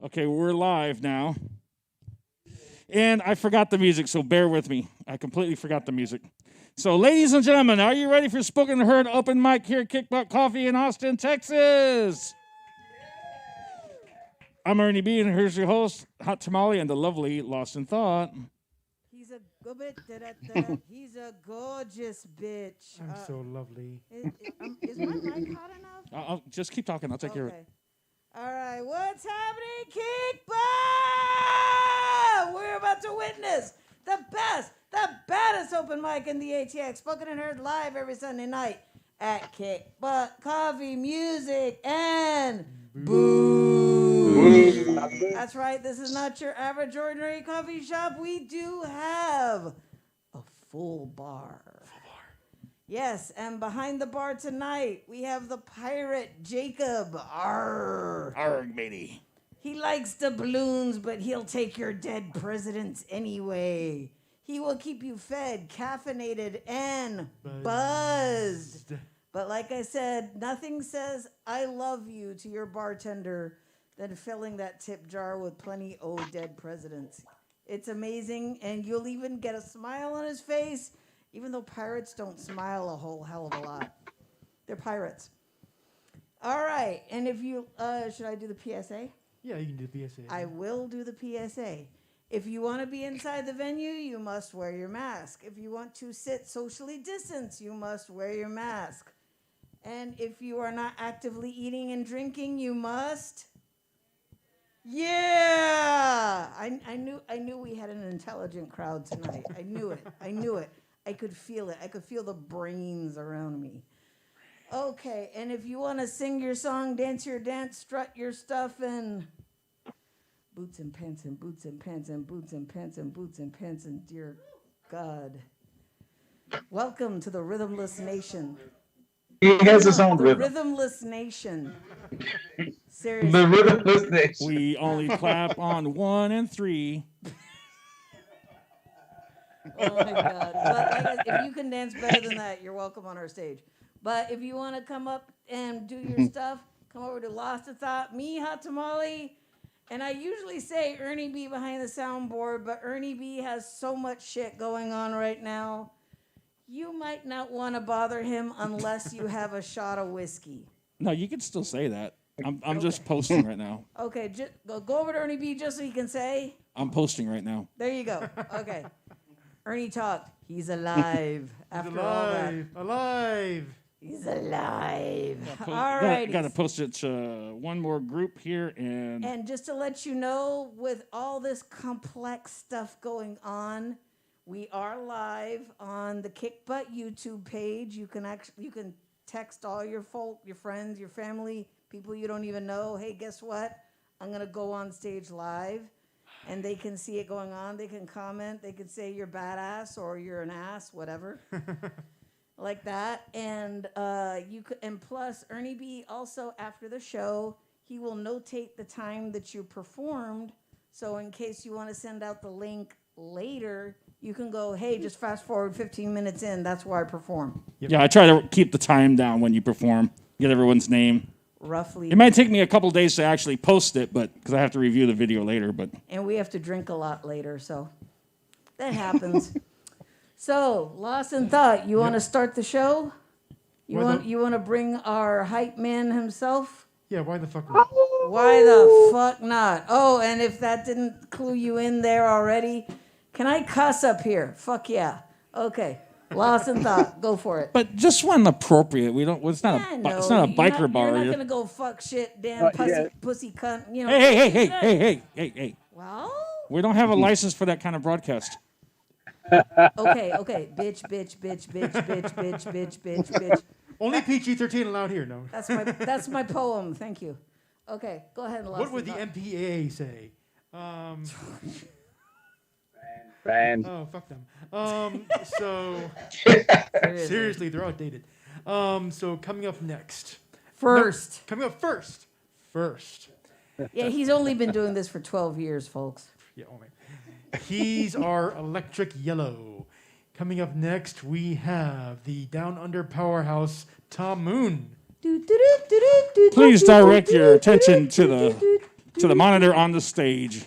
Okay, we're live now. And I forgot the music, so bear with me. I completely forgot the music. So, ladies and gentlemen, are you ready for Spoken Heard Open Mic here at Kickbutt Coffee in Austin, Texas? I'm Ernie B, and here's your host, Hot Tamale, and the lovely Lost in Thought. He's a good bit. He's a gorgeous bitch. I'm so lovely. Is my mic hot enough? I'll just keep talking. I'll take care of it. All right, what's happening, Kickbutt? We're about to witness the best, the baddest open mic in the ATX, spoken and heard live every Sunday night at Kickbutt Coffee, Music, and Booze. That's right, this is not your average ordinary coffee shop. We do have a full bar. Yes, and behind the bar tonight, we have the pirate Jacob. Arr. Arg, matey. He likes doubloons, but he'll take your dead presidents anyway. He will keep you fed, caffeinated, and buzzed. But like I said, nothing says I love you to your bartender than filling that tip jar with plenty old dead presidents. It's amazing, and you'll even get a smile on his face, even though pirates don't smile a whole hell of a lot. They're pirates. All right, and if you, should I do the PSA? Yeah, you can do the PSA. I will do the PSA. If you want to be inside the venue, you must wear your mask. If you want to sit socially distanced, you must wear your mask. And if you are not actively eating and drinking, you must... Yeah! I knew we had an intelligent crowd tonight. I knew it. I could feel it. I could feel the brains around me. Okay, and if you want to sing your song, dance your dance, strut your stuff, and boots and pants and boots and pants and boots and pants and boots and pants and dear God. Welcome to the Rhythmless Nation. He has his own the rhythm. Rhythmless Nation. Seriously. The Rhythmless Nation. We only clap on 1 and 3. Oh my God. But if you can dance better than that, you're welcome on our stage. But if you want to come up and do your stuff, come over to Lost in Thought, me, Hot Tamale. And I usually say Ernie B behind the soundboard, but Ernie B has so much shit going on right now. You might not want to bother him unless you have a shot of whiskey. No, you can still say that. I'm just posting right now. Okay, go over to Ernie B just so he can say. I'm posting right now. There you go. Okay. Ernie talked. He's alive. After all that. Alive. He's alive. All right. Got to post it to one more group here. And just to let you know, with all this complex stuff going on, we are live on the Kickbutt YouTube page. You can text all your folk, your friends, your family, people you don't even know. Hey, guess what? I'm going to go on stage live. And they can see it going on. They can comment. They can say you're badass or you're an ass, whatever. Like that. And and plus Ernie B also after the show, he will notate the time that you performed. So in case you want to send out the link later, you can go, hey, just fast forward 15 minutes in. That's where I perform. Yep. Yeah, I try to keep the time down when you perform. Get everyone's name. Roughly. It might take me a couple days to actually post it, but because I have to review the video later. But and we have to drink a lot later, so that happens. So, Lost in Thought, you want to start the show? You want to bring our hype man himself? Yeah, why the fuck not? Why the fuck not? Oh, and if that didn't clue you in there already, can I cuss up here? Fuck yeah. Okay. Lost in Thought, go for it. but just when appropriate. We don't. It's not it's not a biker bar. You're not here. gonna go fuck shit, damn pussy cunt. You know. Hey. Well. We don't have a license for that kind of broadcast. Okay. Bitch. Only PG-13 allowed here, no. That's my poem. Thank you. Okay, go ahead and Lost What would the in Thought. MPAA say? Banned. Oh, fuck them. Seriously, they're outdated. So coming up next. First. Coming up first. Yeah, he's only been doing this for 12 years, folks. Yeah, oh man. He's our Electric Yellow. Coming up next, we have the Down Under powerhouse, Tom Moon. Please direct your attention to to the monitor on the stage.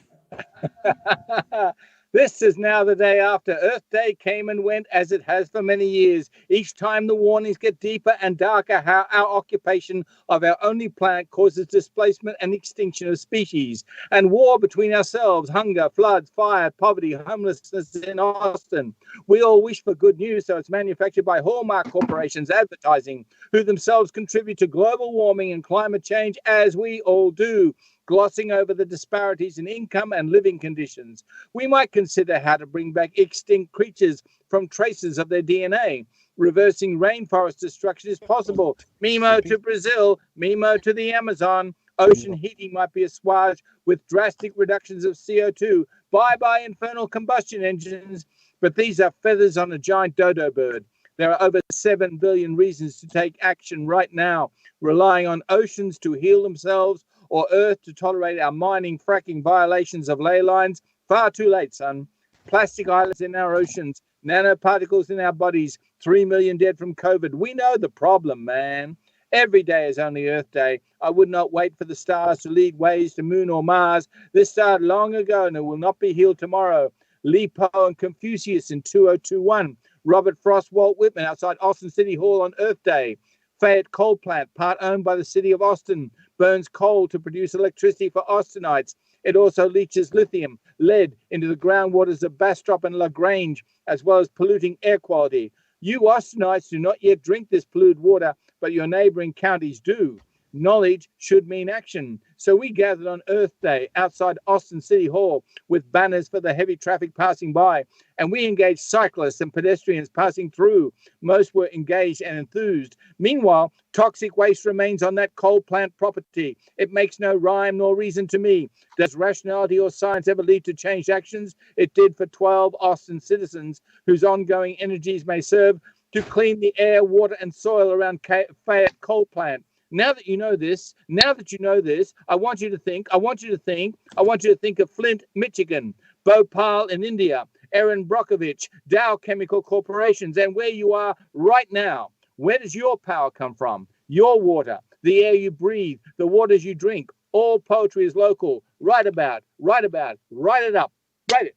This is now the day after Earth Day came and went, as it has for many years. Each time the warnings get deeper and darker how our occupation of our only planet causes displacement and extinction of species, and war between ourselves, hunger, floods, fire, poverty, homelessness in Austin. We all wish for good news, so it's manufactured by Hallmark corporations advertising, who themselves contribute to global warming and climate change, as we all do, glossing over the disparities in income and living conditions. We might consider how to bring back extinct creatures from traces of their DNA. Reversing rainforest destruction is possible. Mimo to Brazil, Mimo to the Amazon. Ocean heating might be assuaged with drastic reductions of CO2. Bye-bye infernal combustion engines. But these are feathers on a giant dodo bird. There are over 7 billion reasons to take action right now, relying on oceans to heal themselves or Earth to tolerate our mining, fracking violations of ley lines. Far too late, son. Plastic islands in our oceans, nanoparticles in our bodies, 3 million dead from COVID. We know the problem, man. Every day is only Earth Day. I would not wait for the stars to lead ways to Moon or Mars. This started long ago and it will not be healed tomorrow. Li Po and Confucius in 2021. Robert Frost, Walt Whitman outside Austin City Hall on Earth Day. Fayette Coal Plant, part owned by the city of Austin, burns coal to produce electricity for Austinites. It also leaches lithium, lead into the groundwaters of Bastrop and LaGrange, as well as polluting air quality. You Austinites do not yet drink this polluted water, but your neighboring counties do. Knowledge should mean action. So we gathered on Earth Day outside Austin City Hall with banners for the heavy traffic passing by, and we engaged cyclists and pedestrians passing through. Most were engaged and enthused. Meanwhile, toxic waste remains on that coal plant property. It makes no rhyme nor reason to me. Does rationality or science ever lead to changed actions? It did for 12 Austin citizens whose ongoing energies may serve to clean the air, water, and soil around Fayette Coal Plant. Now that you know this, I want you to think of Flint, Michigan, Bhopal in India, Erin Brockovich, Dow Chemical Corporations, and where you are right now. Where does your power come from? Your water, the air you breathe, the waters you drink. All poetry is local. Write it up. Write it.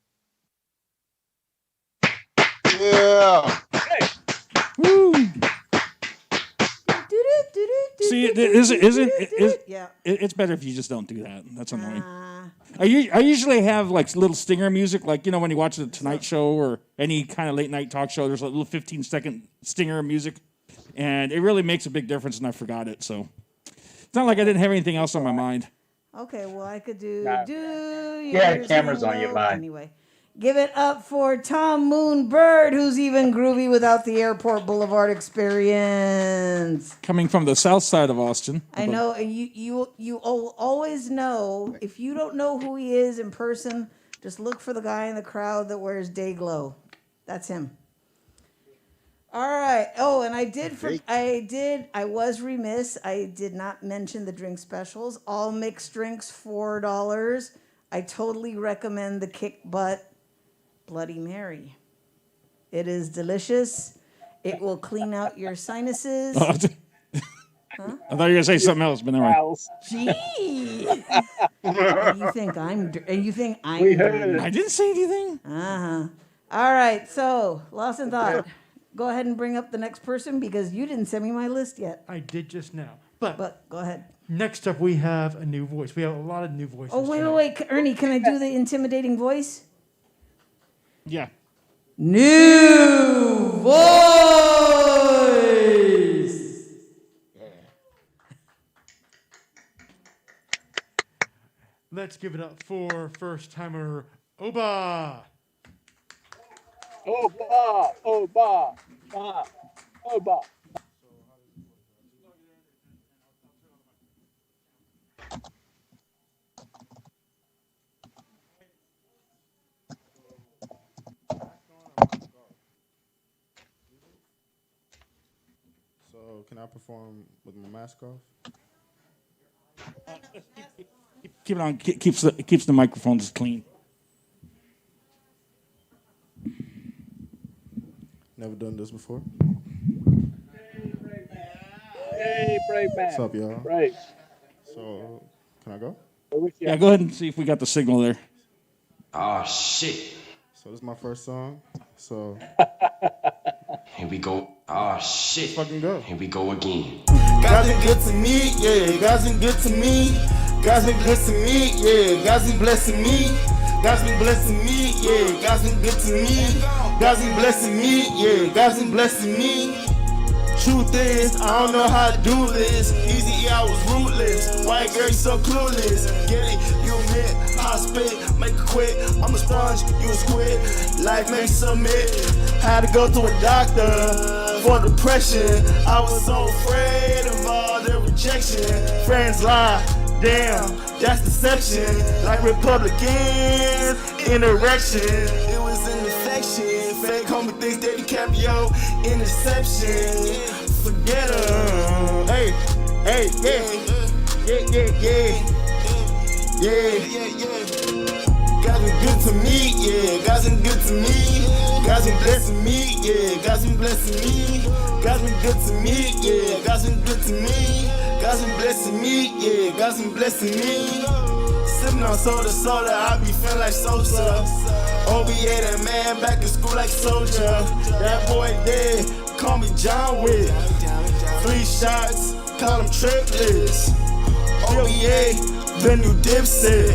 Yeah. Hey. Woo. See, it's better if you just don't do that. That's annoying. I usually have like little stinger music, like, you know, when you watch the Tonight Show or any kind of late night talk show, there's a little 15-second stinger music, and it really makes a big difference, and I forgot it. So it's not like I didn't have anything else on my mind. Okay, well, I could do Yeah, cameras on your mind. Anyway, give it up for Tom Moon Bird, who's even groovy without the Airport Boulevard experience. Coming from the south side of Austin. I know, and you always know, if you don't know who he is in person, just look for the guy in the crowd that wears day glow. That's him. All right. Oh, and I was remiss. I did not mention the drink specials. All mixed drinks, $4. I totally recommend the Kickbutt Bloody Mary. It is delicious. It will clean out your sinuses. Huh? I thought you were going to say something else, but never mind. Gee. You think I'm We heard it. I didn't say anything. Uh-huh. All right, so, Lost in Thought. Go ahead and bring up the next person because you didn't send me my list yet. I did just now. But Go ahead. next up, we have a new voice. We have a lot of new voices. Oh, wait. tonight. Ernie, can I do the intimidating voice? Yeah. New voice! Let's give it up for first-timer Oba. Oh, bah, oh, bah, bah, oh, bah. So can I perform with my mask off? Keep it on. Keeps the microphones clean. Never done this before. Hey, brave man. What's up, y'all? Brave. So can I go? Yeah, go ahead and see if we got the signal there. Oh, shit. So this is my first song. So Here we go. Oh, shit. fucking go. Here we go again. God's been good to me, yeah. God's been good to me. God's been good to me, yeah. God's been blessing me. God's been blessing me, yeah. God's been good to me. God's been blessing me, yeah. God's been blessing me. Truth is, I don't know how to do this. Easy, I was ruthless. White girl, you so clueless. Get it, you admit, how I spit, make it quit. I'm a sponge, you a squid. Life makes submit. Had to go to a doctor for depression. I was so afraid of all the rejection. Friends lie, damn, that's deception. Like Republicans in erection. It was an infection. Fake homie thinks that DiCaprio interception. Forget her. Hey, hey, yeah. God's been good to me, yeah. God's been good to me. God's been blessing me, yeah. God's been blessing me. God's been good to me, yeah. God's been good to me. God's been blessing me, yeah. God's been blessing me. Sipping on soda, I be feeling like Sosa. OBA, that man back in school like soldier. That boy dead, call me John Wick. 3 shots, call them triplets. OBA, the new Dipset.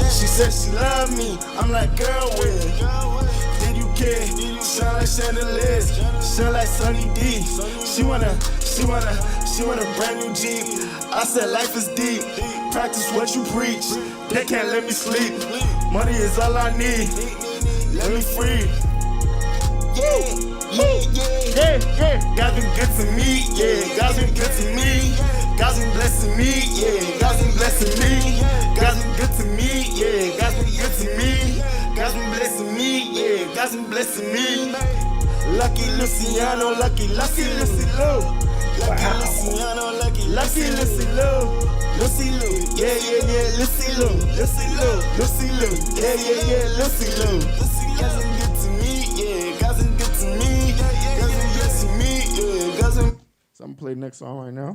She said she love me, I'm like, girl, when? Did you care? Sound like chandeliers, sound like Sunny D. She want a brand new Jeep. I said life is deep, practice what you preach. They can't let me sleep, money is all I need. Let me free. Yeah. God's been good to me, yeah. God's been good to me. God's been blessing me, yeah. God's been blessing me. God's been good to me, yeah. God's been good to me. God's been blessing me, yeah. God's been blessing me. Lucky Luciano, lucky Lucy Lou. Lucky Luciano, lucky Lucy Lou. Lucy Lou, yeah, Lucy Lou, yeah, Lucy Lou. God's been good to me, yeah. God's been good to me. God's been good to me, yeah. God's been. So I'm gonna play the next song right now.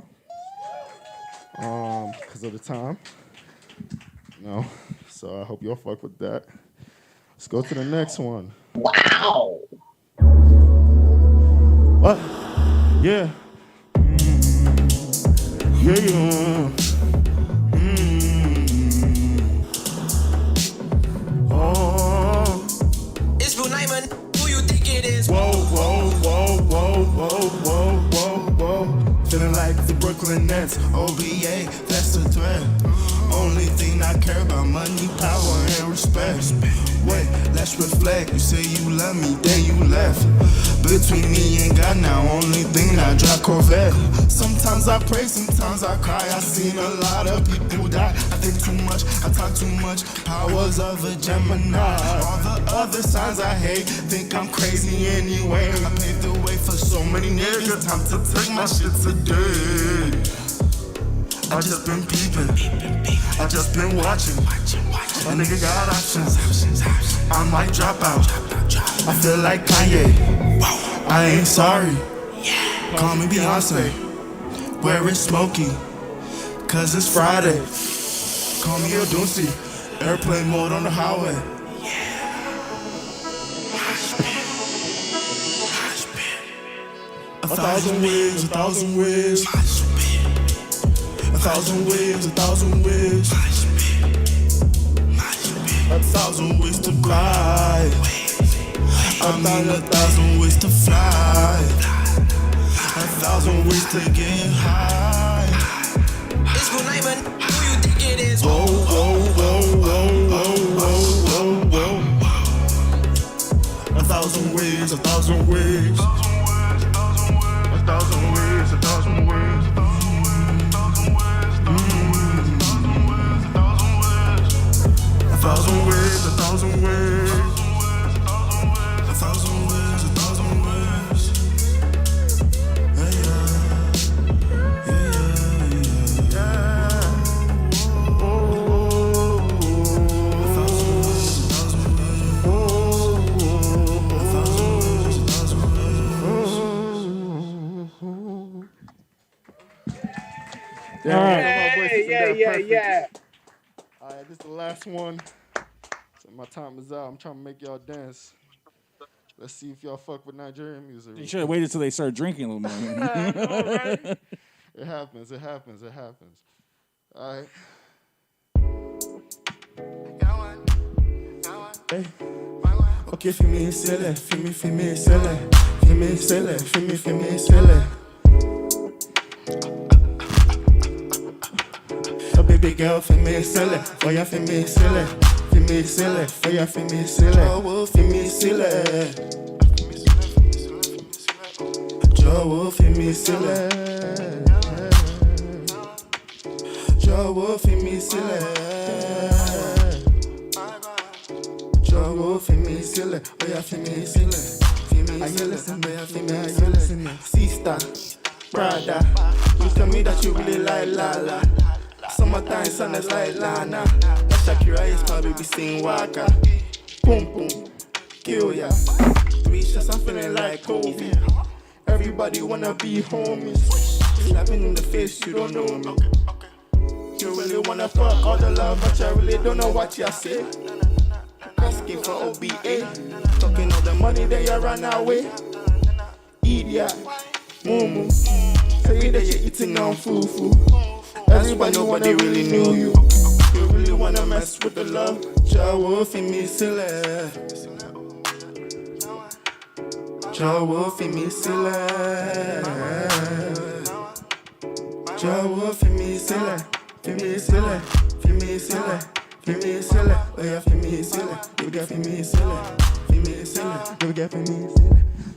Because of the time. No. So I hope y'all fuck with that. Let's go to the next one. Wow. What? Yeah. Yeah. Oh. It's real name, who you think it is? Whoa. Feeling like the Brooklyn Nets. OBA, that's the threat. Only thing I care about, money, power, and respect. Wait, let's reflect. You say you love me, then you left. Between me and God now, only thing I drive Corvette. Sometimes I pray, sometimes I cry. I seen a lot of people die. I think too much, I talk too much. Powers of a Gemini. All the other signs I hate, think I'm crazy anyway. I paved the way for so many niggas. Time to take my shit today. I just been peeping, I just been watching. A nigga got options, I might drop out. I feel like Kanye, I ain't sorry. Call me Beyonce, where it's smoky, cause it's Friday. Call me a Doozy, airplane mode on the highway. 1,000 ways, 1,000 ways. 1,000 ways, 1,000 ways. 1,000 ways to cry. I mean 1,000 ways to fly. 1,000 ways to get high. It's real name, who you think it is? Whoa. 1,000 ways, 1,000 ways. 1,000 ways, 1,000 ways. 1,000 ways, 1,000 ways. 1,000 ways, 1,000 ways. Yeah. Oh. 1,000 ways, 1,000 ways. Oh. 1,000 ways, 1,000 ways. Yeah. Yeah. All right, this is the last one. So my time is out. I'm trying to make y'all dance. Let's see if y'all fuck with Nigerian music. You should have waited till they started drinking a little more. It happens. All right. Hey. Okay, fimi sele, fimi sele, fimi sele, fimi sele. A baby girl fimi sele, for ya fimi sele, for ya fimi sele. Oh, fimi sele. Joe fimi sele. Joe fimi sele. Joe fimi sele. Oh yeah, fimi sele. Fimi sele. Sister, brother, you tell me that you really like Lala. Summertime sun is like Lana. That Shakira is probably be sing Waka. Boom boom, kill ya. 3 shots, I'm feeling like Kobe. Everybody wanna be homies. Slapping in the face, you don't know me. You really wanna fuck all the love, but I really don't know what you say. Asking for OBA, talking all the money that you run away. Idiot, mumu, say that you're eating on fufu. Everybody nobody really knew you. You really wanna mess with the love. Jawo fimi sile. Jawo fimi sile. Jawo fimi sile. Fimi sile. Fimi sile. Fimi sile. Oh yeah, fimi sile. You get fimi sile. Fimi sile. You get fimi sile.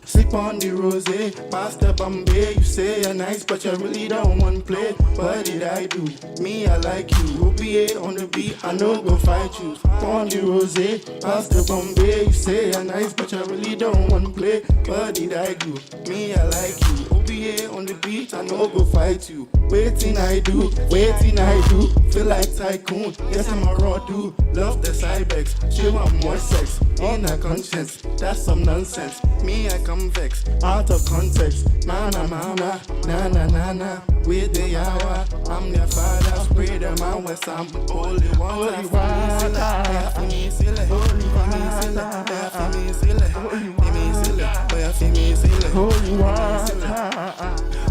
Sleep on the rose, pass the Bombay. You say you're nice, but you really don't want to play. What did I do? Me, I like you. OPA on the beat, I know go fight you. On the rose, pass the Bombay. You say you're nice, but you really don't want to play. What did I do? Me, I like you. OPA on the beat, I know go fight you. Waiting I do, feel like tycoon. Yes, I'm a raw dude. Love the Cybex, she want more sex. In her conscience, that's some nonsense. Me, I come vex, out of context. Na na na na, na na na na. With the hour, I'm their father. Spray them out with some holy water. Holy water. Holy water.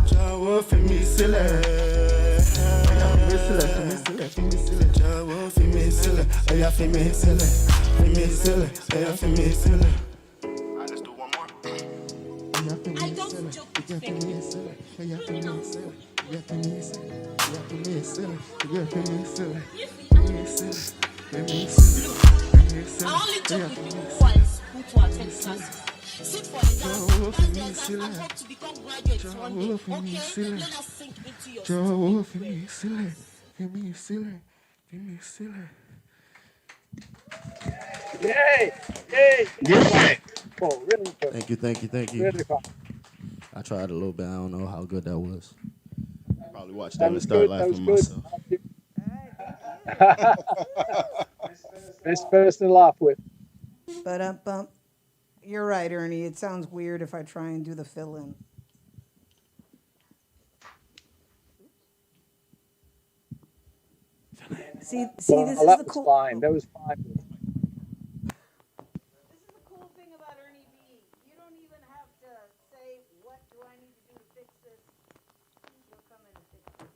Jawo fimi sile. Jawo fimi sile. Oya fimi sile. Fimi sile. Oya fimi sile. Let's do one more. I don't joke with fake news. I only joke with people who are to attend classes. Sit for exam. That's the exam. I'm about to become graduates one day. Okay? Let us sink into your Yay! Yay! Yay! Oh, really good. Thank you. Really fun. I tried a little bit. I don't know how good that was. Probably watch That that and was start good. That laughing was myself. good. Best person to laugh with. But bump. You're right, Ernie. It sounds weird if I try and do the fill-in. See, Well, this is that the was cool. fine. That was fine. This is the cool thing about Ernie B. You don't even have to say, what do I need to do to fix this? He'll come in and fix it.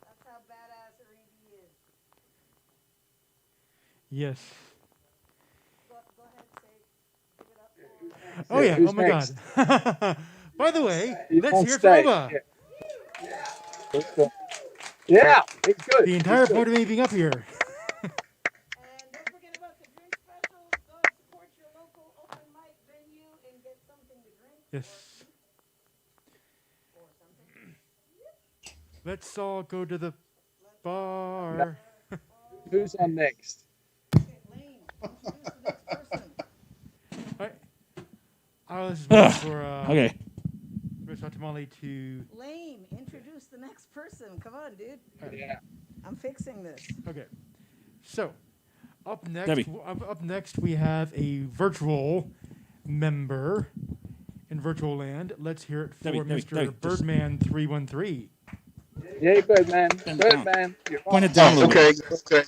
That's how badass Ernie B is. Yes. Go ahead, say, give it up. Oh yeah. Who's Oh my next? God. By the way, He's let's on hear from stage. Oba. Yeah, it's good. The entire point of me being up here. And don't forget about the drink specials. Go and support your local open mic venue and get something to drink. Yes. Let's all go to the bar. Who's on next? Lane, introduce the next person. I was waiting for Okay. Rich Tamale to. Lane, introduce the next person. Come on, dude. Yeah. I'm fixing this. Okay. So, up next, Debbie. up next we have a virtual member in virtual land. Let's hear it for Debbie, Mr. just- Birdman 313. Yeah, Birdman. Been Birdman. You're Point on. it down a little bit. Okay.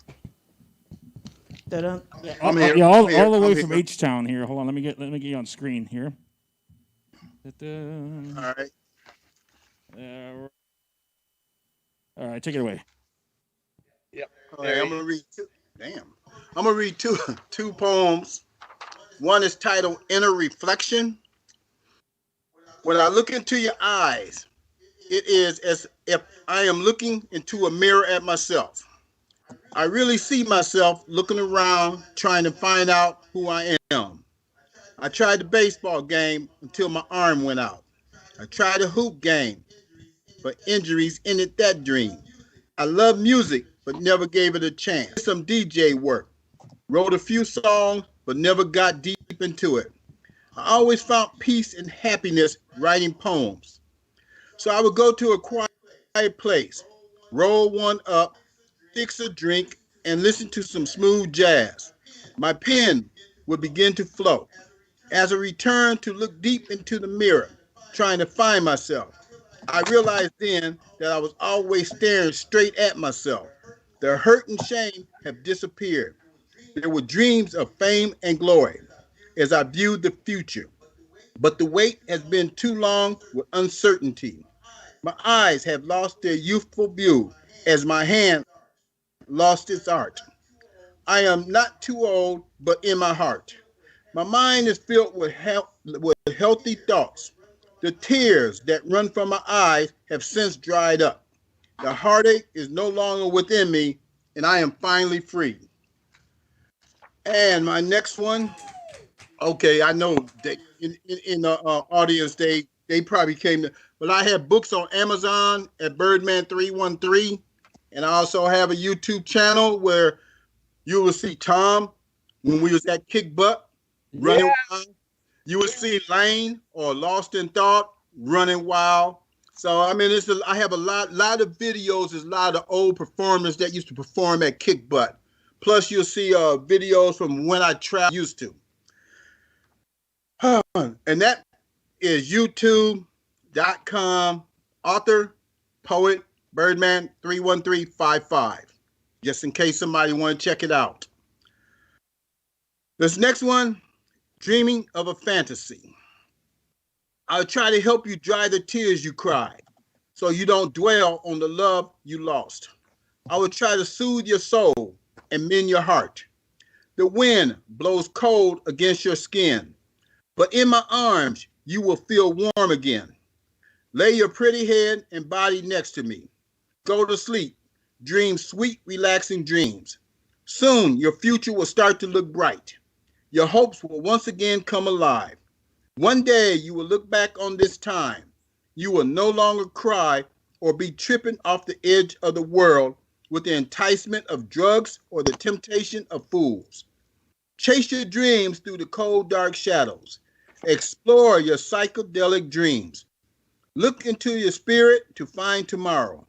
Da-dum. I'm here. Yeah, I'm here. all the way I'm from here. H Town here. Hold on, let me get you on screen here. All right. All right, take it away. Yep. All right. I'm gonna read two. Damn. I'm gonna read two poems. One is titled "Inner Reflection." When I look into your eyes, it is as if I am looking into a mirror at myself. I really see myself looking around, trying to find out who I am. I tried the baseball game until my arm went out. I tried a hoop game, but injuries ended that dream. I love music, but never gave it a chance. Did some DJ work, wrote a few songs, but never got deep into it. I always found peace and happiness writing poems. So I would go to a quiet place, roll one up, fix a drink, and listen to some smooth jazz. My pen would begin to flow. As I returned to look deep into the mirror, trying to find myself, I realized then that I was always staring straight at myself. The hurt and shame have disappeared. There were dreams of fame and glory as I viewed the future. But the wait has been too long with uncertainty. My eyes have lost their youthful view as my hand lost its art. I am not too old, but in my heart. My mind is filled with healthy thoughts. The tears that run from my eyes have since dried up. The heartache is no longer within me, and I am finally free. And my next one, okay, I know they in the audience they probably came to, but I have books on Amazon at Birdman 313, and I also have a YouTube channel where you will see Tom when we was at Kickbutt running wild. You will see Lane or Lost in Thought running wild. So I mean, I have a lot of videos. There's a lot of old performers that used to perform at Kickbutt. Plus, you'll see videos from when I used to. And that is youtube.com, author, poet, Birdman 31355. Just in case somebody want to check it out. This next one, dreaming of a fantasy. I'll try to help you dry the tears you cry so you don't dwell on the love you lost. I will try to soothe your soul and mend your heart. The wind blows cold against your skin, but in my arms, you will feel warm again. Lay your pretty head and body next to me. Go to sleep. Dream sweet, relaxing dreams. Soon, your future will start to look bright. Your hopes will once again come alive. One day, you will look back on this time. You will no longer cry or be tripping off the edge of the world with the enticement of drugs or the temptation of fools. Chase your dreams through the cold, dark shadows. Explore your psychedelic dreams. Look into your spirit to find tomorrow.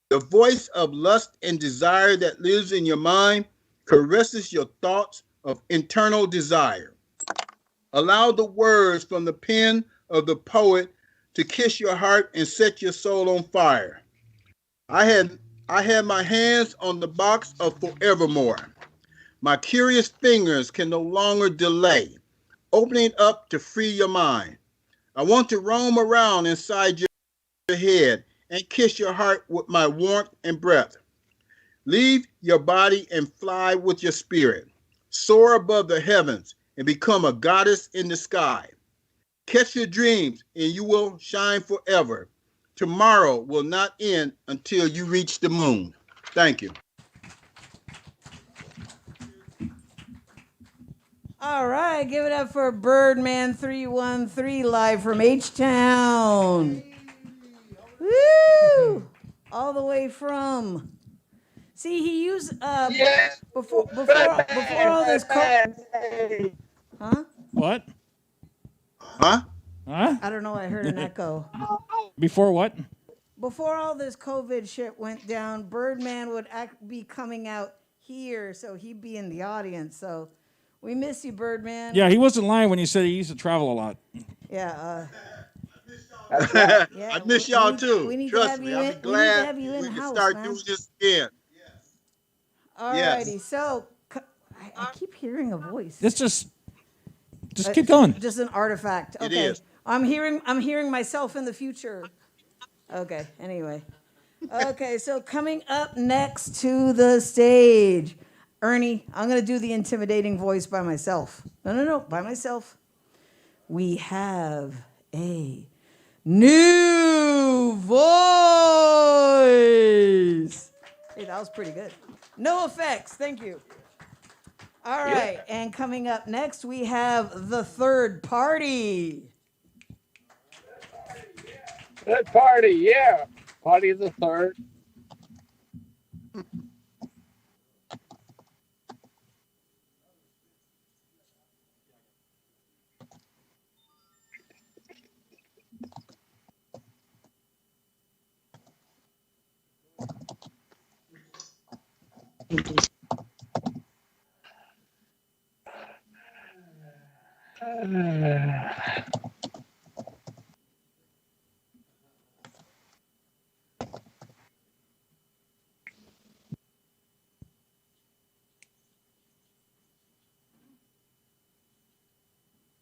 The voice of lust and desire that lives in your mind caresses your thoughts of internal desire. Allow the words from the pen of the poet to kiss your heart and set your soul on fire. I had my hands on the box of forevermore. My curious fingers can no longer delay, opening up to free your mind. I want to roam around inside your head and kiss your heart with my warmth and breath. Leave your body and fly with your spirit. Soar above the heavens and become a goddess in the sky. Catch your dreams and you will shine forever. Tomorrow will not end until you reach the moon. Thank you. All right, give it up for Birdman 313 live from H-Town. Woo! All the way from. See, he used before all this. Huh? What? Huh? Huh? I don't know. I heard an echo. Before what? Before all this COVID shit went down, Birdman would be coming out here, so he'd be in the audience. So we miss you, Birdman. Yeah, he wasn't lying when he said he used to travel a lot. Yeah. That's right. Yeah, I miss y'all we too. need to Trust have me, you I'll in. be We need to glad have you in we can house, start man. doing this again. Alrighty, Yes. so I keep hearing a voice. It's just keep going. Just an artifact. It Okay. is. I'm hearing myself in the future. Okay, anyway. Okay, so coming up next to the stage, Ernie, I'm going to do the intimidating voice by myself. No, by myself. We have a new voice. Hey, that was pretty good. No effects. Thank you. All right, and coming up next, we have the third party. Third party, yeah. Party of the third.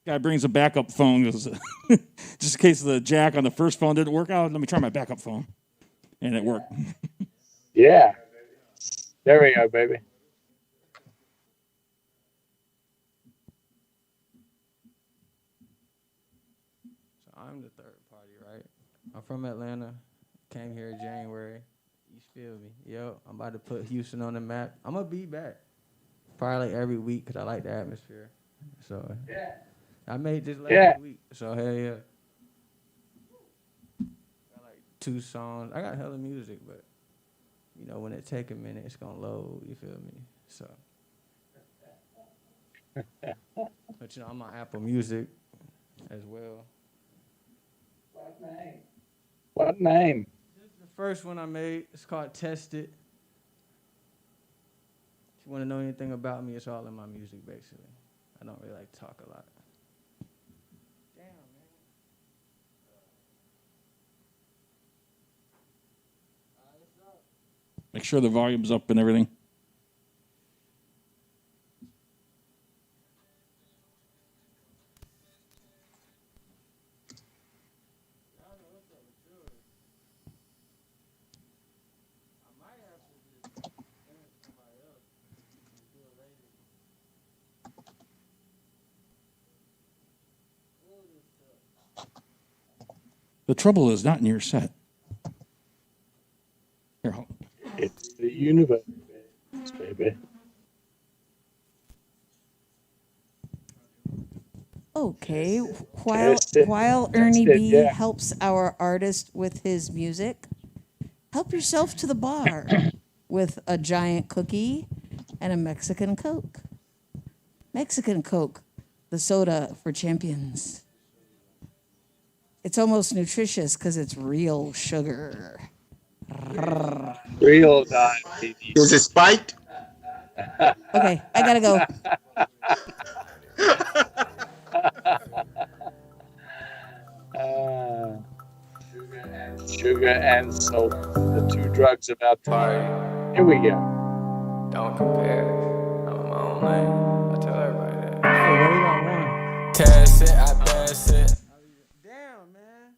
Guy brings a backup phone just in case the jack on the first phone didn't work out. Let me try my backup phone, and it worked. Yeah. There we go, baby. So I'm the third party, right? I'm from Atlanta. Came here in January. You feel me? Yo, I'm about to put Houston on the map. I'm going to be back. Probably like every week because I like the atmosphere. So I made this last week. So hell yeah. Got like 2 songs. I got hella music, but you know, when it take a minute, it's going to load. You feel me? So. But you know, I'm on Apple Music as well. What name? This is the first one I made. It's called Test It. If you want to know anything about me, it's all in my music, basically. I don't really like to talk a lot. Damn, man. Make sure the volume's up and everything. The trouble is not in your set. Here, hold. It's the universe, baby. Okay, while Ernie B helps our artist with his music, help yourself to the bar with a giant cookie and a Mexican Coke. Mexican Coke, the soda for champions. It's almost nutritious because it's real sugar. Real diabetes. Is it spiked? Okay, I gotta go. Sugar and salt, the 2 drugs of our time. Here we go. Don't compare. I'm in my own lane. I tell everybody that. So what we got one? Test it, I pass it. Damn, man.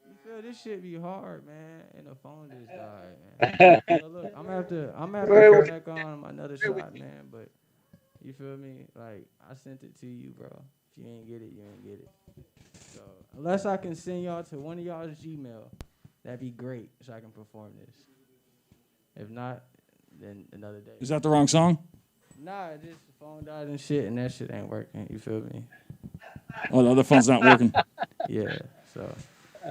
You feel this shit be hard, man. And the phone just died, man. So look, I'm gonna have to come back on my another shot, man. But you feel me? Like I sent it to you, bro. If you ain't get it, you ain't get it. So unless I can send y'all to one of y'all's Gmail, that'd be great, so I can perform this. If not, then another day. Is that the wrong song? Nah, just the phone died and shit, and that shit ain't working. You feel me? Oh, the other phone's not working. Yeah, so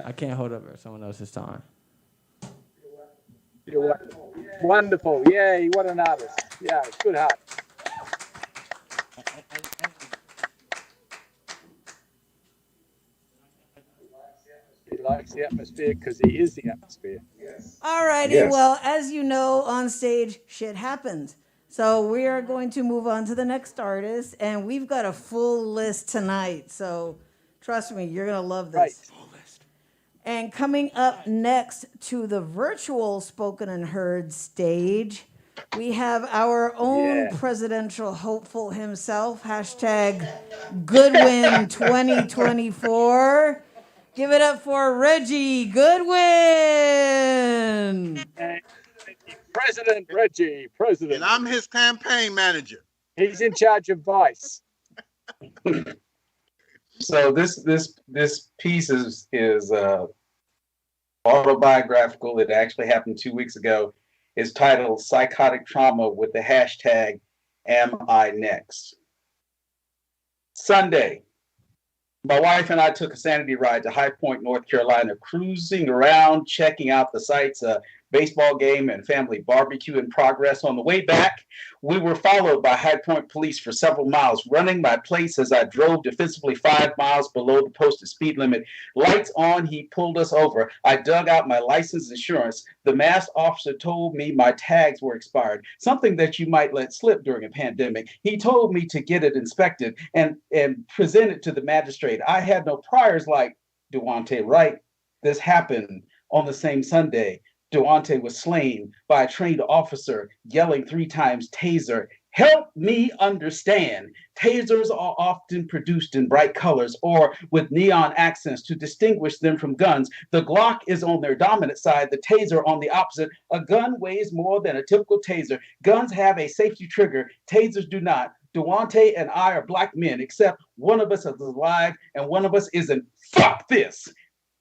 I can't hold up at someone else's time. You're wonderful. Yay, what an artist. Yeah, good heart. He likes the atmosphere because he is the atmosphere. All righty, well, as you know, on stage, shit happens. So we are going to move on to the next artist, and we've got a full list tonight. So trust me, you're going to love this. Right. And coming up next to the virtual Spoken and Heard stage, we have our own presidential hopeful himself, hashtag Goodwin 2024. Give it up for Reggie Goodwin. President Reggie, president. And I'm his campaign manager. He's in charge of Vice. So this piece is autobiographical. It actually happened 2 weeks ago. It's titled "Psychotic Trauma" with the hashtag "Am I Next?" Sunday, my wife and I took a sanity ride to High Point, North Carolina, cruising around, checking out the sights. Baseball game and family barbecue in progress. On the way back, we were followed by High Point police for several miles, running my place as I drove defensively 5 miles below the posted speed limit. Lights on, he pulled us over. I dug out my license insurance. The masked officer told me my tags were expired, something that you might let slip during a pandemic. He told me to get it inspected and present it to the magistrate. I had no priors like Duante Wright. This happened on the same Sunday. Duante was slain by a trained officer yelling 3 times, "Taser, help me understand." Tasers are often produced in bright colors or with neon accents to distinguish them from guns. The Glock is on their dominant side, the Taser on the opposite. A gun weighs more than a typical Taser. Guns have a safety trigger. Tasers do not. Duante and I are black men, except one of us is alive and one of us isn't. Fuck this.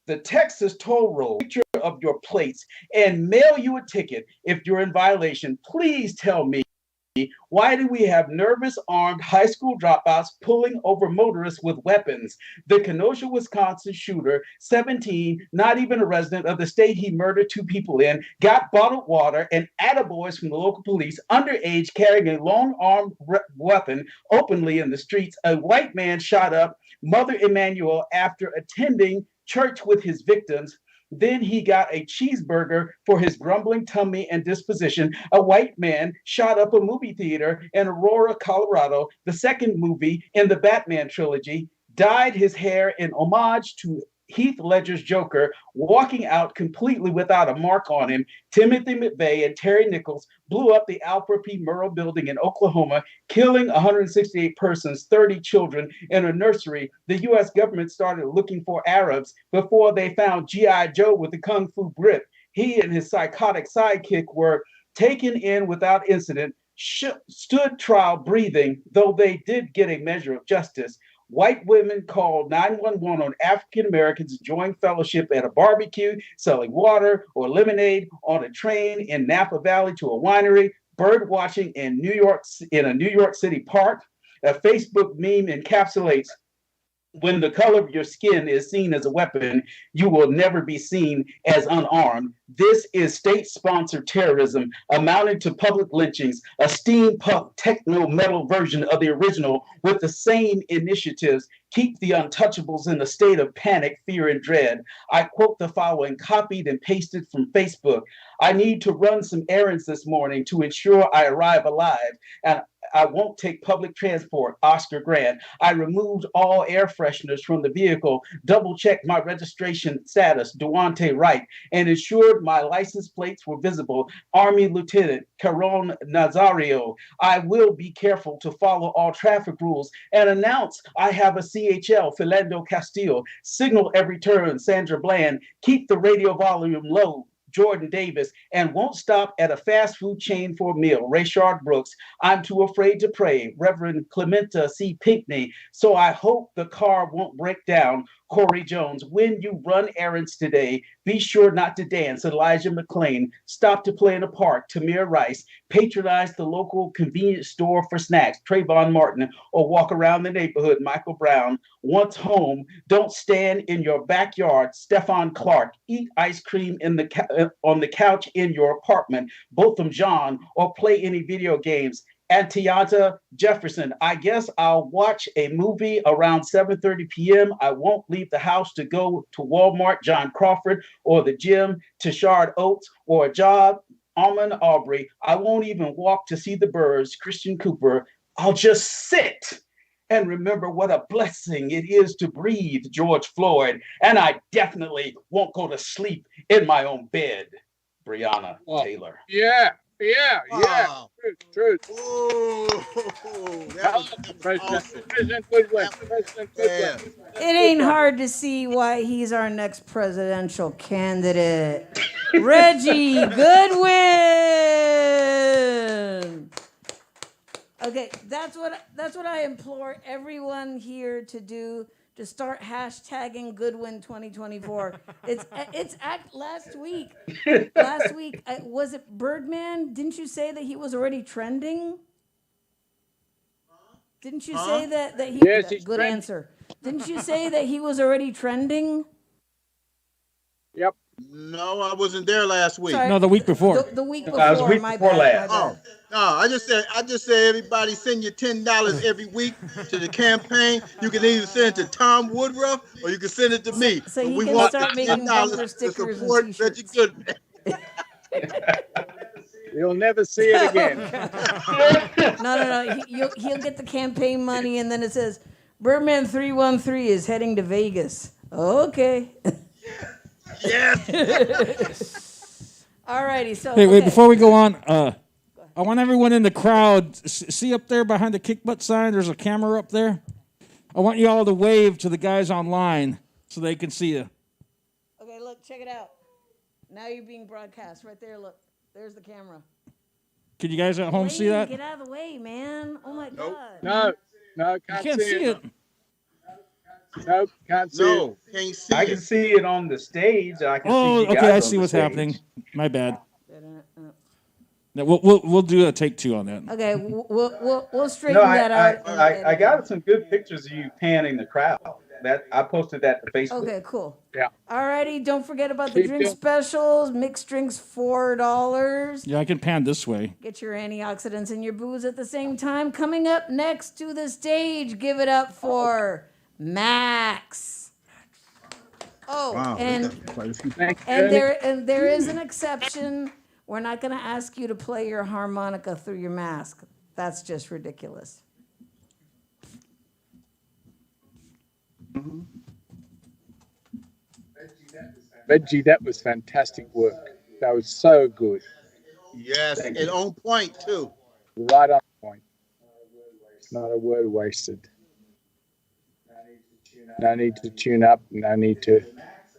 The Texas toll road, picture of your plates, and mail you a ticket if you're in violation. Please tell me, why do we have nervous, armed high school dropouts pulling over motorists with weapons? The Kenosha, Wisconsin shooter, 17, not even a resident of the state he murdered 2 people in, got bottled water and attaboys from the local police, underage, carrying a long-armed weapon openly in the streets. A white man shot up Mother Emanuel after attending church with his victims. Then he got a cheeseburger for his grumbling tummy and disposition. A white man shot up a movie theater in Aurora, Colorado, the second movie in the Batman trilogy, dyed his hair in homage to Heath Ledger's Joker, walking out completely without a mark on him. Timothy McVeigh and Terry Nichols blew up the Alfred P. Murrah building in Oklahoma, killing 168 persons, 30 children in a nursery. The U.S. government started looking for Arabs before they found G.I. Joe with the Kung Fu grip. He and his psychotic sidekick were taken in without incident, stood trial breathing, though they did get a measure of justice. White women called 911 on African Americans enjoying fellowship at a barbecue, selling water or lemonade, on a train in Napa Valley to a winery, bird watching in a New York City park. A Facebook meme encapsulates, when the color of your skin is seen as a weapon, you will never be seen as unarmed. This is state-sponsored terrorism amounting to public lynchings, a steampunk techno-metal version of the original with the same initiatives. Keep the untouchables in a state of panic, fear, and dread. I quote the following, copied and pasted from Facebook. I need to run some errands this morning to ensure I arrive alive, and I won't take public transport. Oscar Grant. I removed all air fresheners from the vehicle, double-checked my registration status, Duante Wright, and ensured my license plates were visible. Army Lieutenant Caron Nazario. I will be careful to follow all traffic rules and announce I have a CHL, Philando Castillo. Signal every turn, Sandra Bland. Keep the radio volume low, Jordan Davis, and won't stop at a fast food chain for a meal, Rayshard Brooks. I'm too afraid to pray, Reverend Clementa C. Pinckney, so I hope the car won't break down, Corey Jones. When you run errands today, be sure not to dance, Elijah McClain. Stop to play in the park, Tamir Rice. Patronize the local convenience store for snacks, Trayvon Martin, or walk around the neighborhood, Michael Brown. Once home, don't stand in your backyard, Stefan Clark. Eat ice cream on the couch in your apartment, Botham John, or play any video games. Antiata Jefferson. I guess I'll watch a movie around 7:30 p.m. I won't leave the house to go to Walmart, John Crawford, or the gym, Tashard Oates, or a job, Almond Aubrey. I won't even walk to see the birds, Christian Cooper. I'll just sit and remember what a blessing it is to breathe, George Floyd. And I definitely won't go to sleep in my own bed, Breonna Taylor. Yeah. Wow. Truth. Oh, that was awesome. President Goodwin. President Goodwin. It ain't hard to see why he's our next presidential candidate. Reggie Goodwin. Okay, that's what I implore everyone here to do, to start hashtagging Goodwin 2024. Last week, was it Birdman? Didn't you say that he was already trending? Didn't you say that he? Yes, he's good trending. answer. Didn't you say that he was already trending? Yep. No, I wasn't there last week. Sorry. No, the week before. The week before. It was week my before bad, last. my bad. No, I just said everybody send you $10 every week to the campaign. You can either send it to Tom Woodruff or you can send it to me. So But he we can want start the making $10 bumper to stickers and support t-shirts. Reggie Goodman. You'll never see it again. No. He'll get the campaign money, and then it says, Birdman 313 is heading to Vegas. Okay. Yes. Alrighty, so. Hey, wait, okay. before we go on, I want everyone in the crowd, see up there behind the Kickbutt sign, there's a camera up there. I want you all to wave to the guys online so they can see you. Okay, look, check it out. Now you're being broadcast. Right there, look. There's the camera. Can you guys at home see that? Get out of the way, man. Oh, my God. No, You can't can't see it. Nope, can't see it. No, can't see I it. can see it on the stage. I can see Oh, you guys okay, I on see the what's stage. happening. My bad. No, we'll do a take 2 on that. Okay, we'll straighten No, that out. I got some good pictures of you panning the crowd. That I posted that to Facebook. Okay, cool. Yeah. Alrighty, don't forget about the drink specials. Mixed drinks, $4. Yeah, I can pan this way. Get your antioxidants and your booze at the same time. Coming up next to the stage, give it up for Max. Oh, Wow, and there is an exception. We're not going to ask you to play your harmonica through your mask. That's just ridiculous. Reggie, that was fantastic work. That was so good. Yes, and on point too. Right on point. Not a word wasted. No need to tune up. No need to.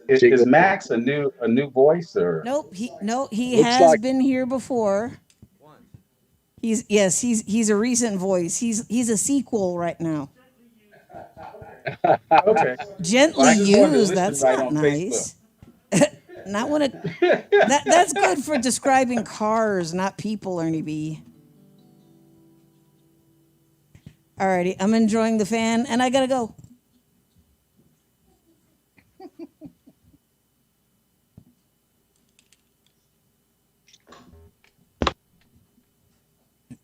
Is Max a new voice or? Nope. He Looks has like- been here before. He's a recent voice. He's a sequel right now. Okay. Gently Well, I just wanted to used. listen That's right not on nice. Not when it. That's good for describing cars, not people, Ernie B. Alrighty, I'm enjoying the fan, and I gotta go.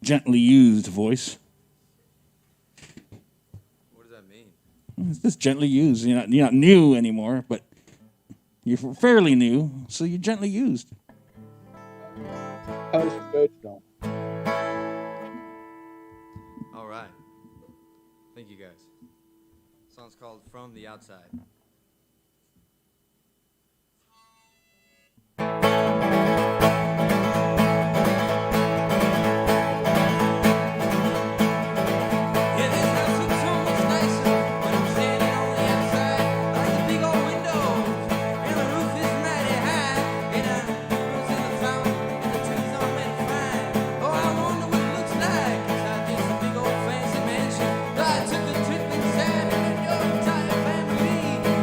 Gently used voice. What does that mean? It's just gently used. You're not new anymore, but you're fairly new, so you're gently used. Post-virginal. All right. Thank you, guys. Song's called From the Outside. Yeah, there's nothing so much nicer when I'm standing on the outside. I like the big old windows, and the roof is mighty high, and the rooms in the fountain, and the trees are mighty fine. Oh, I wonder what it looks like inside this big old fancy mansion. I took a trip inside, and your entire family.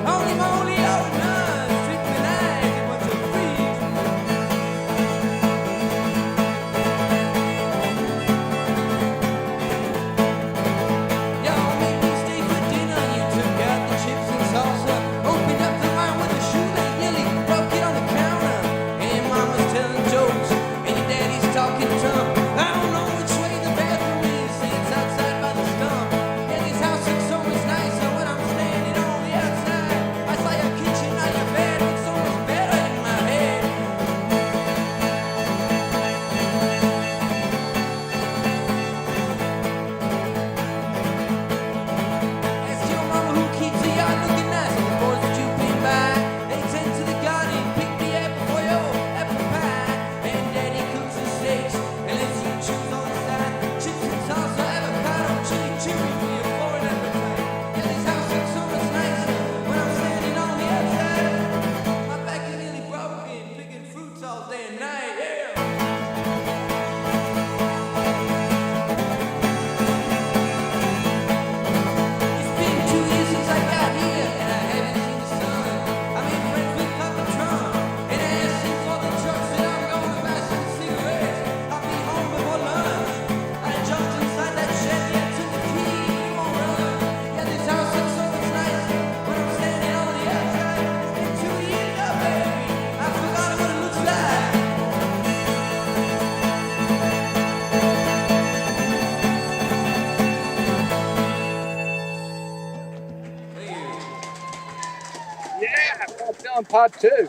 on part 2.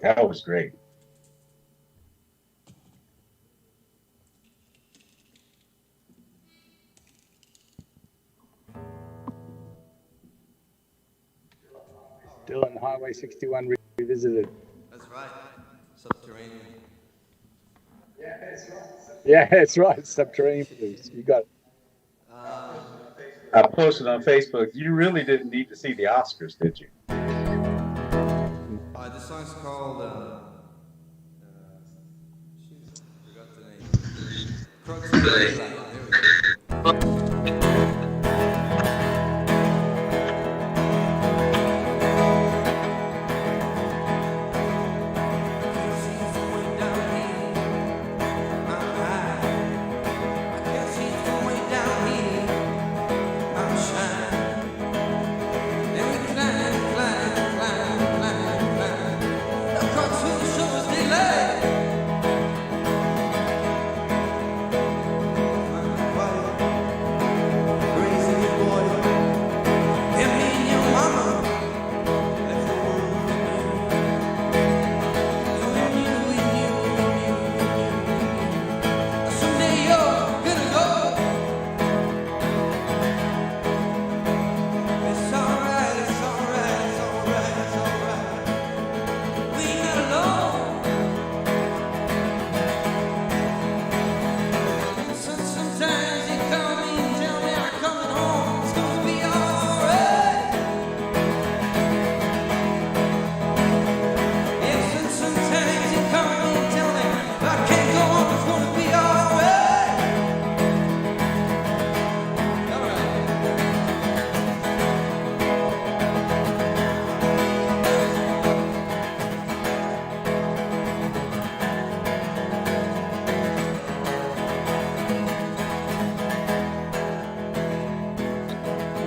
That was great. Dylan, Highway 61 revisited. That's right. Subterranean. Yeah, that's right. Subterranean Blues. You got it. I posted on Facebook. You really didn't need to see the Oscars, did you? This song's called. Forgot the name. Crooks of Daylight. There we go.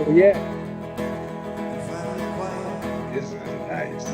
Oh, yeah. This is nice.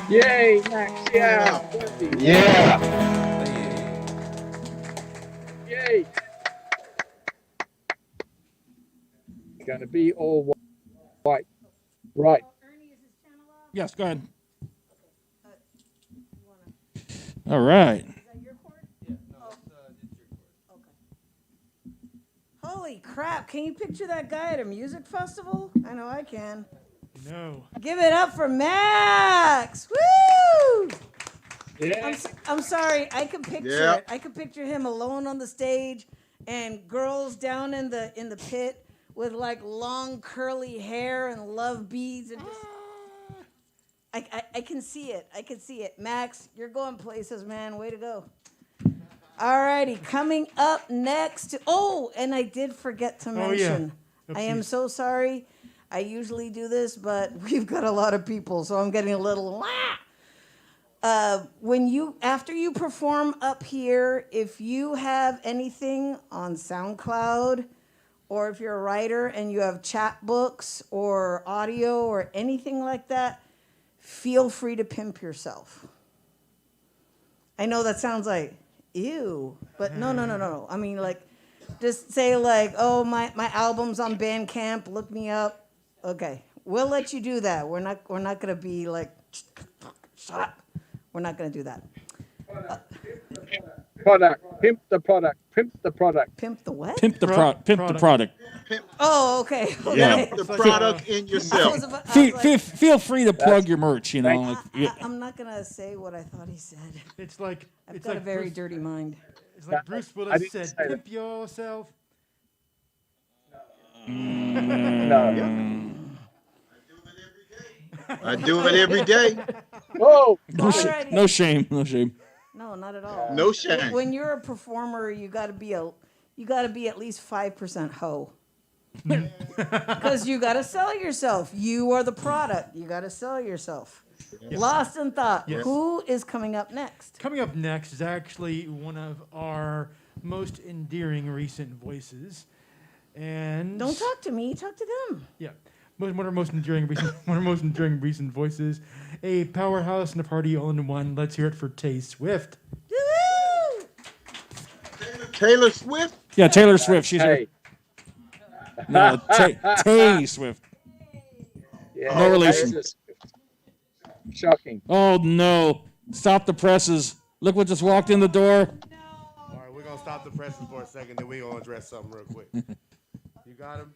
Yay, Max. Yeah. Yeah. Yay. Gonna be all white. Right. Yes, go ahead. All right. Holy crap! Can you picture that guy at a music festival? I know I can. No. Give it up for Max! Woo! Yeah. I'm sorry. I could picture Yeah. it. I could picture him alone on the stage, and girls down in the pit with like long curly hair and love beads and just. I can see it. I can see it. Max, you're going places, man. Way to go. All righty, coming up next. And I did forget to mention. I am so sorry. I usually do this, but we've got a lot of people, so I'm getting a little. After you perform up here, if you have anything on SoundCloud, or if you're a writer and you have chat books or audio or anything like that, feel free to pimp yourself. I know that sounds like, ew, but no. I mean, like, just say like, oh, my album's on Bandcamp, look me up. Okay, we'll let you do that. We're not gonna be like, shut up. We're not gonna do that. Product. Pimp the product. Pimp the product. Pimp the what? Pimp the product. Oh, okay. Yeah. Pimp the product in yourself. Feel free to plug your merch, you know. I'm not gonna say what I thought he said. It's like I've got a very dirty mind. It's like Bruce Willis said, "Pimp yourself." No. I do it every day. Whoa. No shame. No, not at all. No shame. When you're a performer, you got to be at least 5% hoe. Because you got to sell yourself. You are the product. You got to sell yourself. Yes. Lost in thought. Yes. Who is coming up next? Coming up next is actually one of our most endearing recent voices. And don't talk to me. Talk to them. Yeah. One of our most enduring recent voices, a powerhouse and a party all in one. Let's hear it for Tay Swift. Woo-hoo! Taylor Swift? Yeah, Taylor Swift. She's her. No, Tay Swift. Yeah, no relation. Shocking. Oh no! Stop the presses. Look what just walked in the door. All right, we're gonna stop the presses for a second, then we're gonna address something real quick. You got him?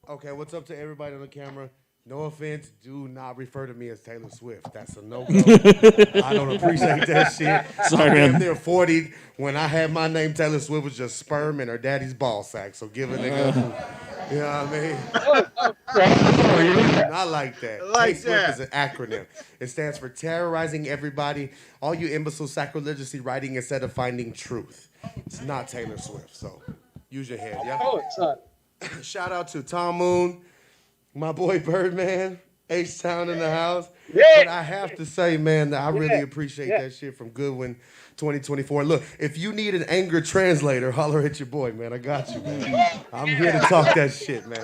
Okay, what's up to everybody on the camera? No offense, do not refer to me as Taylor Swift. That's a no-go. I don't appreciate that shit. Sorry, man. I'm near 40. When I had my name, Taylor Swift was just sperm in her daddy's ball sack. So give a nigga, you know what I mean? Not like that. Like Swift is an acronym. It stands for terrorizing everybody. All you imbeciles sacrilegiously writing instead of finding truth. It's not Taylor Swift. So use your head, yeah? Oh, it's not. Shout out to Tom Moon, my boy Birdman, H-Town in the house. Yeah. But I have to say, man, that I really appreciate that shit from Goodwin 2024. Look, if you need an anger translator, holler at your boy, man. I got you, man. I'm here to talk that shit, man.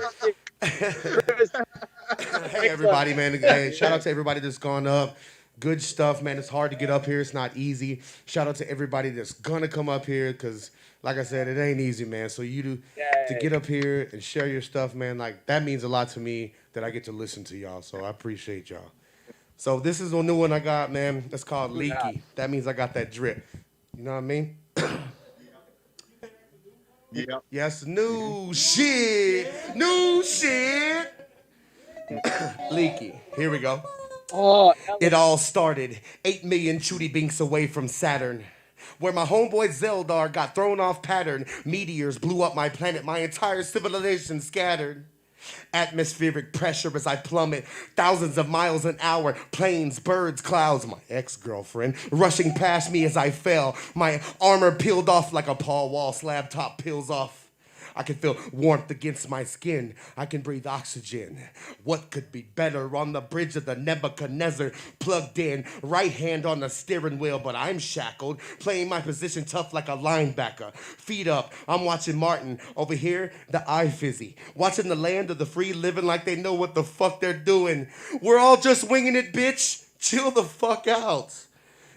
Hey, everybody, man. Hey, shout out to everybody that's gone up. Good stuff, man. It's hard to get up here. It's not easy. Shout out to everybody that's gonna come up here, because like I said, it ain't easy, man. So to get up here and share your stuff, man, like that means a lot to me that I get to listen to y'all. So I appreciate y'all. So this is a new one I got, man. It's called Leaky. That means I got that drip. You know what I mean? Yeah. Yes, new shit. New shit. Leaky. Here we go. Oh, it all started 8 million Chudy Binks away from Saturn, where my homeboy Zeldar got thrown off pattern. Meteors blew up my planet, my entire civilization scattered. Atmospheric pressure as I plummet, thousands of miles an hour, planes, birds, clouds, my ex-girlfriend rushing past me as I fell. My armor peeled off like a Paul Wall slab top peels off. I can feel warmth against my skin. I can breathe oxygen. What could be better on the bridge of the Nebuchadnezzar? Plugged in, right hand on the steering wheel, but I'm shackled, playing my position tough like a linebacker. Feet up, I'm watching Martin. Over here, the eye fizzy. Watching the land of the free living like they know what the fuck they're doing. We're all just winging it, bitch. Chill the fuck out.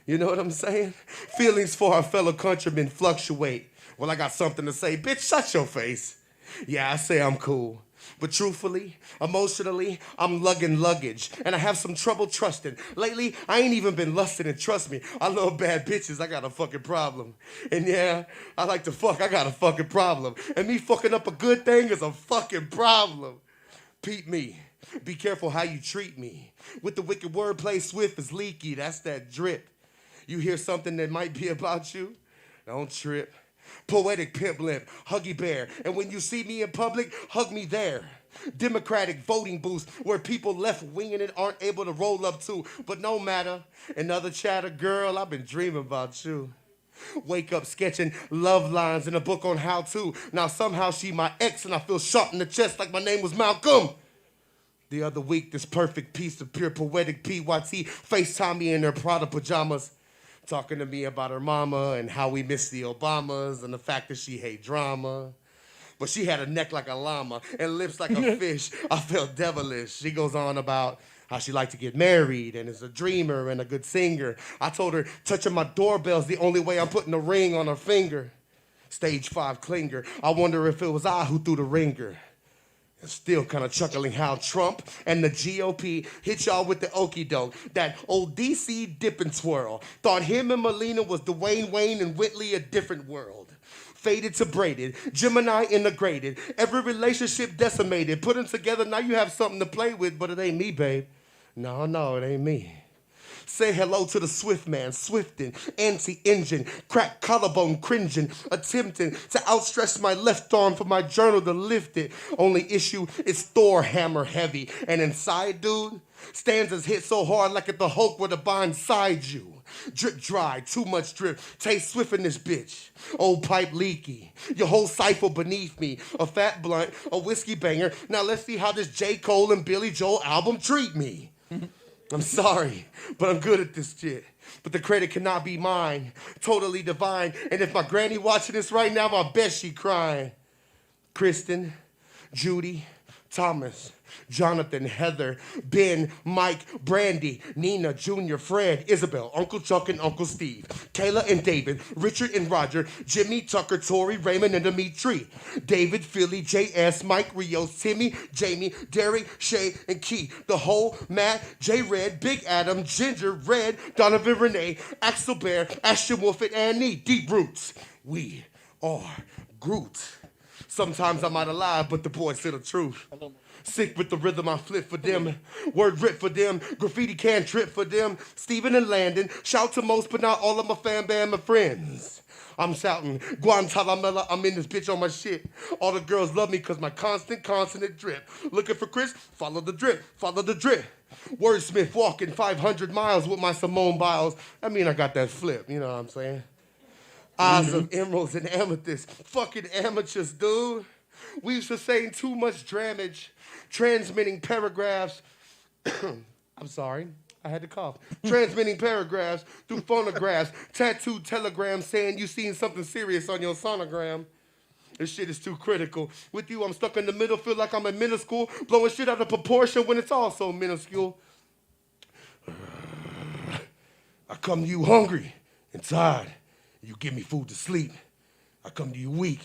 You know what I'm saying? Feelings for our fellow countrymen fluctuate. Well, I got something to say. Bitch, shut your face. Yeah, I say I'm cool. But truthfully, emotionally, I'm lugging luggage, and I have some trouble trusting. Lately, I ain't even been lusting, and trust me, I love bad bitches, I got a fucking problem. And yeah, I like to fuck, I got a fucking problem. And me fucking up a good thing is a fucking problem. Peep me, be careful how you treat me. With the wicked wordplay, swift as leaky, that's that drip. You hear something that might be about you, don't trip. Poetic pimp limp, huggy bear. And when you see me in public, hug me there. Democratic voting booths where people left winging it aren't able to roll up to. But no matter, another chatter, girl, I've been dreaming about you. Wake up sketching love lines in a book on how to. Now somehow she my ex and I feel shot in the chest like my name was Malcolm. The other week, this perfect piece of pure poetic PYT FaceTime me in her Prada pajamas. Talking to me about her mama and how we miss the Obamas and the fact that she hate drama. But she had a neck like a llama and lips like a fish. I felt devilish. She goes on about how she liked to get married and is a dreamer and a good singer. I told her touching my doorbell's the only way I'm putting a ring on her finger. Stage 5 clinger. I wonder if it was I who threw the ringer. Still kind of chuckling how Trump and the GOP hit y'all with the okie doke. That old DC dip and twirl. Thought him and Melina was Dwayne Wayne and Whitley a different world. Faded to braided, Gemini integrated. Every relationship decimated. Put them together, now you have something to play with, but it ain't me, babe. No, it ain't me. Say hello to the swift man, swifting, anti-engine, cracked collarbone cringing, attempting to outstretch my left arm for my journal to lift it. Only issue is Thor hammer heavy, and inside, dude, stanzas hit so hard like if the Hulk were to bind side you. Drip dry, too much drip, taste swift in this bitch. Old pipe leaky, your whole cipher beneath me. A fat blunt, a whiskey banger. Now let's see how this J. Cole and Billy Joel album treat me. I'm sorry, but I'm good at this shit. But the credit cannot be mine. Totally divine. And if my granny watching this right now, I bet she crying. Kristen, Judy, Thomas, Jonathan, Heather, Ben, Mike, Brandy, Nina, Junior, Fred, Isabel, Uncle Chuck and Uncle Steve, Kayla and David, Richard and Roger, Jimmy, Tucker, Tori, Raymond, and Dimitri, David, Philly, J.S., Mike, Rios, Timmy, Jamie, Derek, Shay, and Key, the whole, Matt, J. Red, Big Adam, Ginger, Red, Donovan, Renee, Axel Bear, Ashton Wolfett, and Nee, Deep Roots. We are Groot. Sometimes I might have lied, but the boy said the truth. Sick with the rhythm I flip for them. Word rip for them. Graffiti can trip for them. Steven and Landon. Shout to most but not all of my fan band, my friends. I'm shouting, Guantanamela, I'm in this bitch on my shit. All the girls love me cause my constant drip. Looking for Chris? Follow the drip, follow the drip. Wordsmith walking 500 miles with my Simone Biles. I mean, I got that flip, you know what I'm saying? Eyes of emeralds and amethyst. Fucking amateurs, dude. We used to say too much drammage, transmitting paragraphs. I'm sorry, I had to cough. Transmitting paragraphs through phonographs, tattooed telegrams saying you seen something serious on your sonogram. This shit is too critical. With you, I'm stuck in the middle, feel like I'm in middle school, blowing shit out of proportion when it's all so minuscule. I come to you hungry and tired. You give me food to sleep. I come to you weak.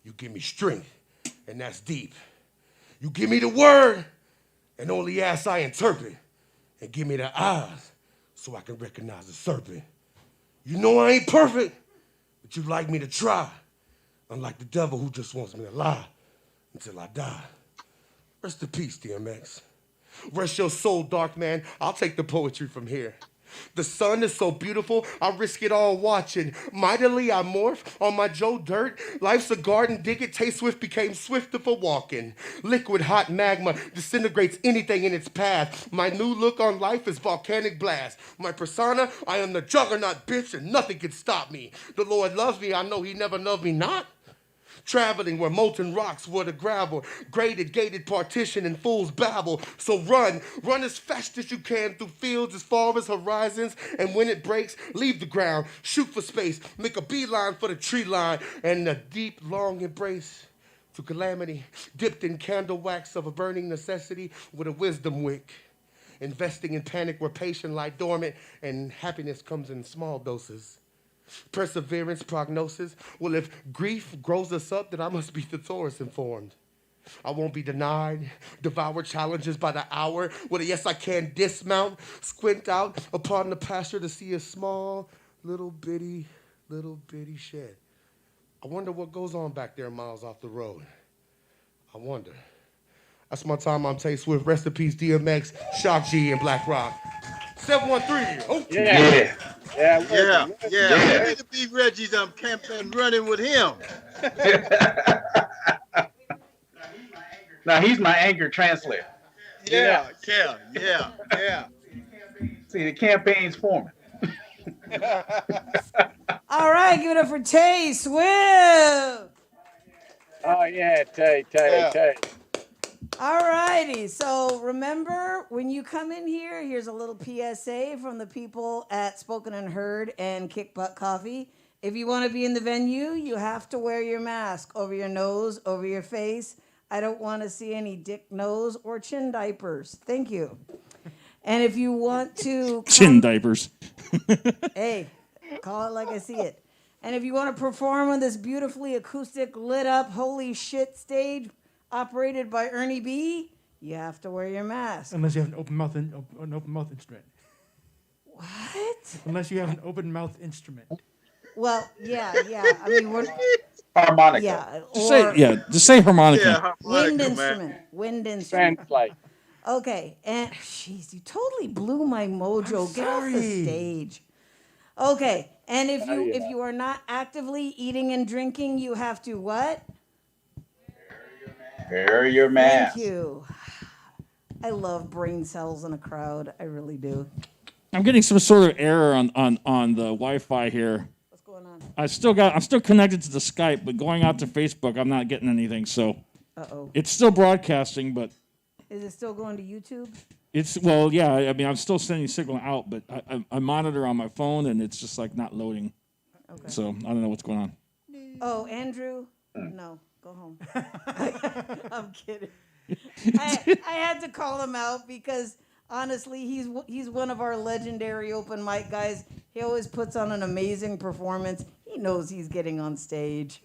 You give me strength, and that's deep. You give me the word, and only ask I interpret. And give me the eyes, so I can recognize the serpent. You know I ain't perfect, but you like me to try. Unlike the devil who just wants me to lie until I die. Rest in peace, DMX. Rest your soul, dark man. I'll take the poetry from here. The sun is so beautiful, I risk it all watching. Mightily I morph on my Joe Dirt. Life's a garden, dig it, taste swift, became swifter for walking. Liquid hot magma disintegrates anything in its path. My new look on life is volcanic blast. My persona, I am the juggernaut, bitch, and nothing can stop me. The Lord loves me, I know he never loved me not. Traveling where molten rocks were the gravel, graded, gated partition, and fools babble. So run as fast as you can through fields as far as horizons, and when it breaks, leave the ground, shoot for space, make a beeline for the tree line, and a deep, long embrace to calamity, dipped in candle wax of a burning necessity with a wisdom wick. Investing in panic where patience lie dormant, and happiness comes in small doses. Perseverance, prognosis. Well, if grief grows us up, then I must be the Taurus informed. I won't be denied. Devour challenges by the hour. With a yes, I can dismount. Squint out upon the pasture to see a small, little bitty shed. I wonder what goes on back there miles off the road. I wonder. That's my time. I'm Tay Swift. Rest in peace, DMX, Shock G, and Black Rock. 713. Oh, Yeah. Yeah. Yeah. We need to be Reggie's campaign running with him. Now he's my anger translator. Yeah. See, the campaign's forming. All right, give it up for Tay Swift. Oh yeah, Tay. All righty. So remember, when you come in here, here's a little PSA from the people at Spoken and Heard and Kickbutt Coffee. If you want to be in the venue, you have to wear your mask over your nose, over your face. I don't want to see any dick nose or chin diapers. Thank you. And if you want to Chin diapers. Hey, call it like I see it. And if you want to perform on this beautifully acoustic, lit up, holy shit stage operated by Ernie B, you have to wear your mask. Unless you have an open mouth instrument. What? Unless you have an open mouth instrument. Well, yeah. I mean, we're harmonica. Yeah, just say harmonica. Wind instrument. Wind instrument. Translate. Okay, and jeez, you totally blew my mojo. Get off the stage. Okay, and if you are not actively eating and drinking, you have to what? Wear your mask. Thank you. I love brain cells in a crowd. I really do. I'm getting some sort of error on the Wi-Fi here. What's going on? I'm still connected to the Skype, but going out to Facebook, I'm not getting anything. So it's still broadcasting, but is it still going to YouTube? Yeah. I mean, I'm still sending signal out, but I monitor on my phone, and it's just like not loading. Okay. So I don't know what's going on. Oh, Andrew, no, go home. I'm kidding. I had to call him out because honestly, he's one of our legendary open mic guys. He always puts on an amazing performance. He knows he's getting on stage.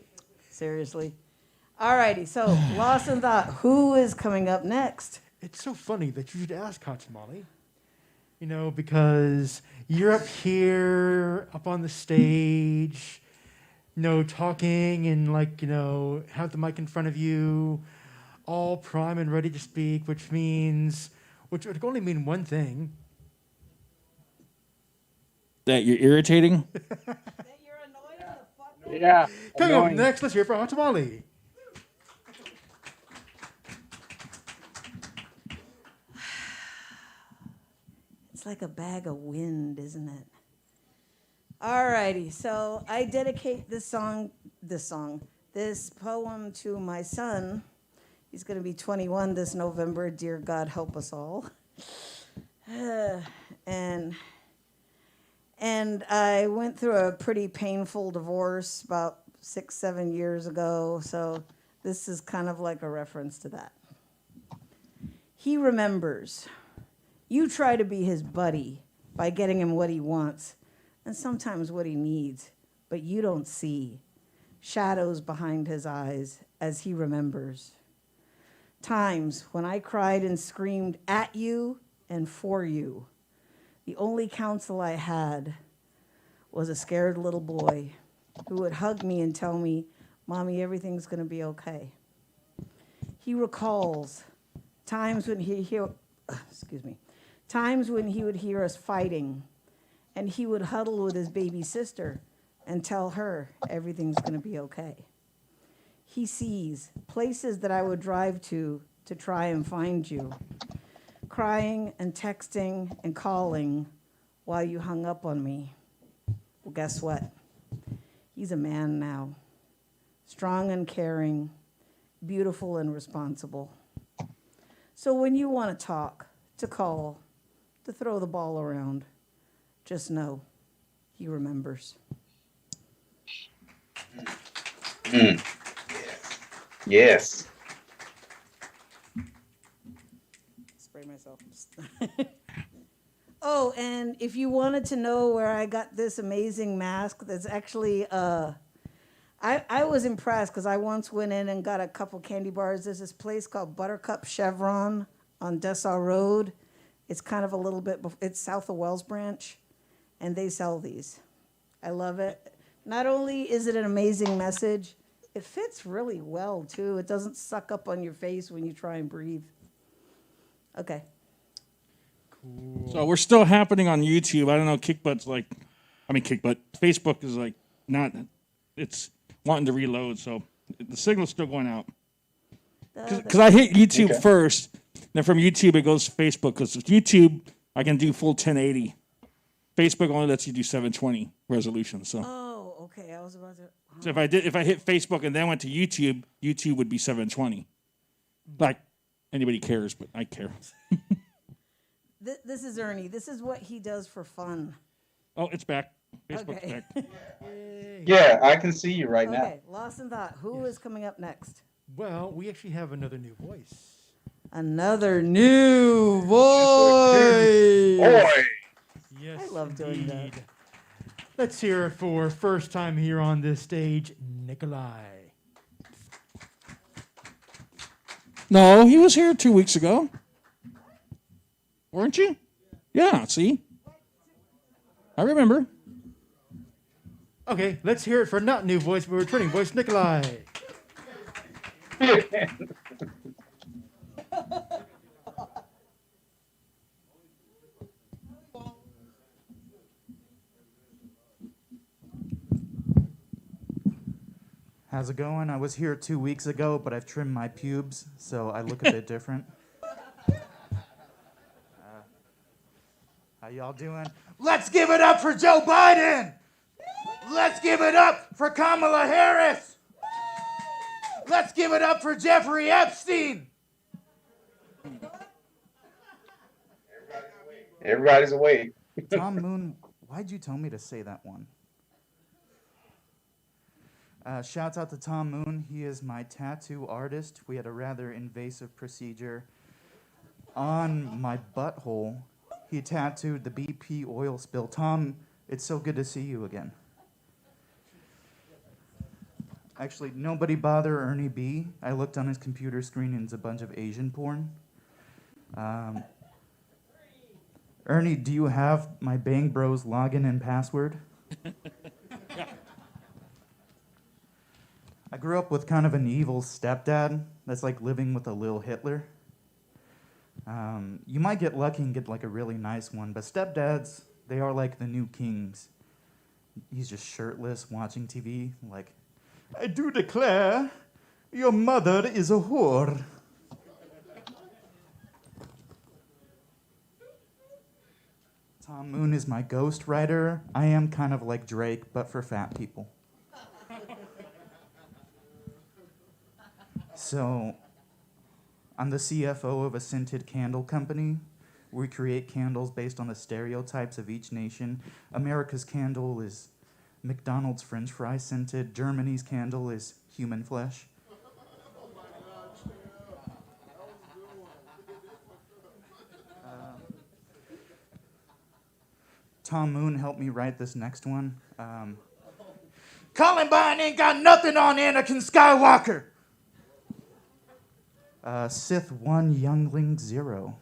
Seriously. Alrighty, so Lost in Thought. Who is coming up next? It's so funny that you should ask Hot Tamale. You know, because you're up here, up on the stage, talking and have the mic in front of you, all prime and ready to speak, which would only mean one thing. That you're irritating? Yeah. Coming up next, let's hear from Hot Tamale. It's like a bag of wind, isn't it? Alrighty, so I dedicate this poem to my son. He's going to be 21 this November. Dear God, help us all. And I went through a pretty painful divorce about 6-7 years ago, so this is kind of like a reference to that. He remembers. You try to be his buddy by getting him what he wants and sometimes what he needs, but you don't see shadows behind his eyes as he remembers. Times when I cried and screamed at you and for you. The only counsel I had was a scared little boy who would hug me and tell me, Mommy, everything's going to be okay. He recalls times when times when he would hear us fighting, and he would huddle with his baby sister and tell her everything's going to be okay. He sees places that I would drive to try and find you, crying and texting and calling while you hung up on me. Well, guess what? He's a man now, strong and caring, beautiful and responsible. So when you want to talk, to call, to throw the ball around, just know he remembers. Yes. Spray myself. Oh, and if you wanted to know where I got this amazing mask, that's actually I was impressed because I once went in and got a couple candy bars. There's this place called Buttercup Chevron on Dessau Road. It's kind of a little bit, it's south of Wells Branch, and they sell these. I love it. Not only is it an amazing message, it fits really well too. It doesn't suck up on your face when you try and breathe. Okay. So we're still happening on YouTube. I don't know, Kickbutt. Facebook is like not, it's wanting to reload, so the signal's still going out. Because I hit YouTube first, then from YouTube it goes to Facebook, because with YouTube I can do full 1080. Facebook only lets you do 720 resolution. So. Oh, okay. I was about to. So if I hit Facebook and then went to YouTube, YouTube would be 720. Like anybody cares, but I care. This is Ernie. This is what he does for fun. Oh, it's back. Facebook's Okay. back. Yeah, I can see you right now. Okay, lost in thought. Who is coming up next? Well, we actually have another new voice. Another new voice. Boy. Yes, I love doing that. indeed. Let's hear it for first time here on this stage, Nikolai. No, he was here 2 weeks ago. Weren't you? Yeah, see? I remember. Okay, let's hear it for not new voice, but returning voice, Nikolai. How's it going? I was here 2 weeks ago, but I've trimmed my pubes, so I look a bit different. How y'all doing? Let's give it up for Joe Biden! Let's give it up for Kamala Harris! Let's give it up for Jeffrey Epstein! Everybody's awake. Tom Moon, why'd you tell me to say that one? Shouts out to Tom Moon. He is my tattoo artist. We had a rather invasive procedure on my butthole. He tattooed the BP oil spill. Tom, it's so good to see you again. Actually, nobody bother Ernie B. I looked on his computer screen and it's a bunch of Asian porn. Ernie, do you have my Bang Bros login and password? I grew up with kind of an evil stepdad that's like living with a little Hitler. You might get lucky and get like a really nice one, but stepdads, they are like the new kings. He's just shirtless watching TV, like, I do declare your mother is a whore. Tom Moon is my ghostwriter. I am kind of like Drake, but for fat people. So, I'm the CFO of a scented candle company. We create candles based on the stereotypes of each nation. America's candle is McDonald's French fry scented. Germany's candle is human flesh. Tom Moon helped me write this next one. Columbine ain't got nothing on Anakin Skywalker. Sith 1, Youngling 0.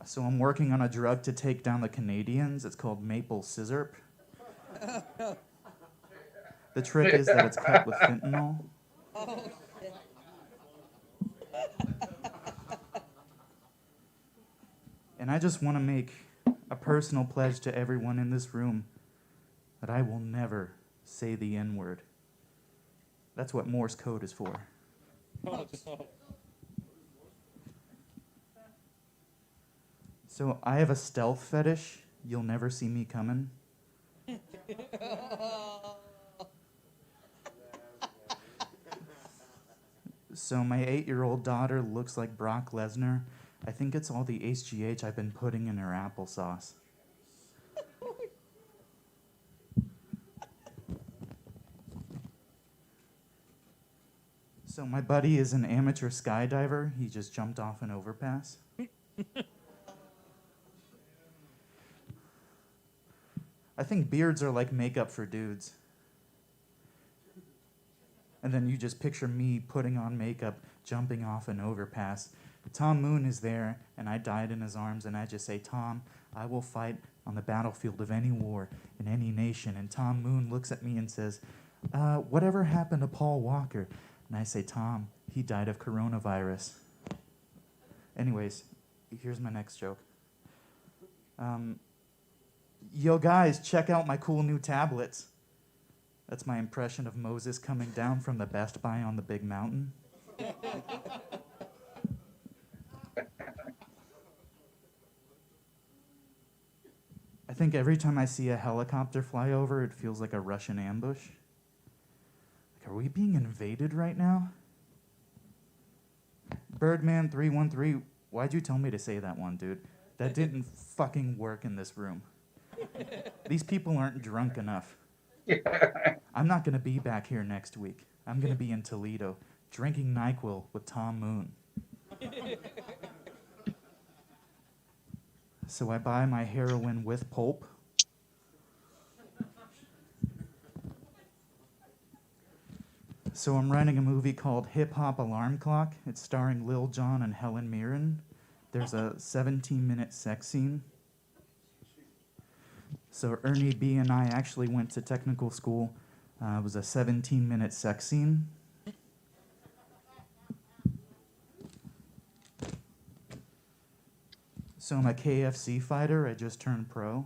So I'm working on a drug to take down the Canadians. It's called maple scissorp. The trick is that it's cut with fentanyl. And I just want to make a personal pledge to everyone in this room that I will never say the N-word. That's what Morse code is for. So I have a stealth fetish. You'll never see me coming. So my 8-year-old daughter looks like Brock Lesnar. I think it's all the HGH I've been putting in her applesauce. So my buddy is an amateur skydiver. He just jumped off an overpass. I think beards are like makeup for dudes. And then you just picture me putting on makeup, jumping off an overpass. Tom Moon is there, and I died in his arms, and I just say, Tom, I will fight on the battlefield of any war in any nation. And Tom Moon looks at me and says, whatever happened to Paul Walker? And I say, Tom, he died of coronavirus. Anyways, here's my next joke. Yo, guys, check out my cool new tablets. That's my impression of Moses coming down from the Best Buy on the big mountain. I think every time I see a helicopter fly over, it feels like a Russian ambush. Like, are we being invaded right now? Birdman 313, why'd you tell me to say that one, dude? That didn't fucking work in this room. These people aren't drunk enough. I'm not going to be back here next week. I'm going to be in Toledo, drinking NyQuil with Tom Moon. So I buy my heroin with pulp. So I'm writing a movie called Hip Hop Alarm Clock. It's starring Lil Jon and Helen Mirren. There's a 17-minute sex scene. So Ernie B and I actually went to technical school. It was a 17-minute sex scene. So I'm a KFC fighter. I just turned pro.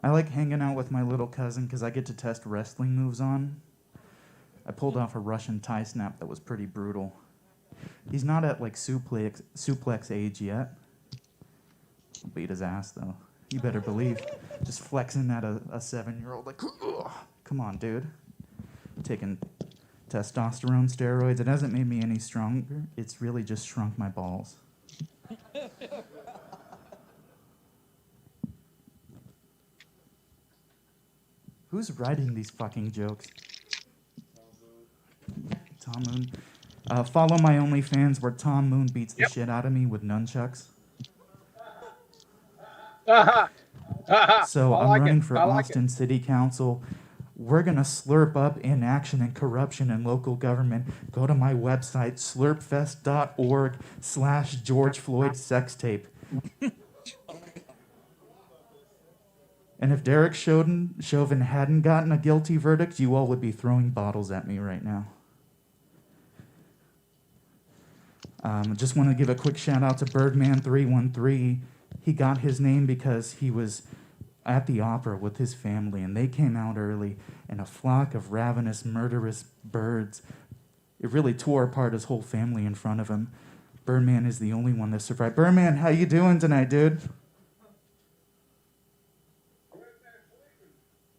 I like hanging out with my little cousin because I get to test wrestling moves on. I pulled off a Russian tie snap that was pretty brutal. He's not at like suplex age yet. I'll beat his ass though. You better believe. Just flexing at a 7-year-old like, ugh. Come on, dude. Taking testosterone steroids. It hasn't made me any stronger. It's really just shrunk my balls. Who's writing these fucking jokes? Tom Moon. Follow my OnlyFans where Tom Moon beats the shit out of me with nunchucks. So I'm running for Austin City Council. We're going to slurp up inaction and corruption in local government. Go to my website, slurpfest.org/George Floyd sex tape. And if Derek Chauvin hadn't gotten a guilty verdict, you all would be throwing bottles at me right now. Just want to give a quick shout out to Birdman 313. He got his name because he was at the opera with his family, and they came out early, and a flock of ravenous, murderous birds. It really tore apart his whole family in front of him. Birdman is the only one that survived. Birdman, how you doing tonight, dude?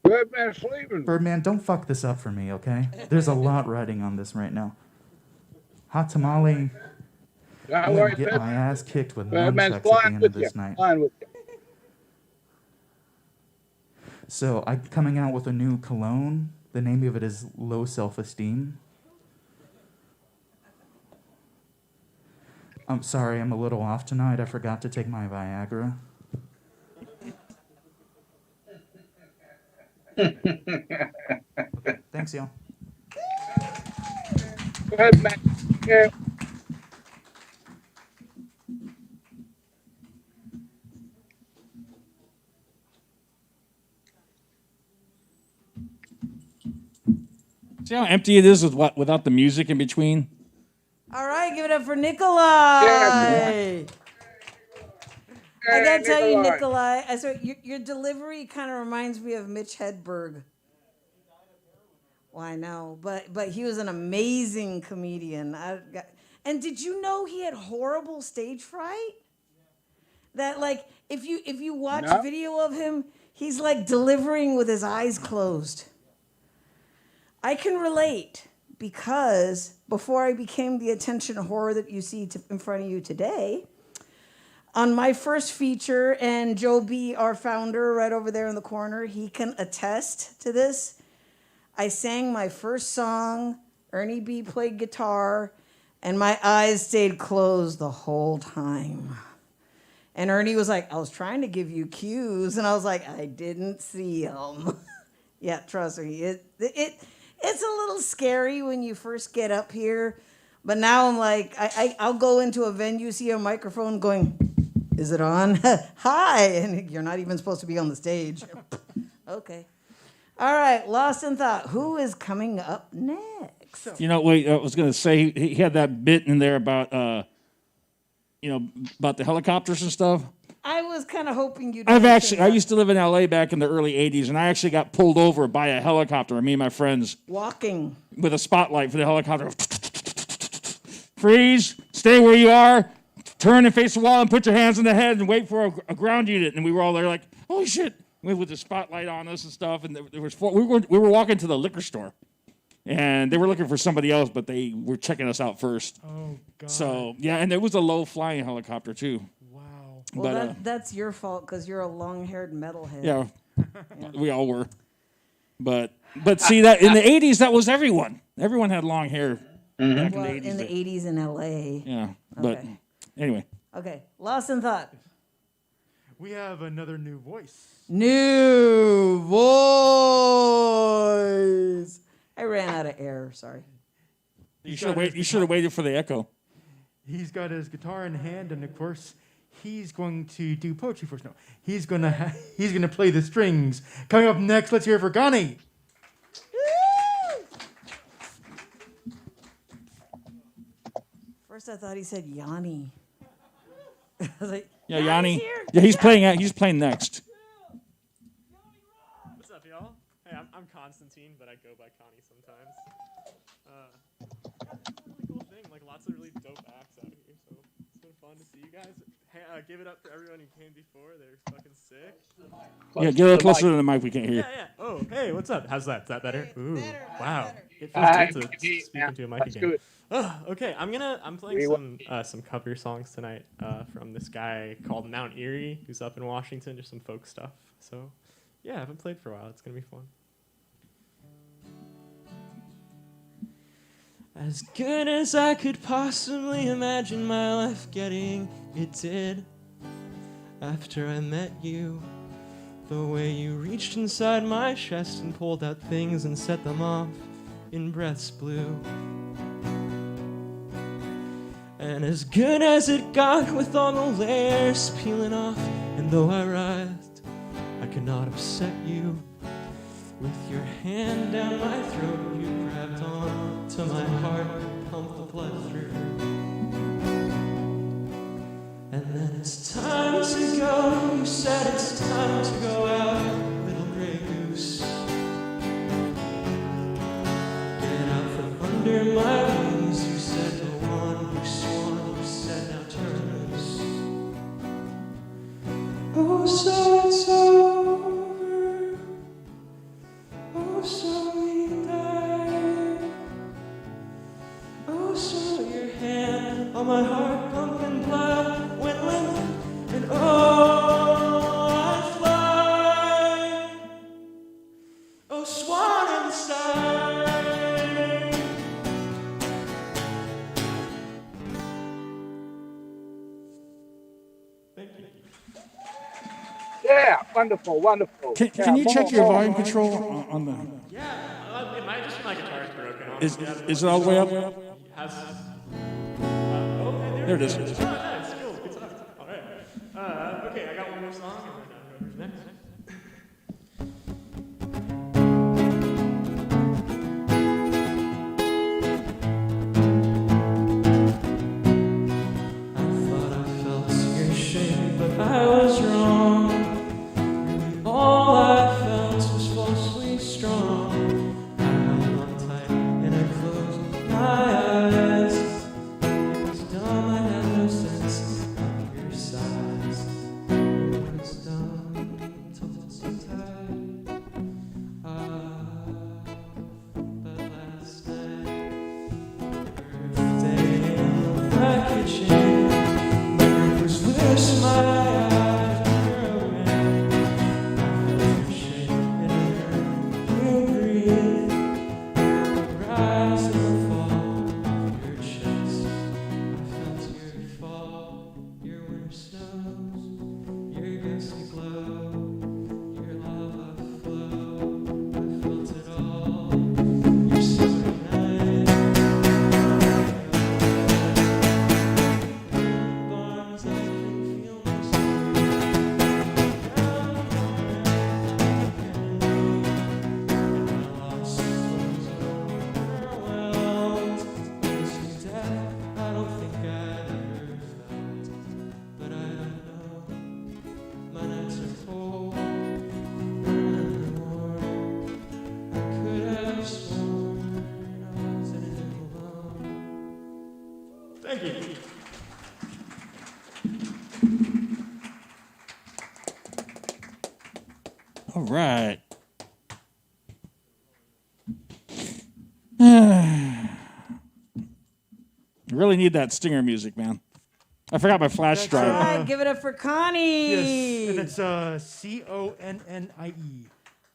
Birdman sleeping. Birdman, don't fuck this up for me, okay? There's a lot riding on this right now. Hot tamale. I'm gonna get my ass kicked with nunchucks at the end of this night. So I'm coming out with a new cologne. The name of it is Low Self-Esteem. I'm sorry, I'm a little off tonight. I forgot to take my Viagra. Okay, thanks, y'all. Good, man. Yeah. See how empty it is without the music in between? All right, give it up for Nikolai. I gotta tell you, Nikolai, your delivery kind of reminds me of Mitch Hedberg. Well, I know, but he was an amazing comedian. And did you know he had horrible stage fright? That like if you watch video of him, he's like delivering with his eyes closed. I can relate because before I became the attention whore that you see in front of you today, on my first feature, and Joe B., our founder, right over there in the corner, he can attest to this. I sang my first song, Ernie B. played guitar, And my eyes stayed closed the whole time. And Ernie was like, I was trying to give you cues. And I was like, I didn't see them. Yeah, trust me. It's a little scary when you first get up here. But now I'm like, I'll go into a venue, see a microphone going, is it on? Hi. And you're not even supposed to be on the stage. Okay. All right, Lost in Thought. Who is coming up next? You know, wait, I was going to say, he had that bit in there about, about the helicopters and stuff. I was kind of hoping you'd. I used to live in LA back in the early 80s, and I actually got pulled over by a helicopter, me and my friends. Walking. With a spotlight for the helicopter. Freeze, stay where you are, turn and face the wall and put your hands on the head and wait for a ground unit. And we were all there like, holy shit, with the spotlight on us and stuff. And there was we were walking to the liquor store. And they were looking for somebody else, but they were checking us out first. Oh, God. So, yeah, and it was a low-flying helicopter, too. Wow. Well, that's your fault because you're a long-haired metalhead. Yeah, we all were. But see, that in the 80s, that was everyone. Everyone had long hair back Well, in the 80s. in the 80s in L.A. Yeah, but Okay. anyway. Okay, Lost in Thought. We have another new voice. New voice. I ran out of air. Sorry. You should have waited for the echo. He's got his guitar in hand, and of course, he's going to do poetry for us. No, he's gonna play the strings. Coming up next, let's hear it for Connie. First, I thought he said Yanni. I was like, Yeah, Yanni's Yanni. here. Yeah, he's playing. He's playing next. What's up, y'all? Hey, I'm Constantine, but I go by Connie sometimes. Really cool thing. Like lots of really dope acts out here, so it's been fun to see you guys. Hey, give it up for everyone who came before. They're fucking sick. Yeah, get a little closer to the mic. We can't hear you. Yeah. Oh, hey, what's up? How's that? Is that better? Ooh, wow. It Better. feels good to speak into a mic That's again. good. Okay, I'm playing some cover songs tonight from this guy called Mount Erie, who's up in Washington, just some folk stuff. So, yeah, I haven't played for a while. It's gonna be fun. As good as I could possibly imagine my life getting, it did. After I met you, the way you reached inside my chest and pulled out things and set them off in breaths blue. And as good as it got with all the layers peeling off, and though I writhed, I could not upset you. With your hand down my throat, you grabbed on to my heart, pumped the blood through. And then it's time to go, you said it's time to go out, little gray goose. Get out from under my wings, you said the one who swore, you said now turn loose. Oh, so it's over. Oh, so we died. Oh, so your hand on my heart pumping blood went limp, and oh, I fly. Oh, swan inside. Thank you. Yeah, wonderful, wonderful. Can you check your volume control on the? Yeah, it might just my guitar is broken. Is it all the way up? There it is. Oh, nice, cool, good stuff. All right. Okay, I got one more song, and then I'll go who's next. I thought I felt your shame, but I was wrong. Really, all I felt was falsely strong. I held on tight and I closed my eyes. It was dumb, I had no sense Thank you. All right. Really need that stinger music, man. I forgot my flash That's, drive. All right, give it up for Connie. Yes, and it's Connie.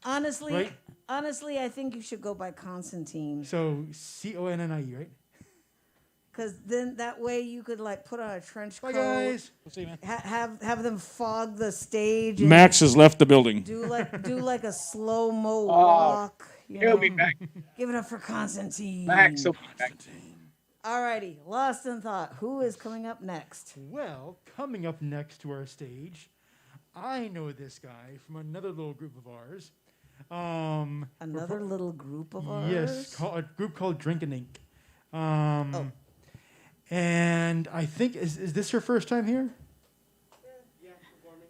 Honestly, Right? honestly, I think you should go by Constantine. So Connie, right? Because then that way you could like put on a trench coat. Bye, guys. We'll see you, man. Have them fog the stage. And Max has left the building. do like a slow mo Oh, walk. he'll be back. Give it up for Constantine. Max will be back. Alrighty, lost in thought. Who is coming up next? Well, coming up next to our stage, I know this guy from another little group of ours. Another little group of ours? Yes, a group called Drink and Ink. And I think, is this your first time here? Yeah, performing.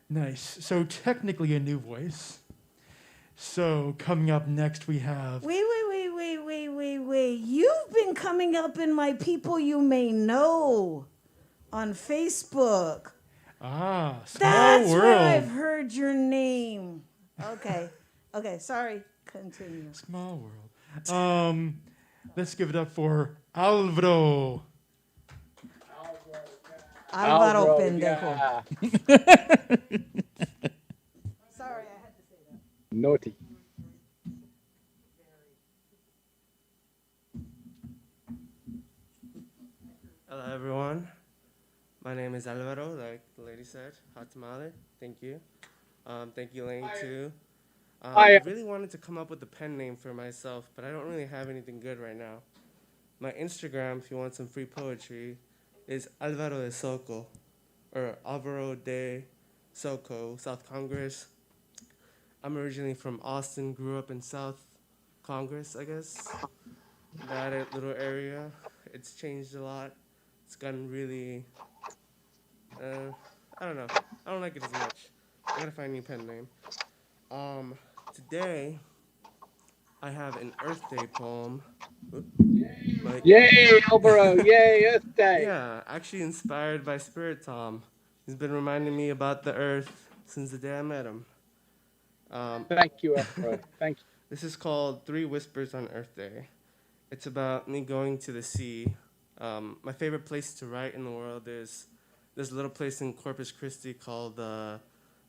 Nice. So technically a new voice. So coming up next we have... Wait. You've been coming up in my People You May Know on Facebook. Small That's world. where I've heard your name. Okay, sorry. Continue. Small world. Let's give it up for Alvaro. Alvaro pendejo. Sorry, I had to say that. Naughty. Hello, everyone. My name is Alvaro, like the lady said. Hot tamale. Thank you. Thank you, Lane, too. I really wanted to come up with a pen name for myself, but I don't really have anything good right now. My Instagram, if you want some free poetry, is Alvaro de Soco, or Alvaro de Soco, South Congress. I'm originally from Austin, grew up in South Congress, I guess. That little area. It's changed a lot. It's gotten really, I don't know. I don't like it as much. I gotta find a new pen name. Today, I have an Earth Day poem. Yay, Alvaro! Yay, Earth Day! Yeah, actually inspired by Spirit Tom. He's been reminding me about the Earth since the day I met him. Thank you, Alvaro. Thank you. This is called 3 Whispers on Earth Day. It's about me going to the sea. My favorite place to write in the world is this little place in Corpus Christi called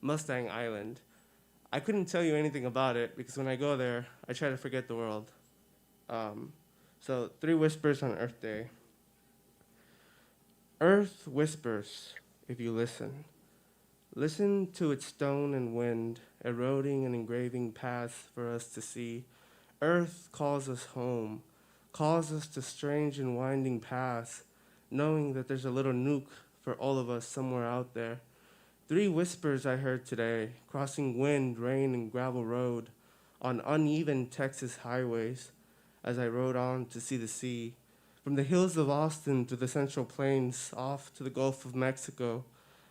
Mustang Island. I couldn't tell you anything about it because when I go there, I try to forget the world. So 3 Whispers on Earth Day. Earth whispers if you listen. Listen to its stone and wind, eroding and engraving paths for us to see. Earth calls us home, calls us to strange and winding paths, knowing that there's a little nuke for all of us somewhere out there. 3 whispers I heard today, crossing wind, rain, and gravel road on uneven Texas highways as I rode on to see the sea. From the hills of Austin to the Central Plains, off to the Gulf of Mexico,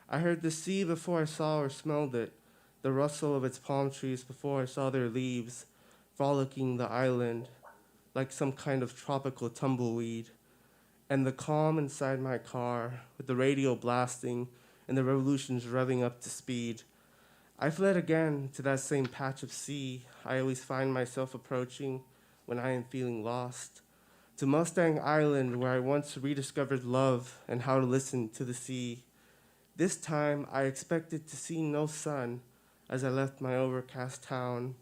I heard the sea before I saw or smelled it, the rustle of its palm trees before I saw their leaves, frolicking the island like some kind of tropical tumbleweed, and the calm inside my car with the radio blasting and the revolutions revving up to speed. I fled again to that same patch of sea I always find myself approaching when I am feeling lost, to Mustang Island where I once rediscovered love and how to listen to the sea. This time I expected to see no sun as I left my overcast town,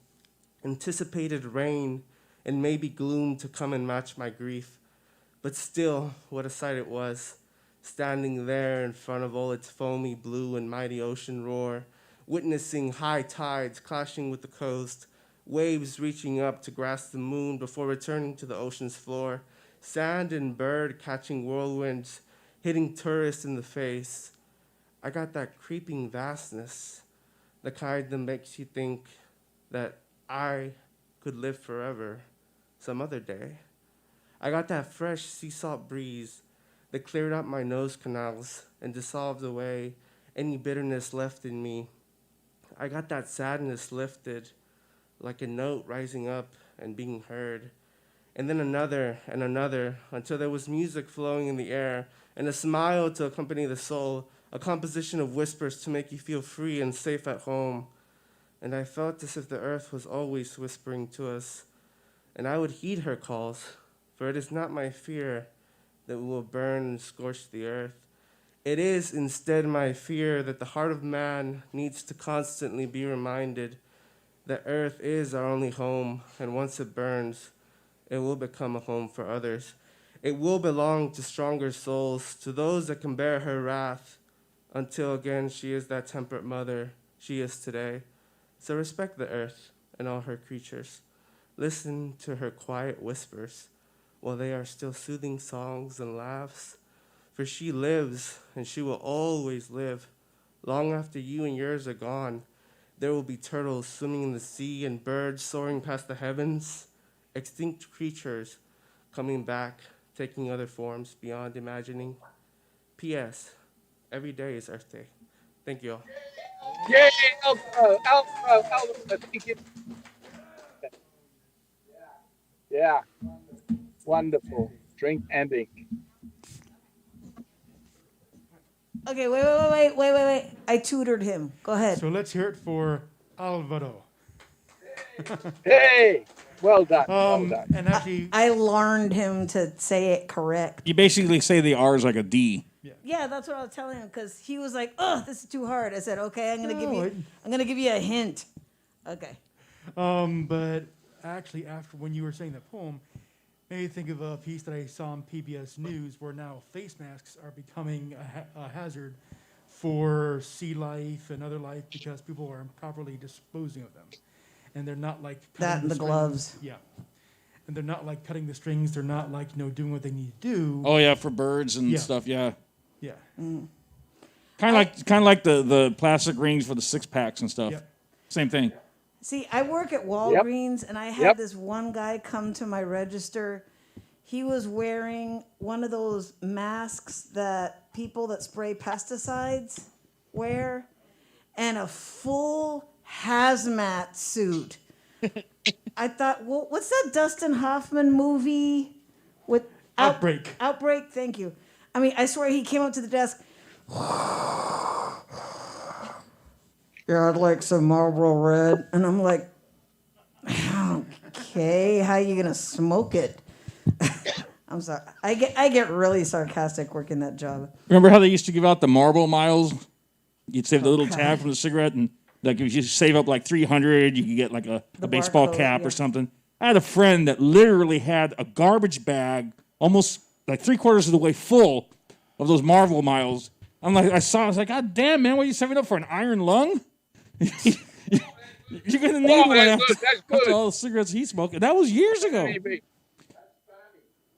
anticipated rain and maybe gloom to come and match my grief. But still, what a sight it was, standing there in front of all its foamy blue and mighty ocean roar, witnessing high tides clashing with the coast, waves reaching up to grasp the moon before returning to the ocean's floor, sand and bird catching whirlwinds, hitting tourists in the face. I got that creeping vastness, the kind that makes you think that I could live forever some other day. I got that fresh sea salt breeze that cleared out my nose canals and dissolved away any bitterness left in me. I got that sadness lifted like a note rising up and being heard. and then another and another, until there was music flowing in the air, and a smile to accompany the soul, a composition of whispers to make you feel free and safe at home. And I felt as if the earth was always whispering to us, and I would heed her calls, for it is not my fear that we will burn and scorch the earth. It is instead my fear that the heart of man needs to constantly be reminded that earth is our only home, and once it burns, it will become a home for others. It will belong to stronger souls, to those that can bear her wrath, until again she is that temperate mother she is today. So respect the earth and all her creatures. Listen to her quiet whispers while they are still soothing songs and laughs. For she lives, and she will always live. Long after you and yours are gone, there will be turtles swimming in the sea and birds soaring past the heavens, extinct creatures coming back, taking other forms beyond imagining. P.S. Every day is Earth Day. Thank you all. Yay, Alvaro, thank you. Yeah, wonderful. Drink and ink. Okay, wait. I tutored him. Go ahead. So let's hear it for Alvaro. Hey, well done. Well done. And actually, I learned him to say it correct. You basically say the R is like a D. Yeah, that's what I was telling him because he was like, "Oh, this is too hard." I said, "Okay, I'm gonna give you a hint." Okay. But actually, after when you were saying that poem, made me think of a piece that I saw on PBS News where now face masks are becoming a hazard for sea life and other life because people are improperly disposing of them, and they're not like That and the gloves. Yeah. And they're not like cutting the strings. They're not like doing what they need to do. Oh yeah, for birds and stuff. Yeah. Yeah. Kind of like the plastic rings for the 6-packs and stuff. Yep. Same thing. See, I work at Walgreens, and I had this one guy come to my register. He was wearing one of those masks that people that spray pesticides wear, and a full hazmat suit. I thought, well, what's that Dustin Hoffman movie with Outbreak? Outbreak. Thank you. I mean, I swear he came up to the desk. Yeah, I'd like some Marlboro Red. And I'm like, okay, how you gonna smoke it? I'm sorry. I get really sarcastic working that job. Remember how they used to give out the Marlboro Miles? You'd save the little tab from the cigarette, and like if you save up like 300, you could get like a baseball barcode, cap yeah. or something. I had a friend that literally had a garbage bag almost like 3/4 of the way full of those Marlboro Miles. I saw it, I was like, God damn, man, what are you saving up for, an iron lung? You're going to need one after all the cigarettes he smoked. And that was years ago.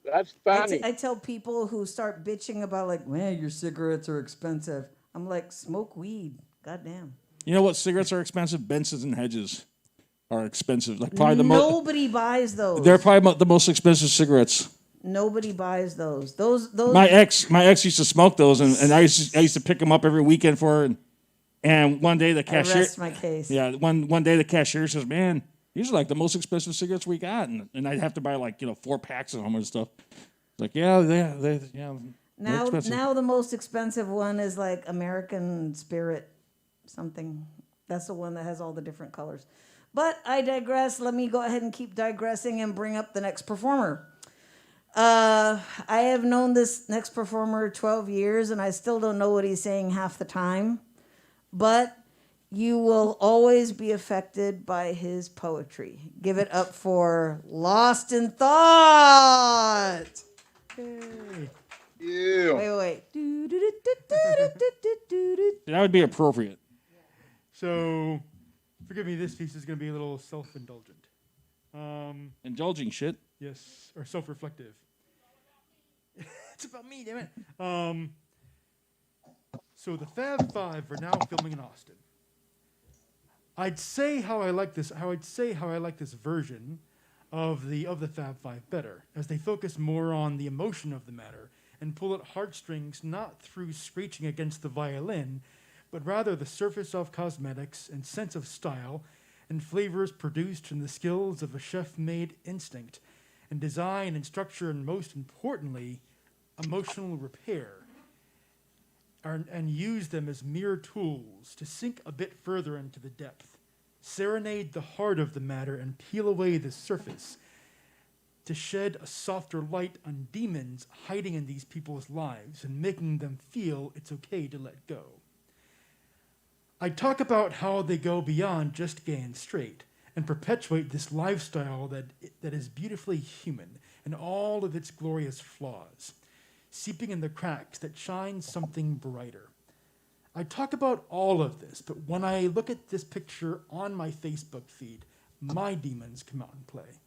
That's funny. I tell people who start bitching about like, man, your cigarettes are expensive. I'm like, smoke weed. Goddamn. You know what cigarettes are expensive? Benson's and Hedges are expensive. Like probably Nobody buys those. They're probably the most expensive cigarettes. Nobody buys those. Those. My ex used to smoke those, and I used to pick them up every weekend for her. And one day the cashier, I rest my case. Yeah, one day the cashier says, "Man, these are like the most expensive cigarettes we got," and I'd have to buy like 4 packs of them and stuff. It's like, yeah. Now the most expensive one is like American Spirit something. That's the one that has all the different colors. But I digress. Let me go ahead and keep digressing and bring up the next performer. I have known this next performer 12 years, and I still don't know what he's saying half the time. But you will always be affected by his poetry. Give it up for Lost in Thought. Hey. Yeah. Wait. That would be appropriate. So, forgive me, this piece is going to be a little self-indulgent. Indulging shit. Yes, or self-reflective. It's about me, damn it. So the Fab Five are now filming in Austin. I'd say how I like this version of the Fab Five better, as they focus more on the emotion of the matter and pull at heartstrings not through screeching against the violin, but rather the surface of cosmetics and sense of style and flavors produced from the skills of a chef-made instinct and design and structure, and most importantly, emotional repair, and use them as mere tools to sink a bit further into the depth, serenade the heart of the matter, and peel away the surface, to shed a softer light on demons hiding in these people's lives and making them feel it's okay to let go. I talk about how they go beyond just gay and straight and perpetuate this lifestyle that is beautifully human and all of its glorious flaws, seeping in the cracks that shine something brighter. I talk about all of this, but when I look at this picture on my Facebook feed, my demons come out and play.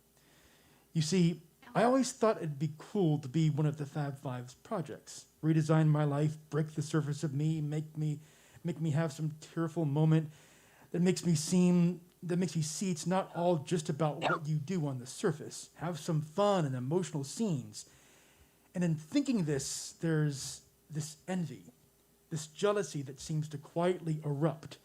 You see, I always thought it'd be cool to be one of the Fab Five's projects, redesign my life, break the surface of me, make me have some tearful moment that makes me see it's not all just about what you do on the surface. Have some fun and emotional scenes. And in thinking this, there's this envy, this jealousy that seems to quietly erupt,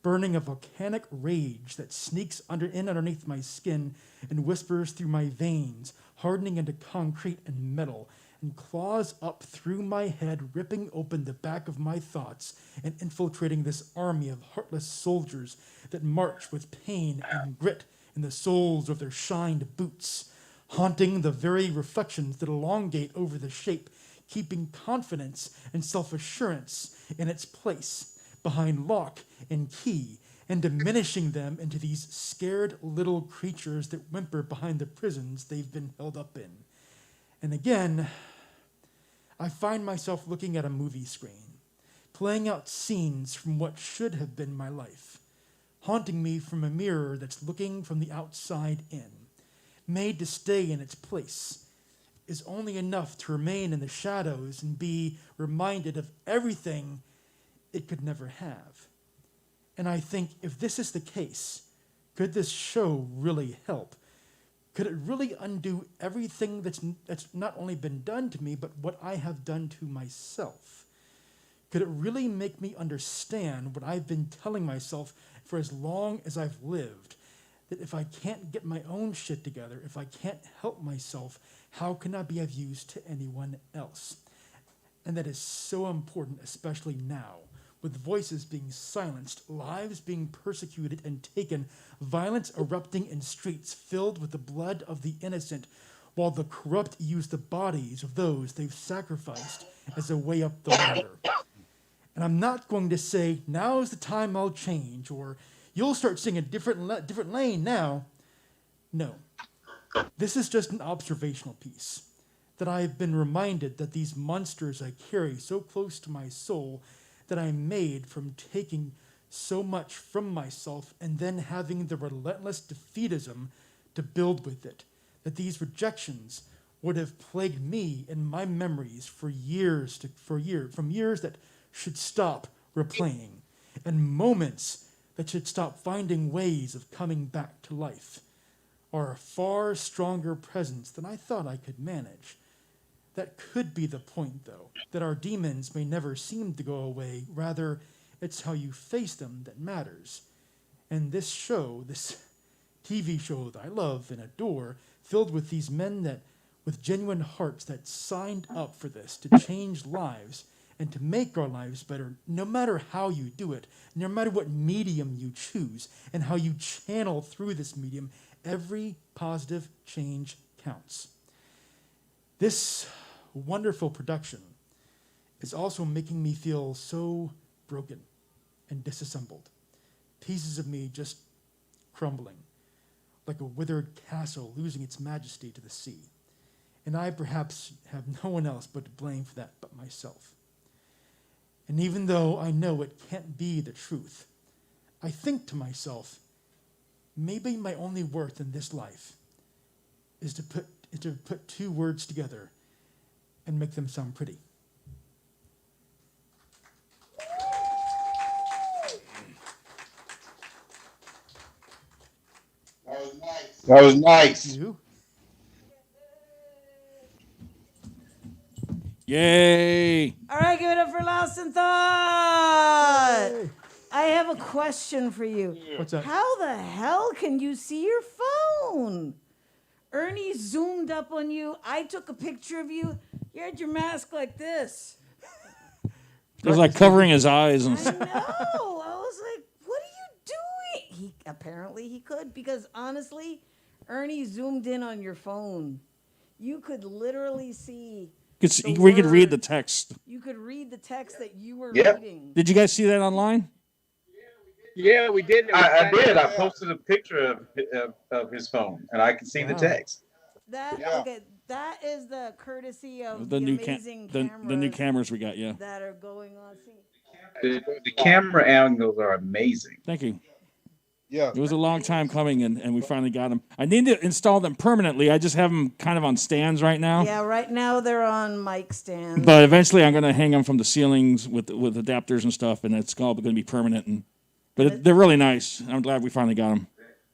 burning a volcanic rage that sneaks underneath my skin and whispers through my veins, hardening into concrete and metal, and claws up through my head, ripping open the back of my thoughts and infiltrating this army of heartless soldiers that march with pain and grit in the soles of their shined boots, haunting the very reflections that elongate over the shape, keeping confidence and self-assurance in its place behind lock and key, and diminishing them into these scared little creatures that whimper behind the prisons they've been held up in. And again, I find myself looking at a movie screen, playing out scenes from what should have been my life, haunting me from a mirror that's looking from the outside in, made to stay in its place, is only enough to remain in the shadows and be reminded of everything it could never have. And I think, if this is the case, could this show really help? Could it really undo everything that's not only been done to me, but what I have done to myself? Could it really make me understand what I've been telling myself for as long as I've lived? That if I can't get my own shit together, if I can't help myself, how can I be of use to anyone else? And that is so important, especially now, with voices being silenced, lives being persecuted and taken, violence erupting in streets filled with the blood of the innocent, while the corrupt use the bodies of those they've sacrificed as a way up the ladder. And I'm not going to say, now's the time I'll change, or you'll start seeing a different lane now. No. This is just an observational piece, that I've been reminded that these monsters I carry so close to my soul that I'm made from taking so much from myself and then having the relentless defeatism to build with it, that these rejections would have plagued me in my memories from years that should stop replaying, and moments that should stop finding ways of coming back to life, are a far stronger presence than I thought I could manage. That could be the point, though, that our demons may never seem to go away. Rather, it's how you face them that matters. And this show, this TV show that I love and adore, filled with these men with genuine hearts that signed up for this, to change lives and to make our lives better, no matter how you do it, no matter what medium you choose, and how you channel through this medium, every positive change counts. This wonderful production is also making me feel so broken and disassembled. Pieces of me just crumbling, like a withered castle losing its majesty to the sea. And I perhaps have no one else but to blame for that but myself. And even though I know it can't be the truth, I think to myself, maybe my only worth in this life is to put two words together and make them sound pretty. That was nice. Thank you. Yay! All right, give it up for Lost in Thought. I have a question for you. What's that? How the hell can you see your phone? Ernie zoomed up on you. I took a picture of you. You had your mask like this. It was like covering his eyes. And I know. I was like, what are you doing? Apparently he could, because honestly, Ernie zoomed in on your phone. You could literally see. We could read the text. You could read the text that you were reading. Did you guys see that online? Yeah, we did. I did. I posted a picture of his phone, and I can see the text. Okay, that is the courtesy of The new amazing the new cameras we got. Yeah. that are going on. See, The camera angles are amazing. Thank you. Yeah. It was a long time coming, and we finally got them. I need to install them permanently. I just have them kind of on stands right now. yeah, right now they're on mic stands. But eventually, I'm going to hang them from the ceilings with adapters and stuff, and it's all going to be permanent. But they're really nice. I'm glad we finally got them.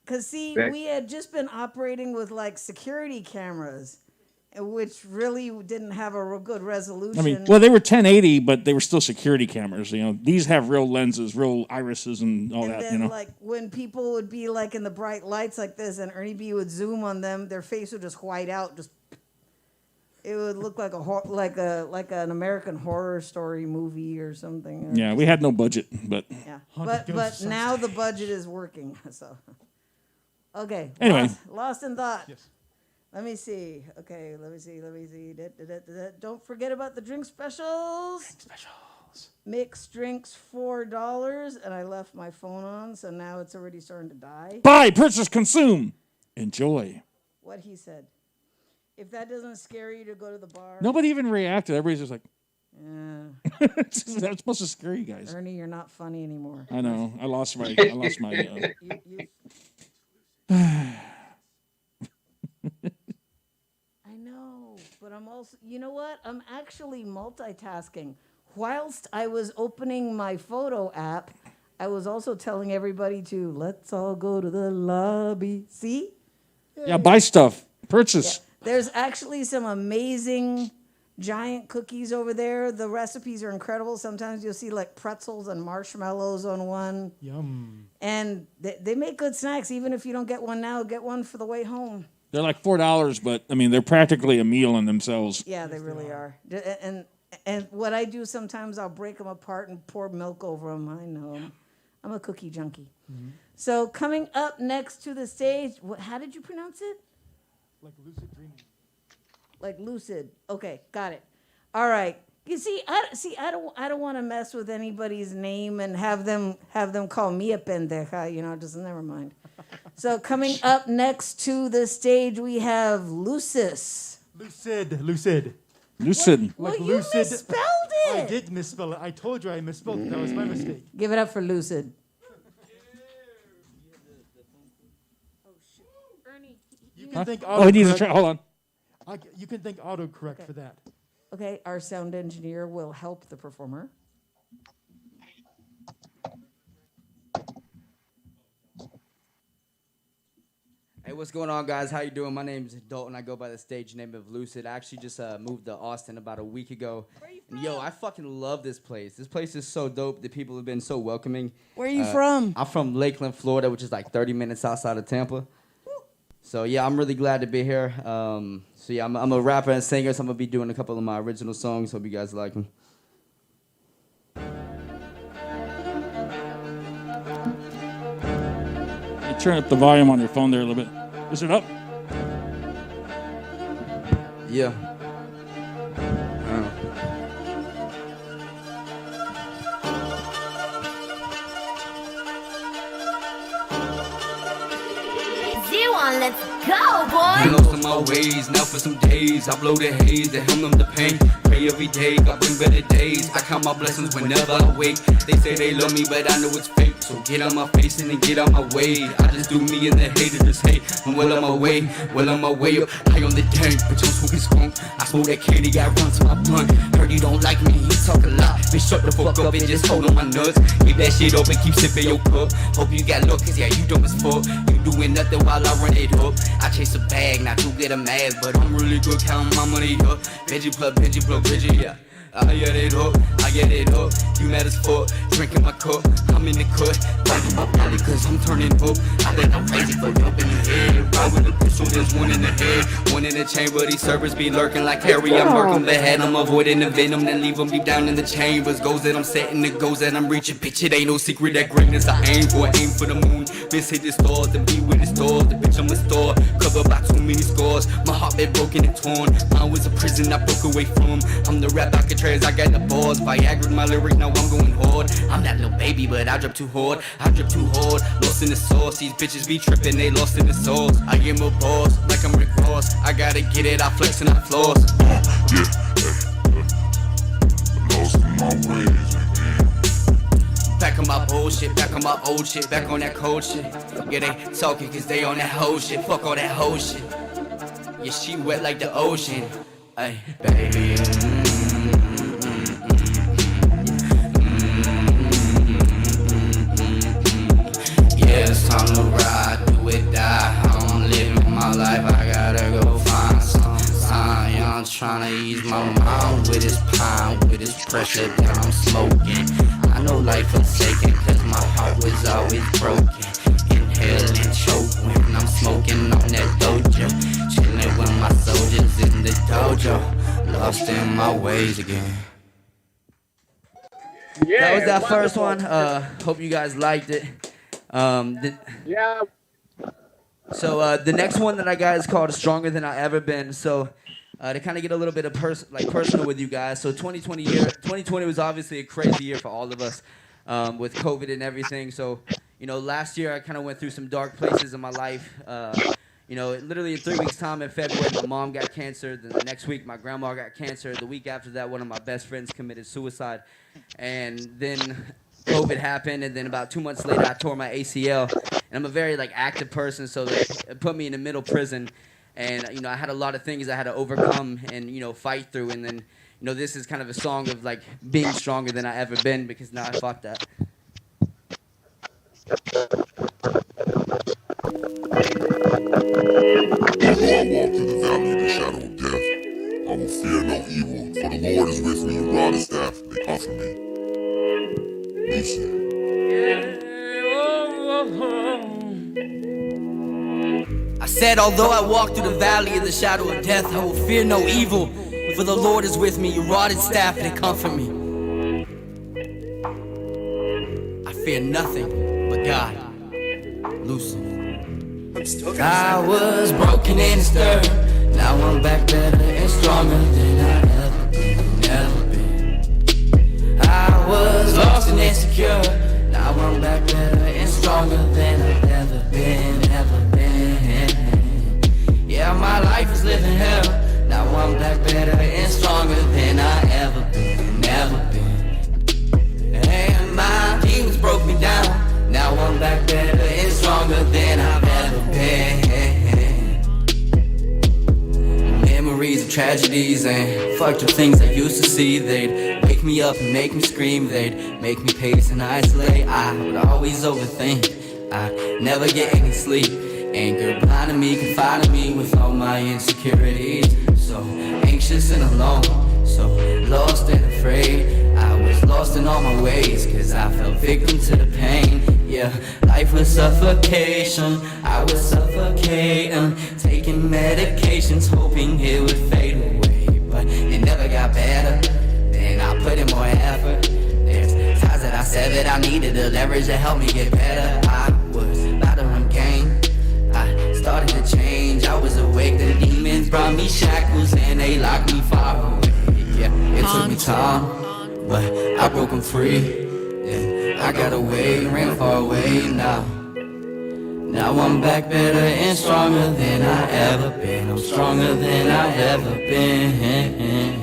Because, see, we had just been operating with, like, security cameras, which really didn't have a real good resolution. I mean, well, they were 1080, but they were still security cameras. You know, these have real lenses, real irises, and all that. Then, You know, like, when people would be, like, in the bright lights like this, and Ernie B would zoom on them, their face would just white out. It would look like like an American Horror Story movie or something. yeah, we had no budget, but Yeah, but now the budget is working. So, okay. Anyway. Lost in thought. Yes. Let me see. Okay, let me see. Don't forget about the drink specials. Mixed drinks $4, and I left my phone on, so now it's already starting to die. buy, purchase, consume, enjoy. What he said. If that doesn't scare you to go to the bar. Nobody even reacted. Everybody's just like, yeah. That's supposed to scare you guys. Ernie, you're not funny anymore. I know. I lost my. I know, but I'm also. You know what? I'm actually multitasking. Whilst I was opening my photo app, I was also telling everybody to let's all go to the lobby. See? Yeah, buy stuff, purchase. Yeah. There's actually some amazing giant cookies over there. The recipes are incredible. Sometimes you'll see like pretzels and marshmallows on one. Yum. And they make good snacks. Even if you don't get one now, get one for the way home. They're like $4, but I mean they're practically a meal in themselves. Yeah, they really are. And what I do sometimes, I'll break them apart and pour milk over them. I know. I'm a cookie junkie. Mm-hmm. So coming up next to the stage, how did you pronounce it? Like lucid dreaming. Like lucid. Okay, got it. All right. You see, I don't want to mess with anybody's name and have them call me a pendeja. You know, just never mind. So coming up next to the stage, we have Lucis. Lucid. Well, you misspelled it. I did misspell it. I told you I misspelled it. That was my mistake. Give it up for Lucid. You can think he needs to try. Hold on. You can think autocorrect for that. Okay, our sound engineer will help the performer. Hey, what's going on, guys? How you doing? My name's Dalton. I go by the stage name of Lucid. I actually just moved to Austin about a week ago. Where are you from? Yo, I fucking love this place. This place is so dope. The people have been so welcoming. Where are you from? I'm from Lakeland, Florida, which is like 30 minutes outside of Tampa. So, yeah, I'm really glad to be here. I'm a rapper and singer, so I'm going to be doing a couple of my original songs. Hope you guys like them. Turn up the volume on your phone there a little bit. Is it up? Yeah. Let's go, boy. Been lost in my ways, now for some days I blow the haze to helm them the pain. Pray every day, God bring better days. I count my blessings whenever I wake. They say they love me, but I know it's fake. So get on my face and then get on my way. I just do me and the haters just hate. I'm well on my way up. High on the tank, but I'm smoking skunk. I smoke that candy, I run to my blunt. Heard you don't like me, you talk a lot. Then shut the fuck up and just hold on my nuts. Keep that shit open, keep sipping your cup. Hope you got luck, cause yeah, you dumb as fuck. You doing nothing while I run it up. I chase a bag, not to get a mask, but I'm really good counting my money up. Veggie plug, Veggie, yeah. I get it up, I get it up. You mad as fuck, drinking my cup. I'm in the cut, biting my belly cause I'm turning up. I let I'm crazy for up in the head. Ride with a pistol, there's one in the head, one in the chamber. These servers be lurking like Harry. I'm working the head, I'm avoiding the venom, then leave them deep down in the chambers. Goals that I'm setting, the goals that I'm reaching. Bitch, it ain't no secret that greatness I aim for the moon. Bitch, hit the stars, then be with the stars. The bitch, I'm a star, covered by too many scars. My heart been broken and torn. Mine was a prison I broke away from. I'm the rap Alcatraz, I got the bars. Viagra my lyric, now I'm going hard. I'm that little baby, but I drip too hard. I drip too hard, lost in the sauce. These bitches be tripping, they lost in the sauce. I am a boss, like I'm Rick Ross. I gotta get it, I flex and I floss. Lost in my ways. Back on my bullshit, back on my old shit, back on that cold shit. Yeah, they talking cause they on that whole shit. Fuck all that whole shit. Yeah, she wet like the ocean. Ay, baby. Yeah, it's time to ride, do it, die. I'm living my life, I gotta go find some sign. Yeah, I'm tryna ease my mind with this pine, with this pressure that I'm smoking. I know life forsaken, cause my heart was always broken. Inhale and choke when I'm smoking on that dojo. Chillin' with my soldiers in the dojo. Lost in my ways again. Yeah, That was that wonderful. first one. Hope you guys liked it. Yeah. So the next one that I got is called "Stronger Than I Ever Been." So to kind of get a little bit of personal with you guys. So 2020 was obviously a crazy year for all of us with COVID and everything. So last year I kind of went through some dark places in my life. Literally in 3 weeks' time in February, my mom got cancer. Then the next week, my grandma got cancer. The week after that, one of my best friends committed suicide. And then COVID happened, and then about 2 months later, I tore my ACL. And I'm a very active person, so they put me in the middle prison. And I had a lot of things I had to overcome and fight through. And then this is kind of a song of being stronger than I ever been, because now I fought that. Although I walk through the valley of the shadow of death, I will fear no evil, for the Lord is with me, your rod and staff, they comfort me. Lucy. I said, although I walk through the valley of the shadow of death, I will fear no evil, for the Lord is with me, your rod and staff, they comfort me. I fear nothing but God. Lucy. I was broken and stirred, now I'm back better and stronger than I ever been, ever been. I was lost and insecure, now I'm back better and stronger than I've ever been, ever been. Yeah, my life is living hell, now I'm back better and stronger than I ever been, ever been. And my demons broke me down, now I'm back better and stronger than I've ever been. Memories of tragedies and fucked up things I used to see. They'd wake me up and make me scream. They'd make me pace and isolate. I would always overthink. I'd never get any sleep. Anger blinded me, confining me with all my insecurities. So anxious and alone, so lost and afraid. I was lost in all my ways, cause I fell victim to the pain. Yeah, life was suffocation, I was suffocating, taking medications, hoping it would fade away. But it never got better, then I put in more effort. There's times that I said that I needed the leverage to help me get better. I was about to run game, I started to change. I was awake, the demons brought me shackles and they locked me far away. Yeah, it took me time, but I broke them free. Yeah, I got away, ran far away now. Now I'm back better and stronger than I ever been. I'm stronger than I've ever been.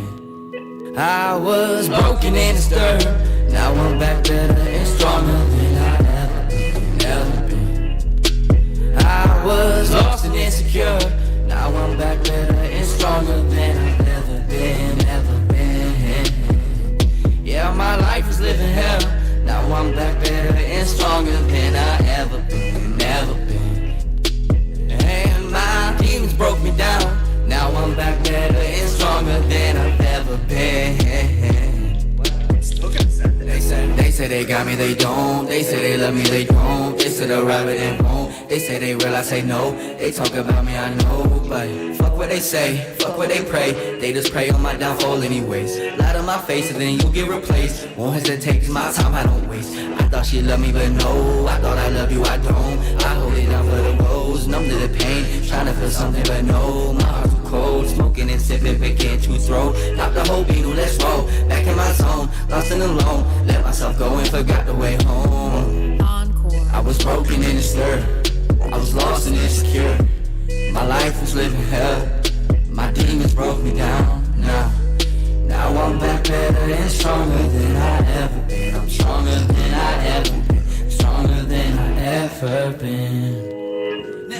I was broken and stirred, now I'm back better and stronger than I ever been, ever been. I was lost and insecure, now I'm back better and stronger than I've ever been, ever been. Yeah, my life is living hell, now I'm back better and stronger than I ever been, never been. And my demons broke me down, now I'm back better and stronger than I've ever been. they got me, they don't. They say they love me, they don't. They say they'll ride it and won't. They say they real, I say no. They talk about me, I know. But fuck what they say, fuck what they pray. They just pray on my downfall anyways. Lie to my face and then you get replaced. Won't hesitate, cause my time I don't waste. I thought she loved me, but no. I thought I love you, I don't. I hold it down for the woes, numb to the pain. Trying to feel something, but no. My heart's too cold. Smoking and sipping, but can't you throw? Pop the whole beetle, let's roll. Back in my zone, lost and alone. Let myself go and forgot the way home. I was broken and disturbed. I was lost and insecure. My life was living hell. My demons broke me down. Now I'm back better and stronger than I ever been. I'm stronger than I ever been. Stronger than I ever been.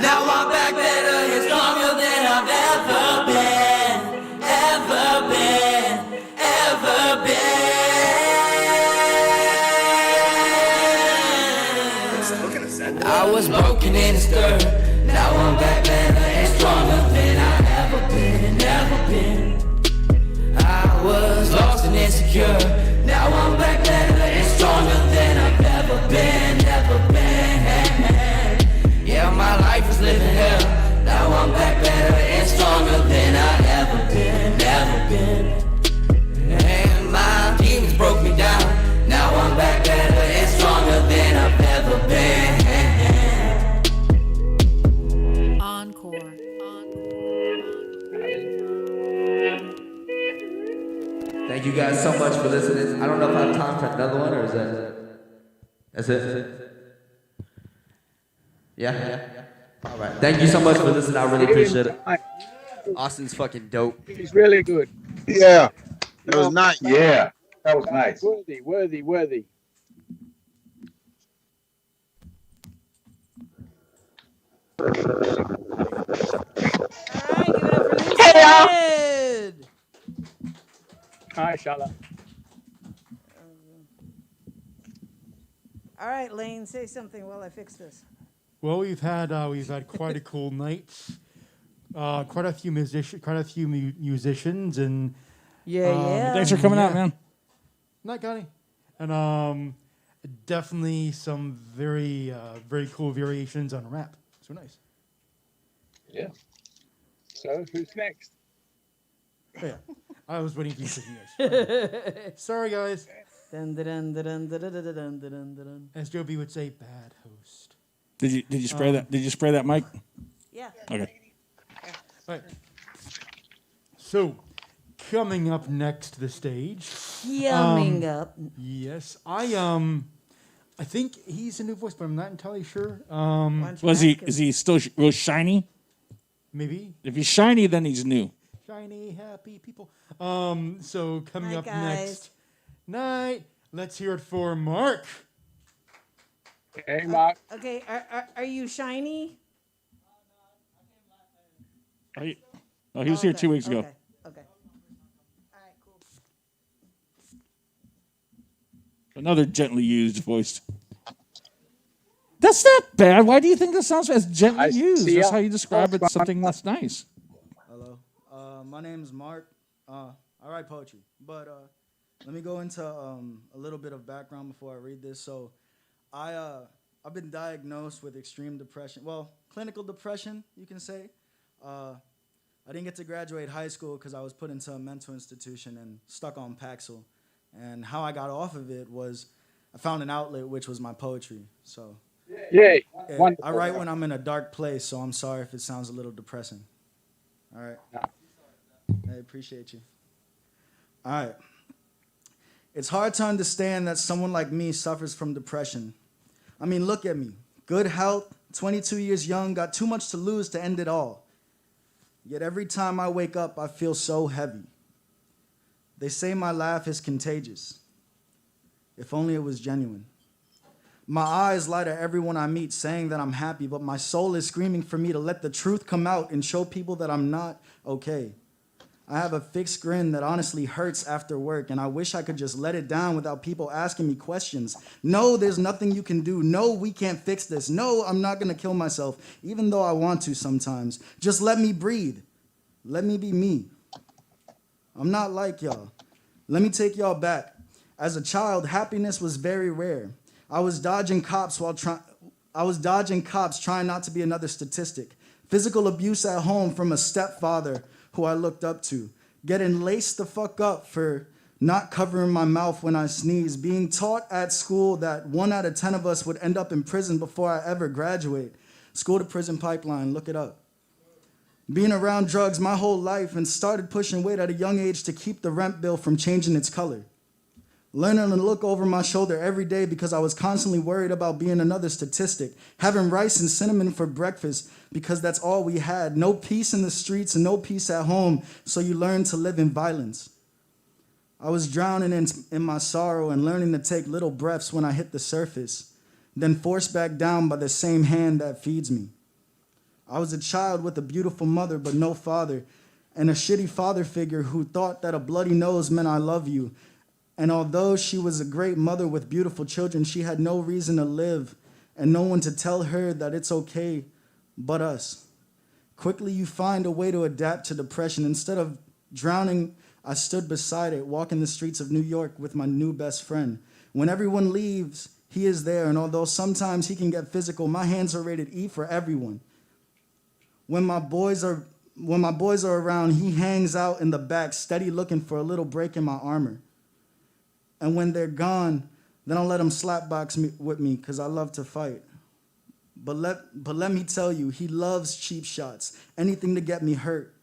Now I'm back better and stronger than I've ever been. Ever been. Ever been. I was broken and disturbed. Now I'm back better and stronger than I ever been. Ever been. I was lost and insecure. Now I'm back better and stronger than I've ever been, ever been. Yeah, my life is living hell. Now I'm back better and stronger than I've ever been, ever been. And my demons broke me down. Now I'm back better and stronger than I've ever been. Encore. Thank you guys so much for listening. I don't know if I have time for another one or is that's it? Yeah? All right. Thank you so much for listening. I really appreciate it. Austin's fucking dope. He's really good. Yeah. That was nice. Yeah, that was nice. Worthy. Hey, y'all. Hi, Shala. All right, Lane, say something while I fix this. Well, we've had quite a cool night. Quite a few musicians, and Yeah. Thanks for coming out, man. Not Connie. And definitely some very cool variations on rap. So nice. Yeah. So who's next? Oh, yeah. I was waiting for you to say yes. Sorry, guys. Dun, dun, dun, dun, dun, dun, dun, dun, dun, dun, dun. As Joby would say, bad host. Did you spray that? Did you spray that mic? Yeah. Okay. All right. So, coming up next to the stage. Coming up. Yes, I think he's a new voice, but I'm not entirely sure. Is he still real shiny? Maybe. If he's shiny, then he's new. Shiny, happy people. So coming Hi, up guys. next night, let's hear it for Mark. Hey, Mark. Okay, are you shiny? He was here 2 weeks ago. Okay. All right, cool. Another gently used voice. That's not bad. Why do you think that sounds as gently used? That's how you describe it. Something that's nice. Hello. My name is Mark. I write poetry, but let me go into a little bit of background before I read this. So, I've been diagnosed with extreme depression. Well, clinical depression, you can say. I didn't get to graduate high school because I was put into a mental institution and stuck on Paxil. And how I got off of it was I found an outlet, which was my poetry. So, Yay. I write when I'm in a dark place, so I'm sorry if it sounds a little depressing. All right. I appreciate you. All right. It's hard to understand that someone like me suffers from depression. I mean, look at me. Good health, 22 years young, got too much to lose to end it all. Yet every time I wake up, I feel so heavy. They say my laugh is contagious. If only it was genuine. My eyes lie to everyone I meet saying that I'm happy, but my soul is screaming for me to let the truth come out and show people that I'm not okay. I have a fixed grin that honestly hurts after work, and I wish I could just let it down without people asking me questions. No, there's nothing you can do. No, we can't fix this. No, I'm not gonna kill myself, even though I want to sometimes. Just let me breathe. Let me be me. I'm not like y'all. Let me take y'all back. As a child, happiness was very rare. I was dodging cops trying not to be another statistic. Physical abuse at home from a stepfather who I looked up to. Getting laced the fuck up for not covering my mouth when I sneeze. Being taught at school that 1 out of 10 of us would end up in prison before I ever graduate. School to prison pipeline, look it up. Being around drugs my whole life and started pushing weight at a young age to keep the rent bill from changing its color. Learning to look over my shoulder every day because I was constantly worried about being another statistic. Having rice and cinnamon for breakfast because that's all we had. No peace in the streets and no peace at home, so you learn to live in violence. I was drowning in my sorrow and learning to take little breaths when I hit the surface, then forced back down by the same hand that feeds me. I was a child with a beautiful mother but no father, and a shitty father figure who thought that a bloody nose meant I love you. And although she was a great mother with beautiful children, she had no reason to live and no one to tell her that it's okay but us. Quickly you find a way to adapt to depression. Instead of drowning, I stood beside it, walking the streets of New York with my new best friend. When everyone leaves, he is there, and although sometimes he can get physical, my hands are rated E for everyone. When my boys are around, he hangs out in the back, steady looking for a little break in my armor. And when they're gone, then I'll let him slapbox with me because I love to fight. But let me tell you, he loves cheap shots, anything to get me hurt.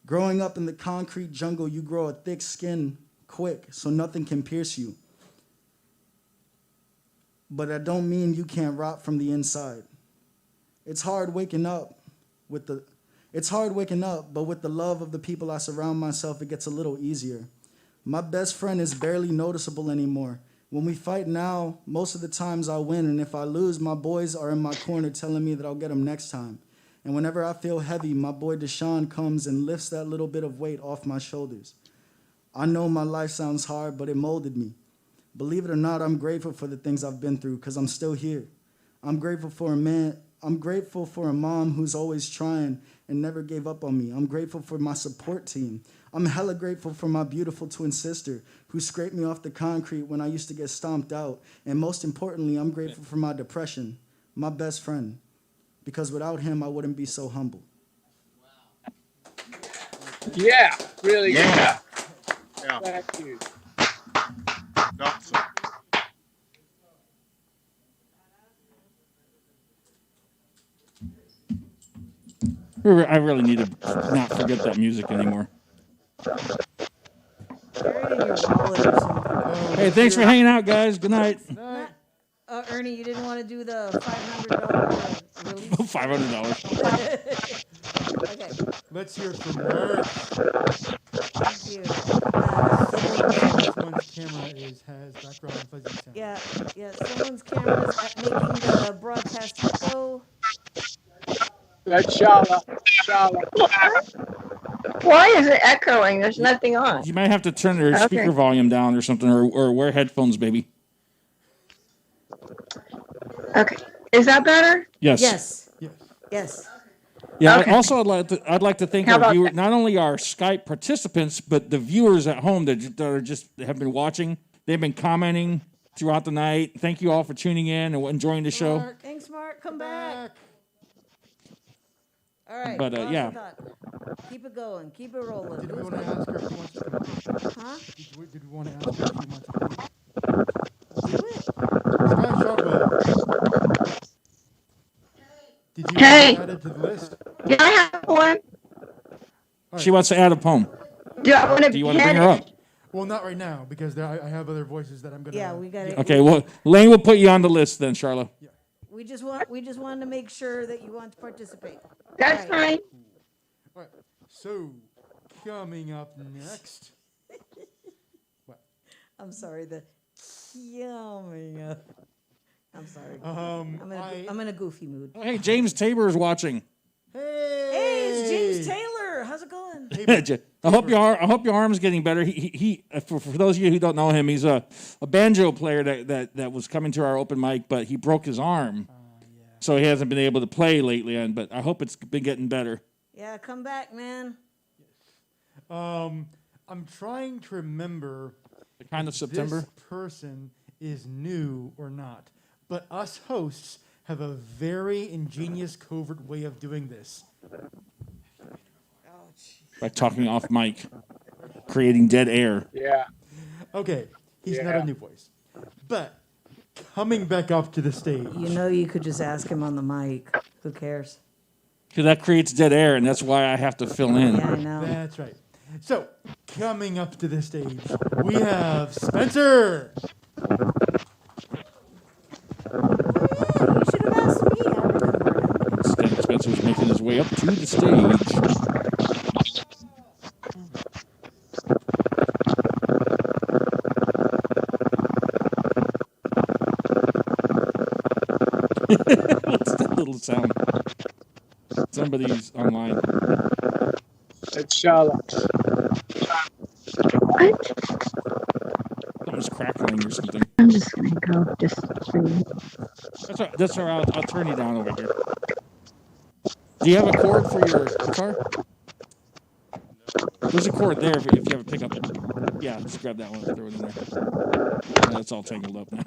Growing up in the concrete jungle, you grow a thick skin quick, so nothing can pierce you. But that don't mean you can't rot from the inside. It's hard waking up, but with the love of the people I surround myself, it gets a little easier. My best friend is barely noticeable anymore. When we fight now, most of the times I win, and if I lose, my boys are in my corner telling me that I'll get them next time. And whenever I feel heavy, my boy Deshaun comes and lifts that little bit of weight off my shoulders. I know my life sounds hard, but it molded me. Believe it or not, I'm grateful for the things I've been through because I'm still here. I'm grateful for a mom who's always trying and never gave up on me. I'm grateful for my support team. I'm hella grateful for my beautiful twin sister who scraped me off the concrete when I used to get stomped out. And most importantly, I'm grateful for my depression, my best friend, because without him, I wouldn't be so humble. Yeah, really. Yeah. Yeah. Thank you. Awesome. I really need to not forget that music anymore. Hey, thanks for hanging out, guys. Good night. Ernie, you didn't want to do the $500 release? $500. Okay. Let's hear it from Merck. Thank you. This one's camera has background fuzzy sound. Yeah. Someone's camera is making the broadcast echo. That's Charlotte. Why is it echoing? There's nothing on. You might have to turn your speaker volume down or something, or wear headphones, baby. Okay. Is that better? Yes. Yes. Yeah. Okay. Also, I'd like to thank How our about viewers, that? not only our Skype participants, but the viewers at home that are just have been watching. They've been commenting throughout the night. Thank you all for tuning in and enjoying the show. Mark. Thanks, Mark. Come back. All right. But, yeah. Keep it going. Keep it rolling. Did we want to ask her if she wants to come up? Huh? Did we want to ask her if she wants to come up? Do it. Sky Shockwave. Did you Hey. add it to the list? Do I have one? She wants to add a poem. Do I want to Do you want to bring her up? Well, not right now because I have other voices that I'm gonna. Yeah, we got it. Okay. Well, Lane will put you on the list then, Charlotte. We just wanted to make sure that you want to participate. That's fine. All right. So, coming up next. I'm sorry. Coming up. I'm sorry. I'm in a goofy mood. Oh, hey, James Tabor is watching. Hey, it's James Taylor. How's it going? I hope your arm's getting better. He for those of you who don't know him, he's a banjo player that was coming to our open mic, but he broke his arm, so he hasn't been able to play lately. But I hope it's been getting better. Yeah, come back, man. I'm trying to remember The kind of September. This person is new or not. But us hosts have a very ingenious, covert way of doing this. By talking off mic, creating dead air. Yeah. Okay, he's not a new voice. But coming back up to the stage. You know, you could just ask him on the mic. Who cares? Because that creates dead air, and that's why I have to fill in. Yeah, I know. That's right. So, coming up to the stage, we have Spencer. Instead, Spencer's making his way up to the stage. What's that little sound? Somebody's online. It's Charlotte. Something's crackling or something. I'm just gonna go. Just breathe. That's all right. I'll turn you down over here. Do you have a cord for your guitar? There's a cord there if you have a pickup. Yeah, just grab that one and throw it in there. Yeah, that's all tangled up now.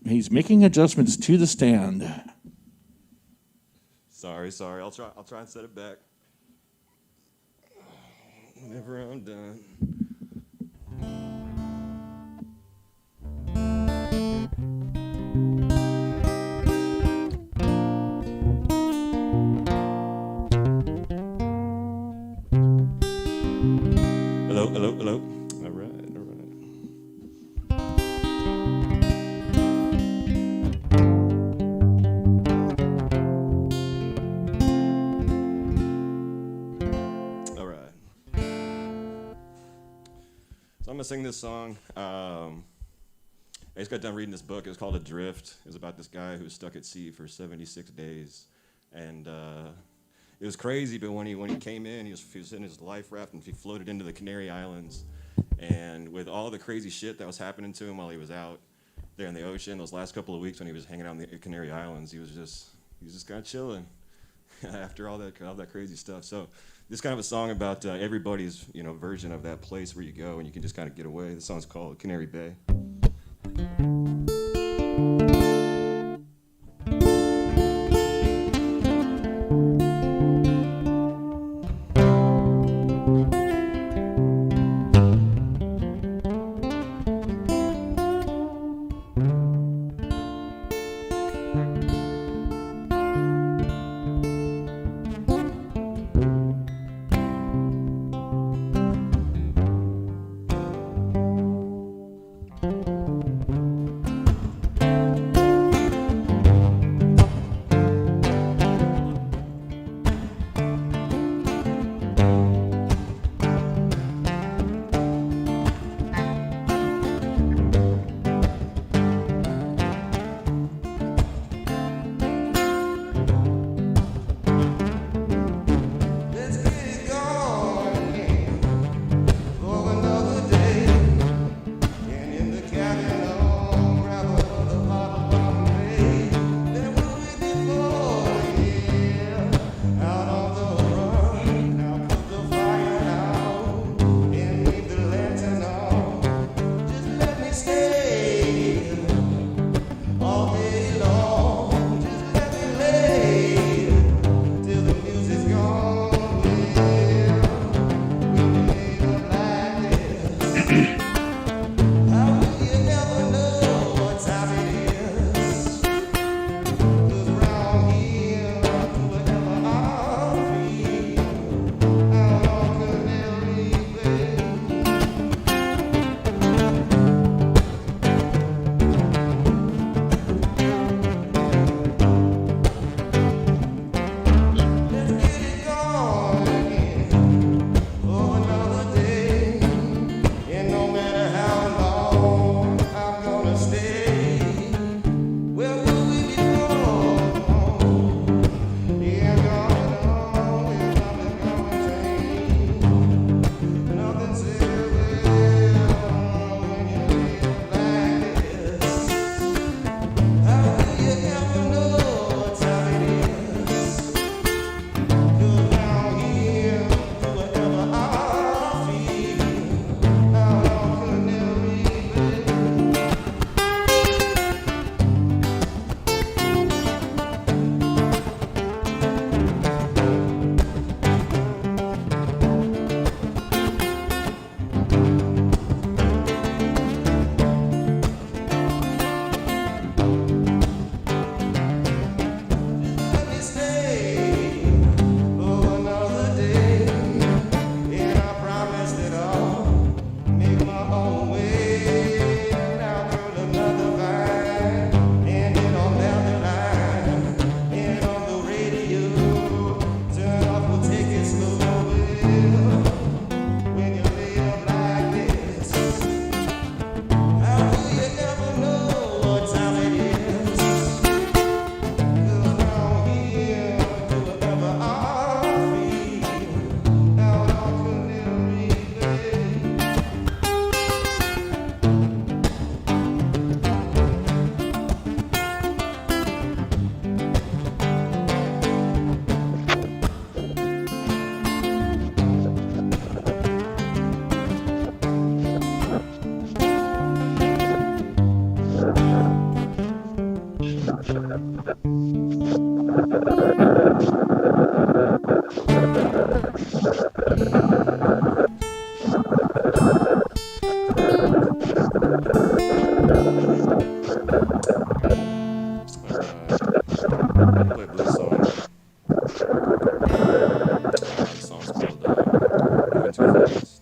He's making adjustments to the stand. Sorry. I'll try and set it back. Whenever I'm done. Hello. All right. I'm gonna sing this song. I just got done reading this book. It was called Adrift. It was about this guy who was stuck at sea for 76 days, and it was crazy. But when he came in, he was in his life raft and he floated into the Canary Islands. And with all the crazy shit that was happening to him while he was out there in the ocean, those last couple of weeks when he was hanging out in the Canary Islands, he was just kind of chilling after all that crazy stuff. So this is kind of a song about everybody's version of that place where you go and you can just kind of get away. The song's called Canary Bay. too fast.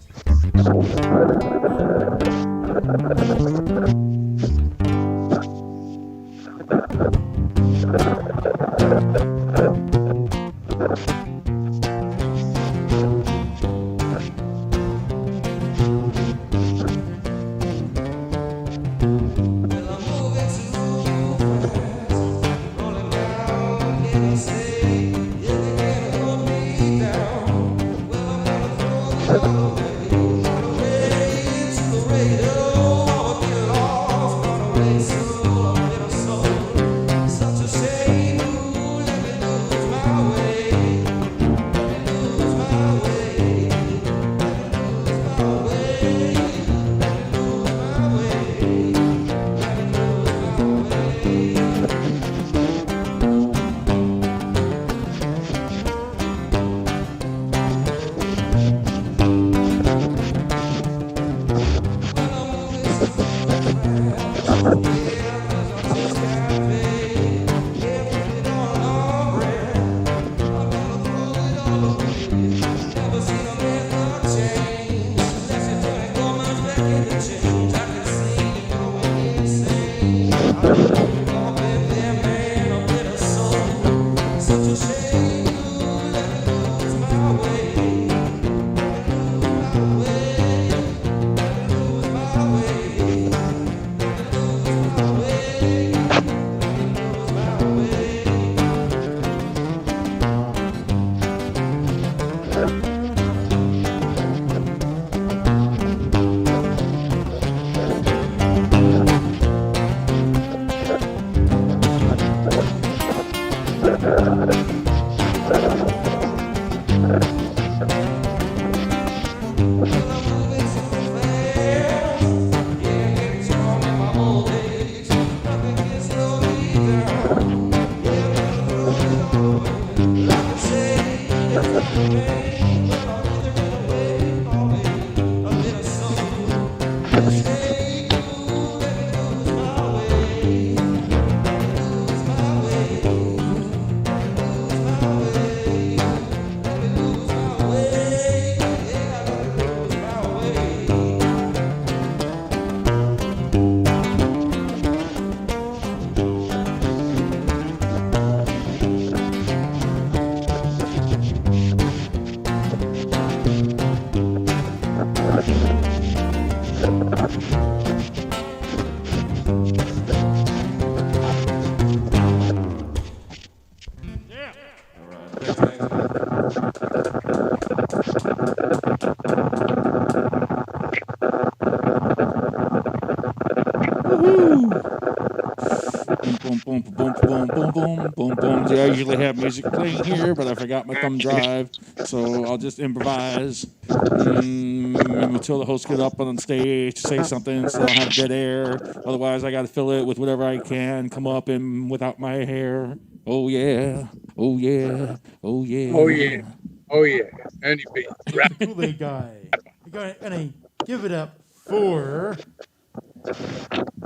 Boom, boom, boom, boom, boom, boom, boom, boom. I usually have music playing here, but I forgot my thumb drive, so I'll just improvise until the hosts get up on stage to say something, so I don't have dead air. Otherwise, I got to fill it with whatever I can. Come up and without my hair. Oh yeah, oh yeah, oh yeah. Oh yeah, oh yeah. Ernie B. Rap. Kool-Aid guy. We're gonna give it up for.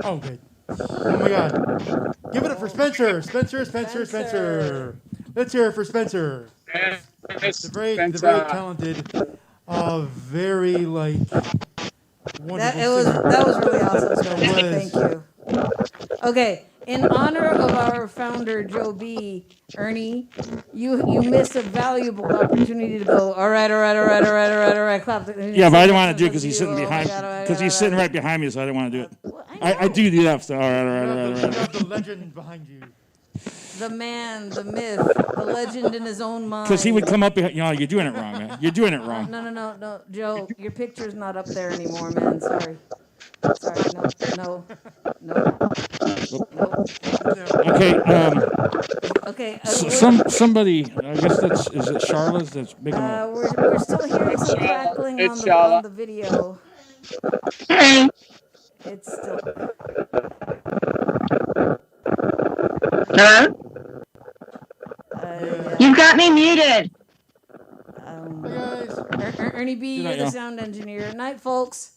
Oh, good. Oh my God. Give it up for Spencer. Spencer. Let's hear it for Spencer. The very talented, very like wonderful. That was really awesome, Spencer. Thank you. Okay, in honor of our founder Joe B, Ernie, you missed a valuable opportunity to go. All right. Clap. Yeah, but I didn't want to do it because he's sitting behind. Because he's sitting right behind me, so I didn't want to do it. I do that. So, all right. The legend behind you. The man, the myth, the legend in his own mind. Because he would come up behind. You're doing it wrong, man. You're doing it wrong. No, Joe, your picture's not up there anymore, man. Sorry, no. Okay. Okay. Somebody. I guess is it Charlotte that's making. We're still hearing some crackling on the video. It's still. Hello? You've got me muted. Ernie B, you're the sound engineer. Night, folks.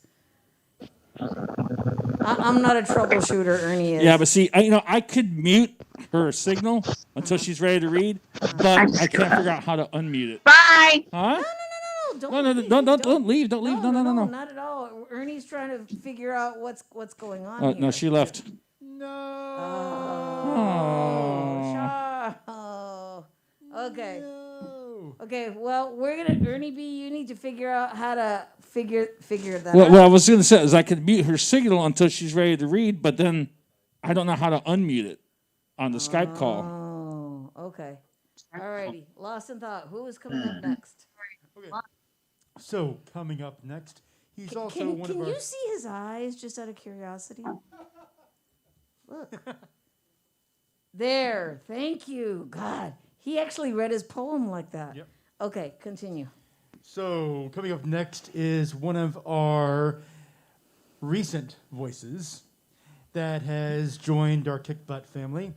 I'm not a troubleshooter, Ernie is. Yeah, but see, I could mute her signal until she's ready to read, but I can't figure out how to unmute it. Bye. Huh? No. don't No, leave. don't leave. Don't leave. No, Not at all. Ernie's trying to figure out what's going on here. No, she left. Oh, okay. Okay, well, Ernie B, you need to figure out how to figure that out. What I was going to say is I could mute her signal until she's ready to read, but then I don't know how to unmute it on the Skype call. Oh, okay. All righty. Lost in thought. Who is coming up next? Okay. So, coming up next, he's also Can one of our... you see his eyes, just out of curiosity? Look. There. Thank you. God. He actually read his poem like that. Yep. Okay, continue. So, coming up next is one of our recent voices that has joined our Kickbutt family.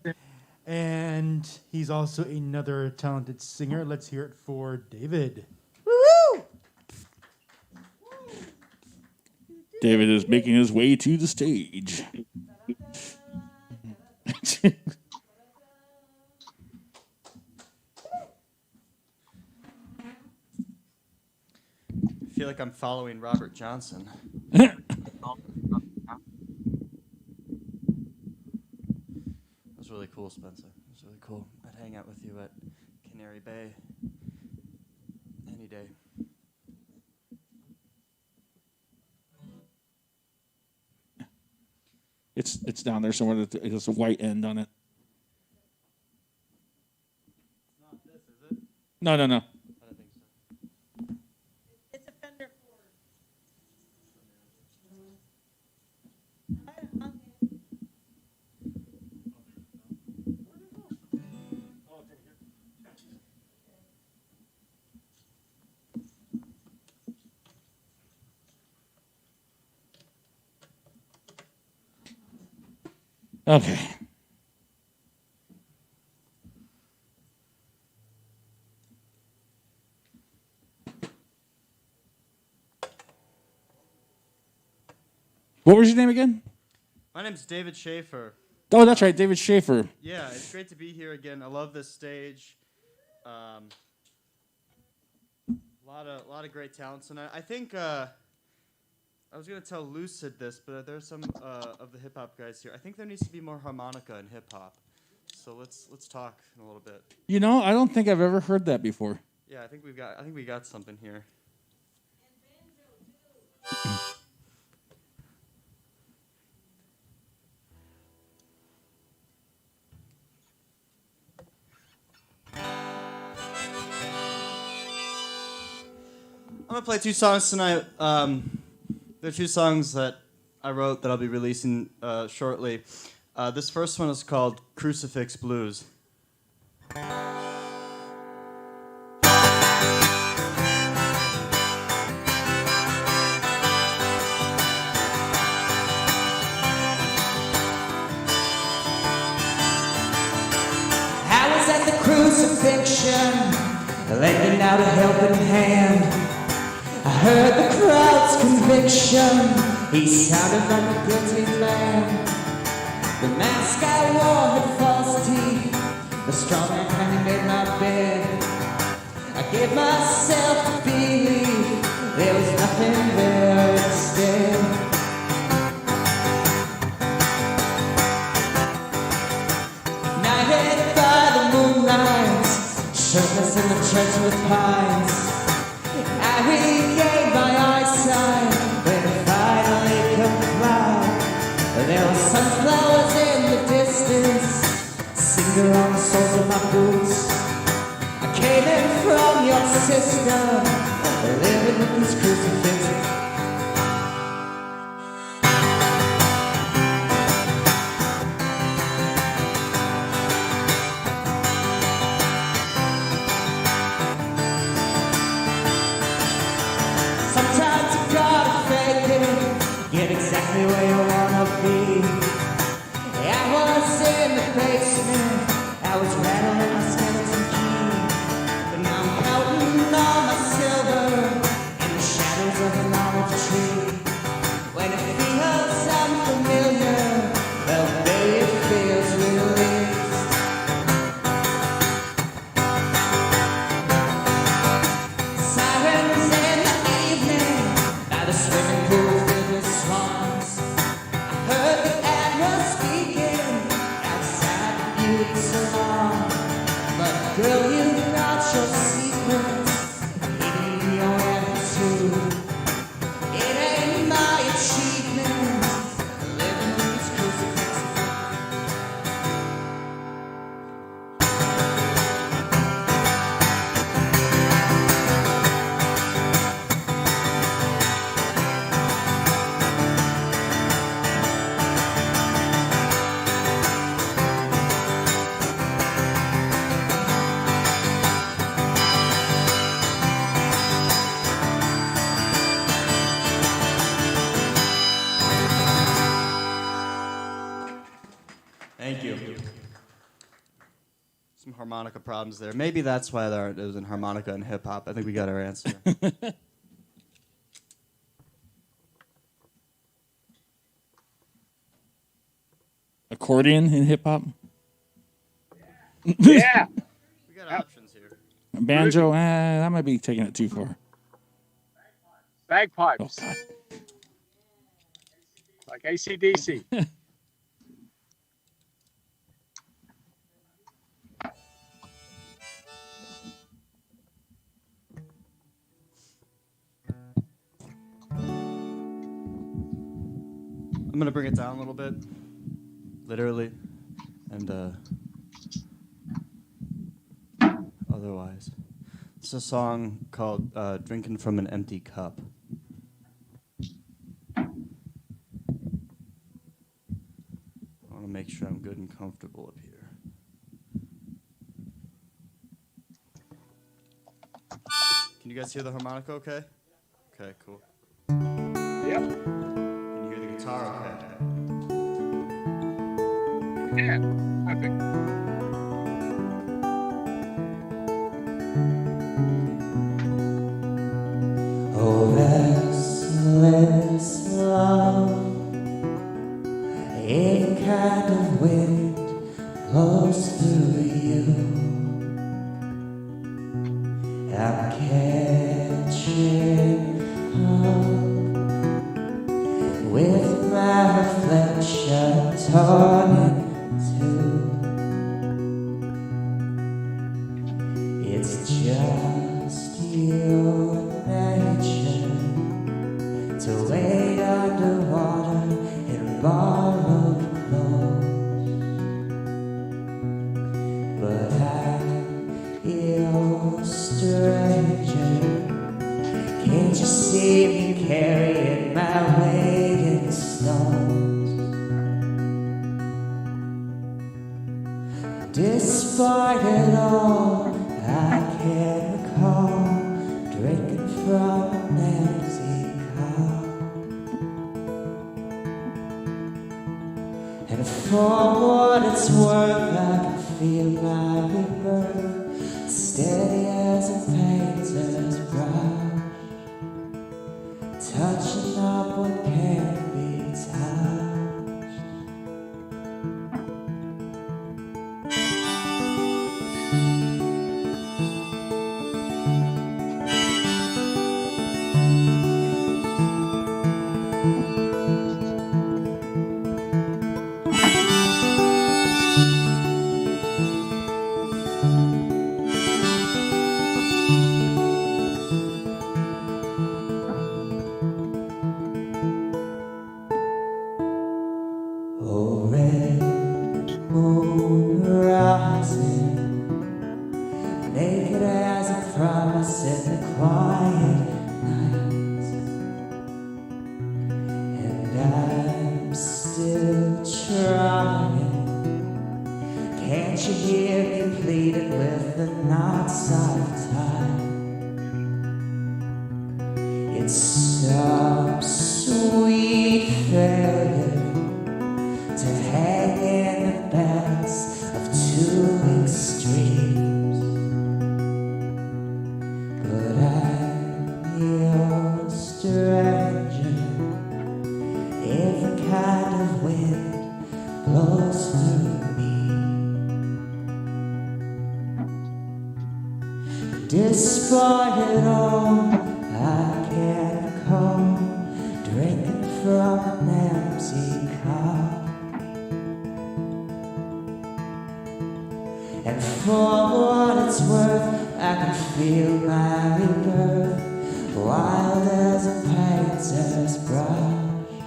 And he's also another talented singer. Let's hear it for David. Woo-hoo! David is making his way to the stage. I feel like I'm following Robert Johnson. That was really cool, Spencer. It was really cool. I'd hang out with you at Canary Bay any day. It's down there somewhere. There's a white end on it. It's not this, is it? No. I don't think so. It's a Fender Ford. Okay. What was your name again? My name's David Schaefer. Oh, that's right, David Schaefer. Yeah, it's great to be here again. I love this stage. A lot of great talents, and I think I was gonna tell Lucid this, but there's some of the hip hop guys here. I think there needs to be more harmonica in hip hop. So let's talk in a little bit. You know, I don't think I've ever heard that before. Yeah, I think we got something here. I'm gonna play two songs tonight. They're two songs that I wrote that I'll be releasing shortly. This first one is called Crucifix Blues. I was at the crucifixion, lending out a helping hand. I heard the crowd's conviction. He sounded like a guilty man. The mask I wore had false teeth. The straw man kindly made my bed. I gave myself to believe there was nothing there instead. Nighted by the moonlight, shirtless in the church with pines. I regained my eyesight when I finally complied. There were sunflowers in the distance, cinder on the soles of my boots. I came in from your system, living with these crucifixes. Sometimes you gotta fake it, get exactly where you wanna be. I was in the basement, I was rattling my skeleton key. But now I'm counting all my silver in the shadows of an olive tree. When it feels unfamiliar, well, baby, it feels released. Sirens and harmonica problems there. Maybe that's why there isn't harmonica in hip hop. I think we got our answer. Accordion in hip hop? Yeah. We got options here. Banjo, that might be taking it too far. Bagpipes. Oh, God. Like AC/DC. I'm gonna bring it down a little bit, literally, and otherwise. It's a song called "Drinking from an Empty Cup." I want to make sure I'm good and comfortable up here. Can you guys hear the harmonica okay? Okay, cool. Yep. Can you hear the guitar okay? Yeah. Perfect. Oh, restless love, any kind of wind blows through you. I'm catching up with my reflection torn in two. It's just your nature to wade underwater in borrowed clothes. But I'm your stranger. Can't you see me carrying my weight in stones? Despite it all, I can't recall drinking from an empty cup. And for what it's worth, I can feel my rebirth, steady as a painter's brush, touching up what can't be touched. Oh, red moon rising, naked as a promise in the quiet night, and I'm still trying. Can't you hear me pleading with the knots I've tied? It's some sweet failure to hang in the balance of two extremes. But I'm your stranger. Every kind of wind blows through me. Despite it all, I can't recall drinking from an empty cup. And for what it's worth, I can feel my rebirth, wild as a painter's brush,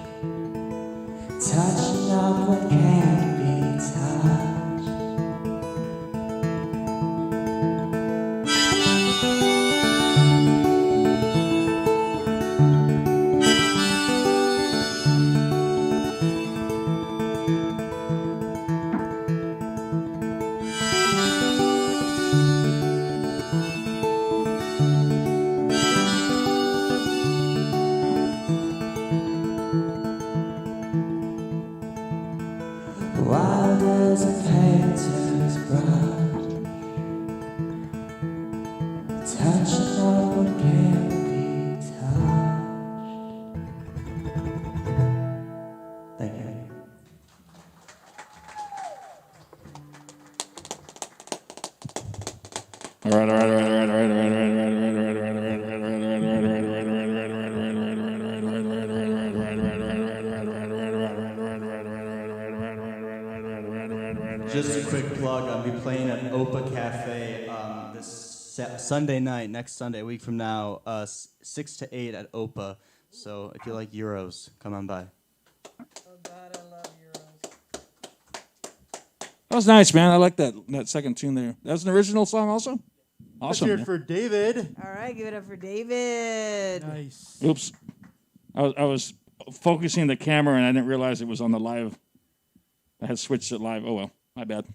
touching up what can't be touched. touched, not what can be touched. Thank you. All right. Just a quick plug. I'll be playing at Opa Cafe this Sunday night, next Sunday, a week from now, 6 to 8 at Opa. So if you like Euros, come on by. That was nice, man. I like that second tune there. That was an original song also? Let's Awesome. hear it man. for David. All right, give it up for David. Nice. Oops. I was focusing the camera and I didn't realize it was on the live. I had switched it live. Oh, well. My bad.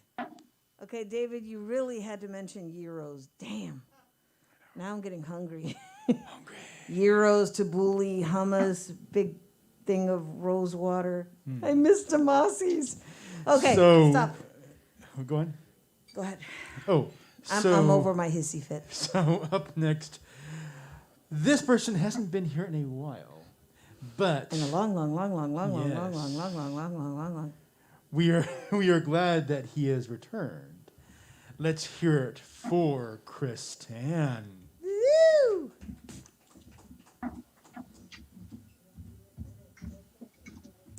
Okay, David, you really had to mention gyros. Damn. Now I'm getting hungry. Gyros, tabbouleh, hummus, big thing of rose water. I miss Tomasi's. Okay, So- stop. Go on. Go ahead. Oh, I'm over my hissy fit. So up next, this person hasn't been here in a while, but In a long. we are glad that he has returned. Let's hear it for Kristan. Woo!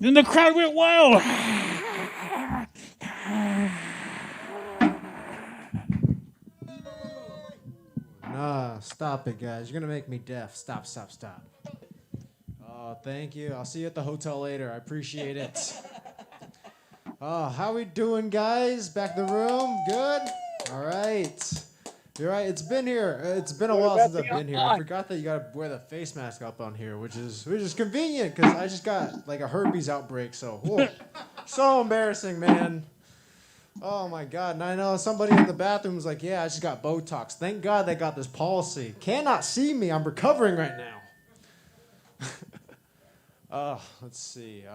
And the crowd went wild. Nah, stop it, guys. You're gonna make me deaf. Stop. Oh, thank you. I'll see you at the hotel later. I appreciate it. Oh, how we doing, guys? Back in the room? Good? All right. You're right. It's been here. It's been a while since I've been here. I forgot that you gotta wear the face mask up on here, which is convenient because I just got like a herpes outbreak. So, whoa. So embarrassing, man. Oh my God. And I know somebody in the bathroom was like, yeah, I just got Botox. Thank God they got this policy. Cannot see me. I'm recovering right now. Let's see.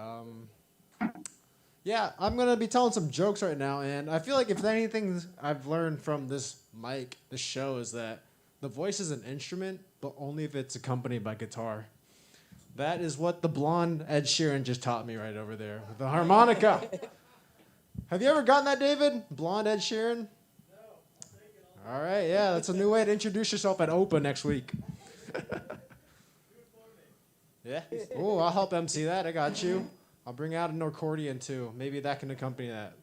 Yeah, I'm going to be telling some jokes right now. And I feel like if anything I've learned from this mic, this show, is that the voice is an instrument, but only if it's accompanied by guitar. That is what the blonde Ed Sheeran just taught me right over there with the harmonica. Have you ever gotten that, David? Blonde Ed Sheeran? No. All right, yeah, that's a new way to introduce yourself at Opa next week. Yeah? Oh, I'll help MC that. I got you. I'll bring out an accordion, too. Maybe that can accompany that.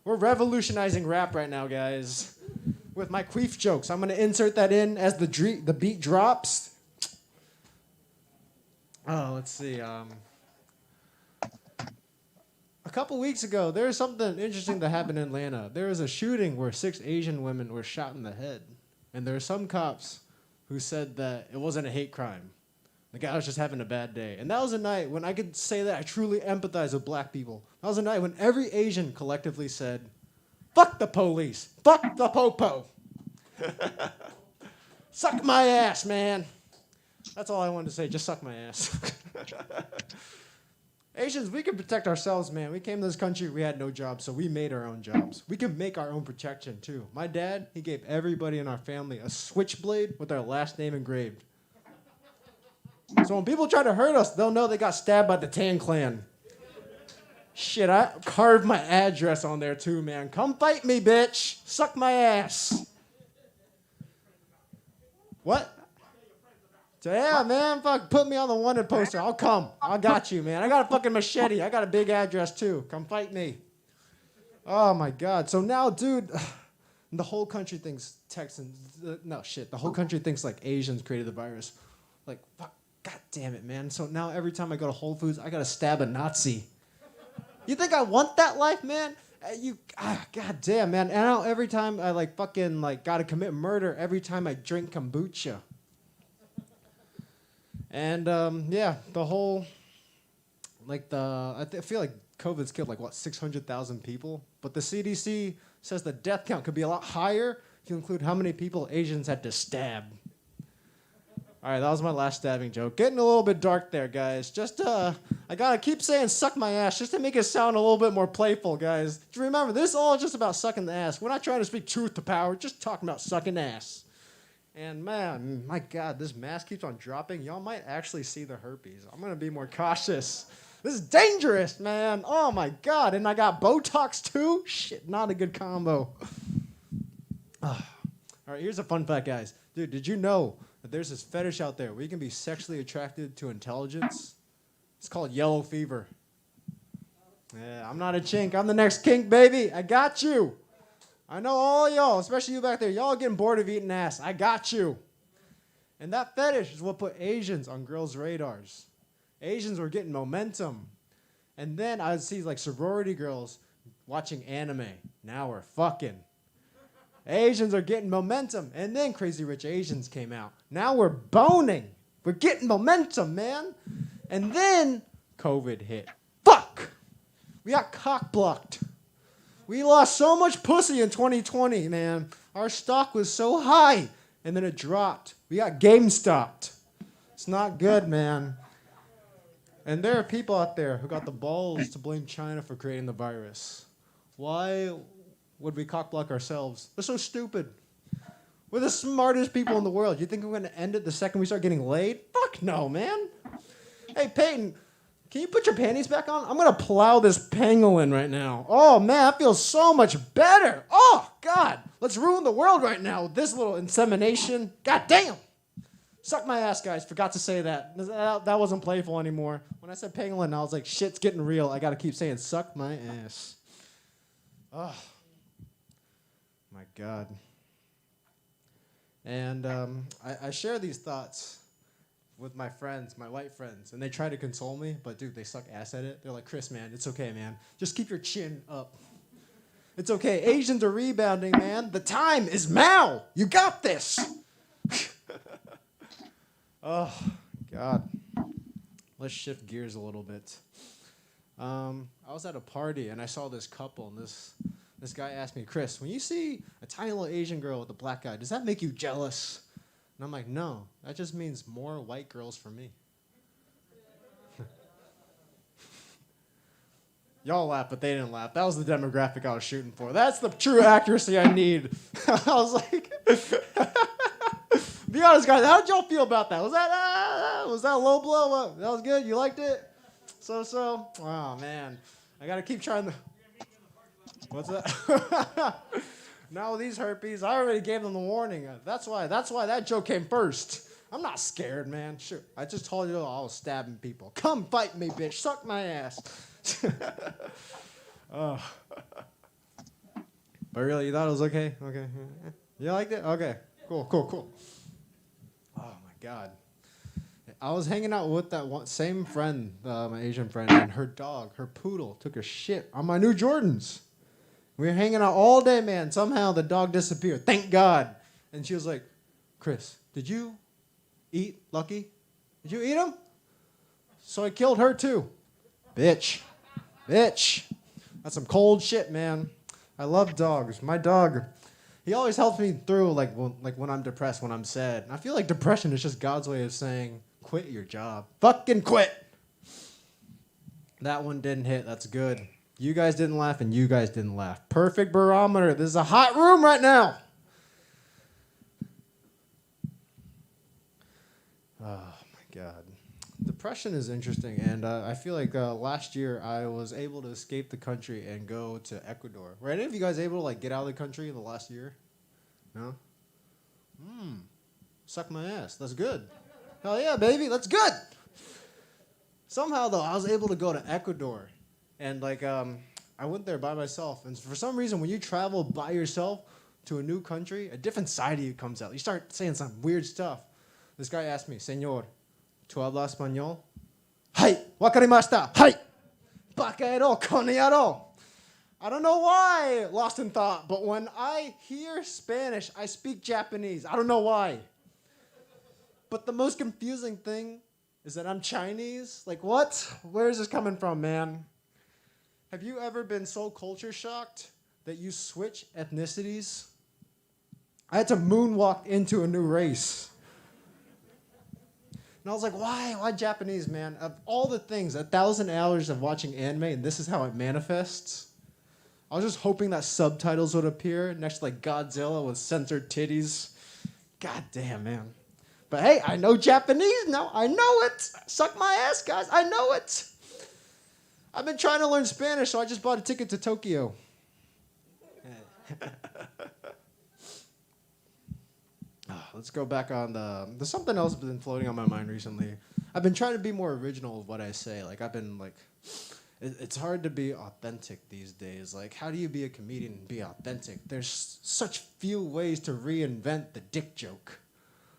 We're revolutionizing rap right now, guys, with my queef jokes. I'm going to insert that in as the beat drops. Oh, let's see. A couple weeks ago, there was something interesting that happened in Atlanta. There was a shooting where 6 Asian women were shot in the head. And there were some cops who said that it wasn't a hate crime. The guy was just having a bad day. And that was a night when I could say that I truly empathize with black people. That was a night when every Asian collectively said, fuck the police. Fuck the popo. Suck my ass, man. That's all I wanted to say. Just suck my ass. Asians, we can protect ourselves, man. We came to this country, we had no jobs, so we made our own jobs. We can make our own protection, too. My dad, he gave everybody in our family a switchblade with our last name engraved. So when people try to hurt us, they'll know they got stabbed by the Tan Clan. Shit, I carved my address on there, too, man. Come fight me, bitch. Suck my ass. What? Yeah, man, fuck, put me on the wanted poster. I'll come. I got you, man. I got a fucking machete. I got a big address, too. Come fight me. Oh, my God. So now, dude, the whole country thinks Texans, no, shit. The whole country thinks, like, Asians created the virus. Like, fuck, God damn it, man. So now every time I go to Whole Foods, I got to stab a Nazi. You think I want that life, man? God damn, man. And now every time I, like, fucking, like, got to commit murder every time I drink kombucha. And, yeah, the whole, like, I feel like COVID's killed, like, what, 600,000 people? But the CDC says the death count could be a lot higher if you include how many people Asians had to stab. All right, that was my last stabbing joke. Getting a little bit dark there, guys. Just, I gotta keep saying suck my ass just to make it sound a little bit more playful, guys. Just remember, this is all just about sucking the ass. We're not trying to speak truth to power, just talking about sucking ass. And man, my God, this mask keeps on dropping. Y'all might actually see the herpes. I'm going to be more cautious. This is dangerous, man. Oh my God. And I got Botox too? Shit, not a good combo. All right, here's a fun fact, guys. Dude, did you know that there's this fetish out there where you can be sexually attracted to intelligence? It's called yellow fever. Yeah, I'm not a chink. I'm the next kink, baby. I got you. I know all y'all, especially you back there. Y'all getting bored of eating ass. I got you. And that fetish is what put Asians on girls' radars. Asians were getting momentum. And then I'd see like sorority girls watching anime. Now we're fucking. Asians are getting momentum. And then Crazy Rich Asians came out. Now we're boning. We're getting momentum, man. And then COVID hit. Fuck! We got cock blocked. We lost so much pussy in 2020, man. Our stock was so high, and then it dropped. We got game stopped. It's not good, man. And there are people out there who got the balls to blame China for creating the virus. Why would we cock block ourselves? We're so stupid. We're the smartest people in the world. You think we're going to end it the second we start getting laid? Fuck no, man. Hey, Peyton, can you put your panties back on? I'm going to plow this pangolin right now. Oh, man, that feels so much better. Oh, God. Let's ruin the world right now with this little insemination. God damn. Suck my ass, guys. Forgot to say that. That wasn't playful anymore. When I said pangolin, I was like, shit's getting real. I got to keep saying suck my ass. Oh, my God. And I share these thoughts with my friends, my white friends, and they try to console me, but dude, they suck ass at it. They're like, Chris, man, it's okay, man. Just keep your chin up. It's okay. Asians are rebounding, man. The time is now. You got this. Oh, God. Let's shift gears a little bit. I was at a party, and I saw this couple, and this guy asked me, Chris, when you see a tiny little Asian girl with a black guy, does that make you jealous? And I'm like, no, that just means more white girls for me. Y'all laugh, but they didn't laugh. That was the demographic I was shooting for. That's the true accuracy I need. I was like, be honest, guys, how did y'all feel about that? Was that a low blow? That was good? You liked it? So? Oh, man. I got to keep trying to... What's that? Now with these herpes, I already gave them the warning. That's why that joke came first. I'm not scared, man. Sure. I just told you I was stabbing people. Come fight me, bitch. Suck my ass. Oh. But really, you thought it was okay? Okay. You liked it? Okay. Cool. Oh, my God. I was hanging out with that same friend, my Asian friend, and her dog, her poodle, took a shit on my new Jordans. We were hanging out all day, man. Somehow the dog disappeared. Thank God. And she was like, Chris, did you eat Lucky? Did you eat him? So I killed her too. Bitch. That's some cold shit, man. I love dogs. My dog, he always helps me through when I'm depressed, when I'm sad. And I feel like depression is just God's way of saying, quit your job. Fucking quit. That one didn't hit. That's good. You guys didn't laugh, and you guys didn't laugh. Perfect barometer. This is a hot room right now. Oh, my God. Depression is interesting, and I feel like last year I was able to escape the country and go to Ecuador. Were any of you guys able to get out of the country in the last year? No? Suck my ass. That's good. Hell yeah, baby. That's good. Somehow, though, I was able to go to Ecuador. And, I went there by myself. And for some reason, when you travel by yourself to a new country, a different side of you comes out. You start saying some weird stuff. This guy asked me, Señor, ¿tú hablas español? Hai, wakarimashita. Hai, bakaero, konearo. I don't know why, lost in thought, but when I hear Spanish, I speak Japanese. I don't know why. But the most confusing thing is that I'm Chinese. Like, what? Where is this coming from, man? Have you ever been so culture shocked that you switch ethnicities? I had to moonwalk into a new race. And I was like, why? Why Japanese, man? Of all the things, 1,000 hours of watching anime, and this is how it manifests. I was just hoping that subtitles would appear next to Godzilla with censored titties. God damn, man. But hey, I know Japanese now. I know it. Suck my ass, guys. I know it. I've been trying to learn Spanish, so I just bought a ticket to Tokyo. Let's go back on there's something else that's been floating on my mind recently. I've been trying to be more original with what I say. Like, I've been like, it's hard to be authentic these days. Like, how do you be a comedian and be authentic? There's such few ways to reinvent the dick joke.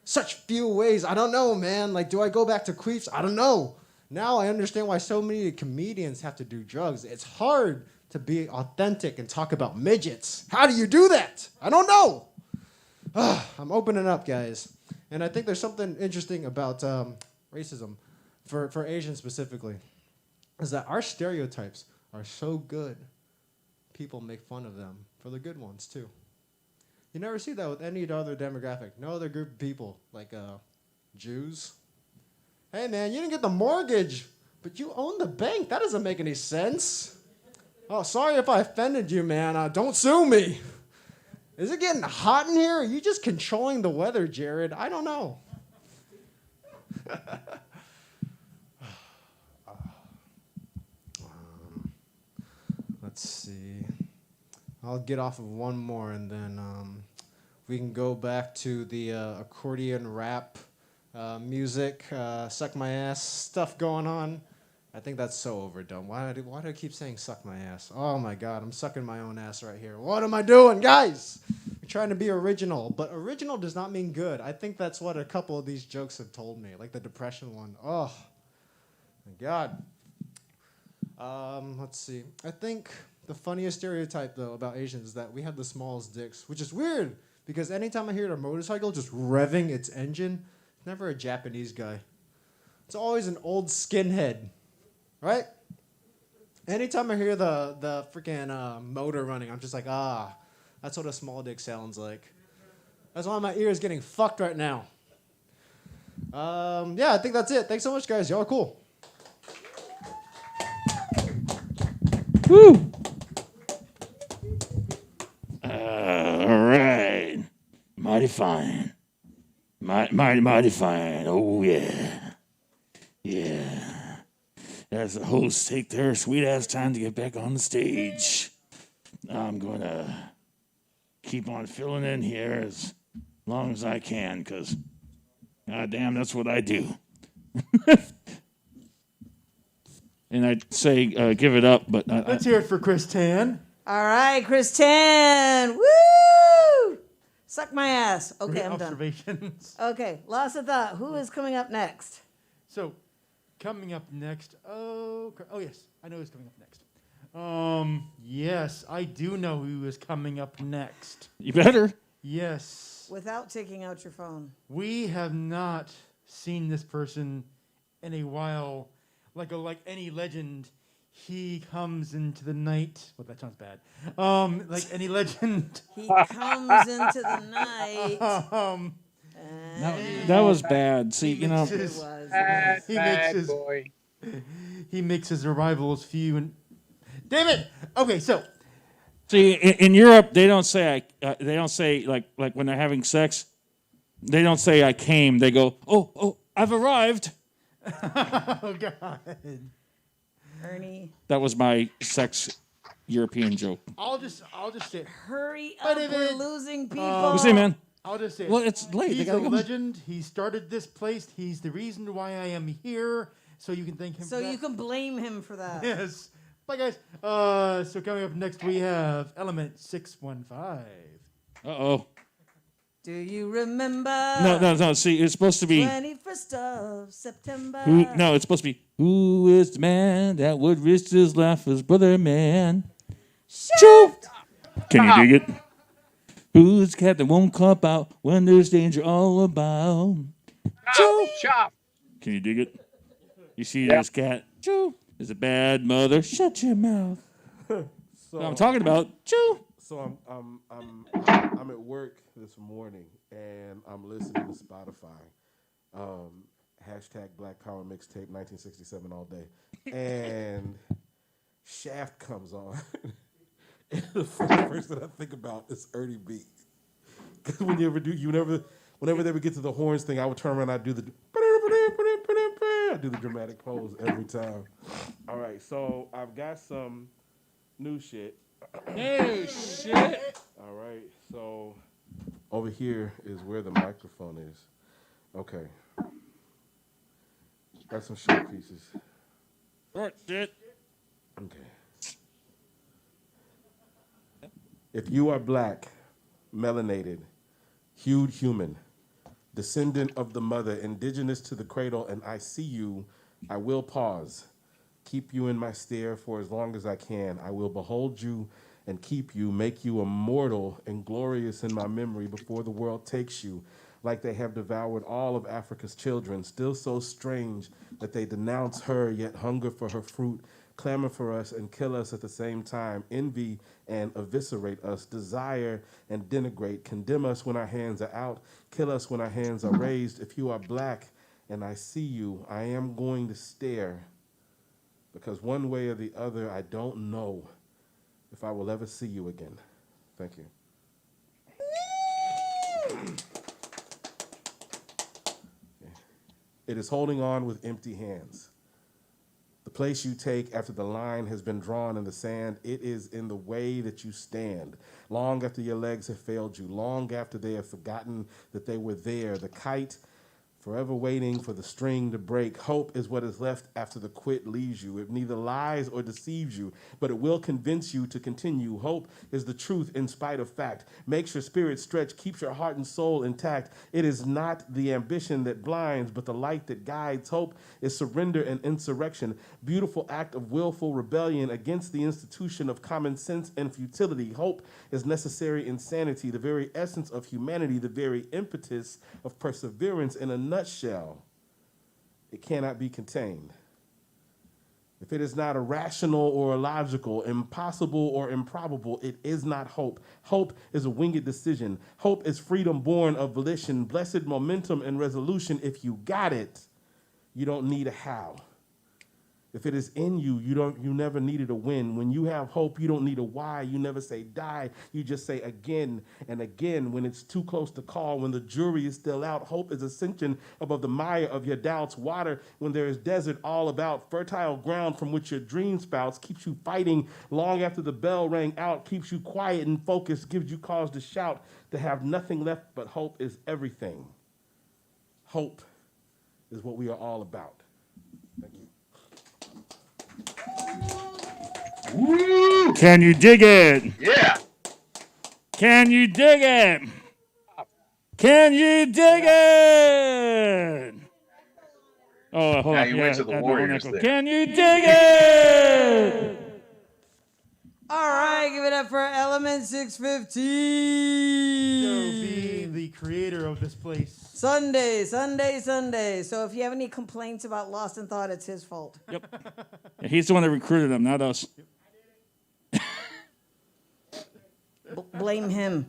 Such few ways. I don't know, man. Like, do I go back to queefs? I don't know. Now I understand why so many comedians have to do drugs. It's hard to be authentic and talk about midgets. How do you do that? I don't know. I'm opening up, guys. And I think there's something interesting about racism, for Asians specifically, is that our stereotypes are so good, people make fun of them for the good ones, too. You never see that with any other demographic. No other group of people, like Jews. Hey, man, you didn't get the mortgage, but you own the bank. That doesn't make any sense. Oh, sorry if I offended you, man. Don't sue me. Is it getting hot in here? Are you just controlling the weather, Jared? I don't know. Let's see. I'll get off of one more, and then we can go back to the accordion rap music, suck my ass stuff going on. I think that's so overdone. Why do I keep saying suck my ass? Oh my God, I'm sucking my own ass right here. What am I doing, guys? I'm trying to be original, but original does not mean good. I think that's what a couple of these jokes have told me, like the depression one. Oh my God. Let's see. I think the funniest stereotype, though, about Asians is that we have the smallest dicks, which is weird because anytime I hear a motorcycle just revving its engine, it's never a Japanese guy. It's always an old skinhead. Right? Anytime I hear the freaking motor running, I'm just like, that's what a small dick sounds like. That's why my ear is getting fucked right now. Yeah, I think that's it. Thanks so much, guys. Y'all are cool. Woo! All right. Mighty fine. Mighty fine. Oh, yeah. Yeah. As the hosts take their sweet-ass time to get back on the stage, I'm going to keep on filling in here as long as I can, because, goddamn, that's what I do. And I'd say give it up, but... Let's hear it for Chris Tan. All right, Chris Tan. Woo! Suck my ass. Okay, Great I'm observations. done. Okay, lost of thought. Who is coming up next? So, coming up next. Oh yes, I know who's coming up next. Yes, I do know who is coming up next. You better. Yes. Without taking out your phone. We have not seen this person in a while. Like any legend, he comes into the night. Well, that sounds bad. Like any legend. He comes into the night. That was bad. See, you know. He makes his arrivals few and. Damn it! Okay, so. See, in Europe, they don't say like when they're having sex, they don't say I came. They go, oh, I've arrived. Oh God. Ernie. That was my sex European joke. I'll just say. Hurry up! We're losing people. You see, man. I'll just say. Well, it's late. He's They a gotta go. legend. He started this place. He's the reason why I am here. So you can thank him. So for that. you can blame him for that. Yes. Bye, guys. So coming up next, we have Element 615. Uh-oh. Do you remember? No. See, it's supposed to be. 21st of September. No, it's supposed to be. Who is the man that would risk his life for his brother, man? Shoot! Can you dig it? Who's the cat that won't cop out when there's danger all about? Chop. Can you dig it? You see this cat? Choo. Is a bad mother. Shut your mouth. So I'm talking about. Choo. So I'm at work this morning and I'm listening to Spotify. Hashtag Black Power Mixtape 1967 all day. And Shaft comes on. And the first person I think about is Ernie B. Because you never whenever they would get to the horns thing, I would turn around and I'd do the dramatic pose every time. All right, so I've got some new shit. New shit. All right, so over here is where the microphone is. Okay. Got some short pieces. Short shit. Okay. If you are black, melanated, hued human, descendant of the mother, indigenous to the cradle, and I see you, I will pause. Keep you in my stare for as long as I can. I will behold you and keep you, make you immortal and glorious in my memory before the world takes you, like they have devoured all of Africa's children, still so strange that they denounce her, yet hunger for her fruit, clamor for us and kill us at the same time, envy and eviscerate us, desire and denigrate, condemn us when our hands are out, kill us when our hands are raised. If you are black and I see you, I am going to stare, because one way or the other, I don't know if I will ever see you again. Thank you. It is holding on with empty hands. The place you take after the line has been drawn in the sand, it is in the way that you stand. Long after your legs have failed you, long after they have forgotten that they were there, the kite forever waiting for the string to break. Hope is what is left after the quit leaves you. It neither lies or deceives you, but it will convince you to continue. Hope is the truth in spite of fact. Makes your spirit stretch, keeps your heart and soul intact. It is not the ambition that blinds, but the light that guides. Hope is surrender and insurrection. Beautiful act of willful rebellion against the institution of common sense and futility. Hope is necessary insanity, the very essence of humanity, the very impetus of perseverance. In a nutshell, it cannot be contained. If it is not irrational or illogical, impossible or improbable, it is not hope. Hope is a winged decision. Hope is freedom born of volition, blessed momentum and resolution. If you got it, you don't need a how. If it is in you, you never needed a win. When you have hope, you don't need a why. You never say die. You just say again and again when it's too close to call, when the jury is still out. Hope is ascension above the mire of your doubts. Water when there is desert all about. Fertile ground from which your dream spouts. Keeps you fighting long after the bell rang out. Keeps you quiet and focused. Gives you cause to shout. To have nothing left but hope is everything. Hope is what we are all about. Thank you. Woo! Can you dig it? Yeah. Can you dig it? Can you dig it? Oh, hold Now on. you Yeah, went to the add my own Warriors echo. there. Can you dig it? All right, give it up for Element 615. Being the creator of this place. Sunday. So if you have any complaints about Lost in Thought, it's his fault. Yep. Yeah, he's the one that recruited them, not us. Blame him.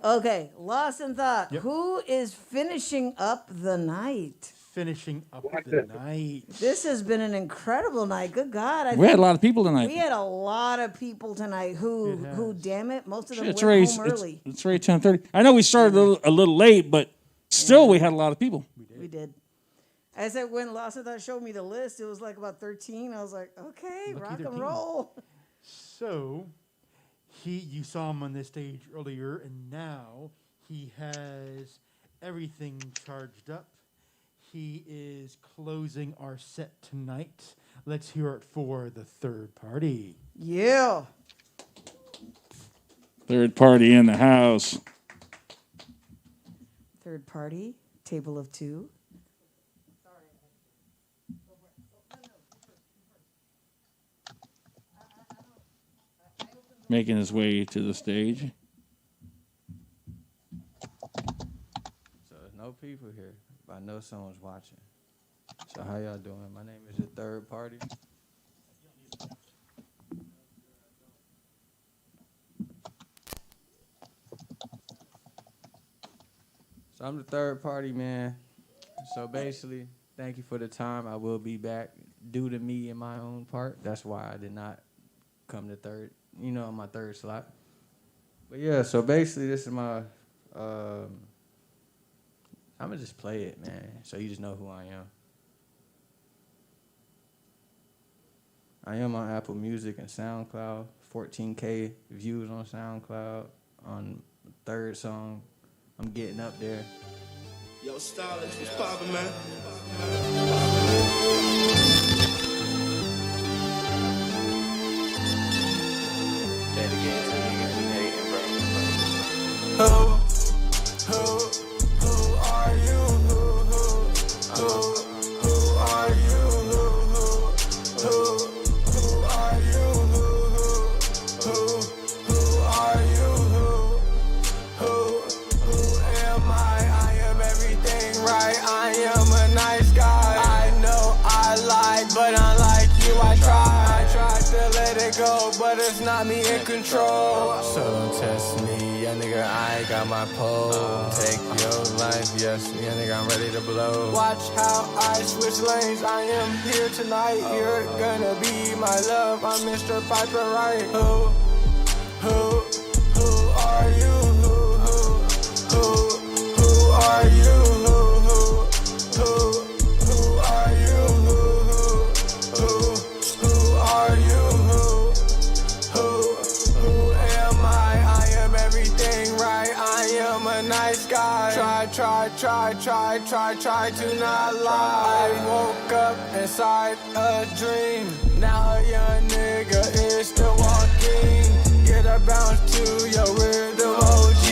Okay, Lost in Thought. Yep. Who is finishing up the night? Finishing up the night. This has been an incredible night. Good God. We had a lot of people tonight. We had a lot of people tonight who damn it, most of them It's went already, home early. it's already 10:30. I know we started a little late, but still we had a lot of people. We did. I said when Lost in Thought showed me the list, it was like about 13. I was like, okay, rock and roll. So, you saw him on this stage earlier, and now he has everything charged up. He is closing our set tonight. Let's hear it for the third party. Yeah. Third party in the house. Third party, table of two. Making his way to the stage. So there's no people here, but I know someone's watching. So how y'all doing? My name is the third party. So I'm the third party, man. So basically, thank you for the time. I will be back due to me in my own part. That's why I did not come to third, on my third slot. But yeah, so basically this is my I'm gonna just play it, man, so you just know who I am. I am on Apple Music and SoundCloud. 14K views on SoundCloud. On the third song, I'm getting up there. Yo, Stylist, what's poppin', man? Dedicated to niggas who hating, bro. Who are you? Who are you? Who are you? Who are you? Who am I? I am everything right. I am a nice guy. I know I lied, but unlike you, I tried to let it go, but it's not me in control. So don't test me, yeah, nigga, I got my pole. Take your life, yes, yeah, nigga, I'm ready to blow. Watch how I switch lanes. I am here tonight. You're gonna be my love. I'm Mr. Piper Wright. Who are you? Who are you? Who are you? Who are you? Who am I? I am everything right. I am a nice guy. Try to not lie. I woke up inside a dream. Now a young nigga is still walking. Get a bounce to your rhythm OG.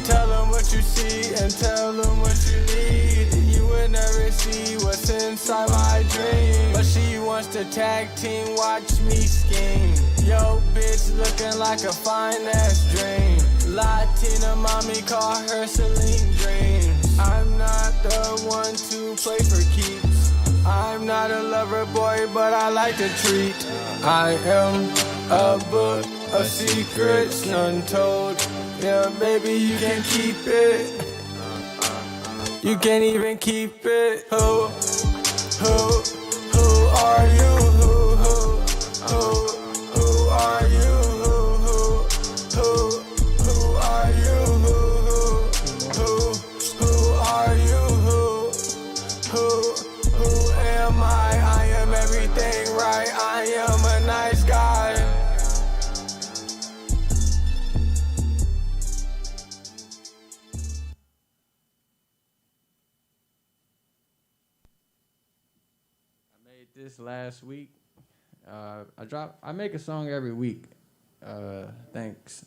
Tell them what you see and tell them what you need. You would never see what's inside my dream. But she wants to tag team, watch me scheme. Yo, bitch looking like a fine ass dream. Latina mommy call her Celine Dreams. I'm not the one to play for keeps. I'm not a lover boy, but I like to treat. I am a book of secrets, none told. Yeah, baby, you can keep it. You can't even keep it. Who are you? Who are you? Who are you? Who are you? Who am I? I am everything right. I am a nice guy. This last week, I make a song every week, thanks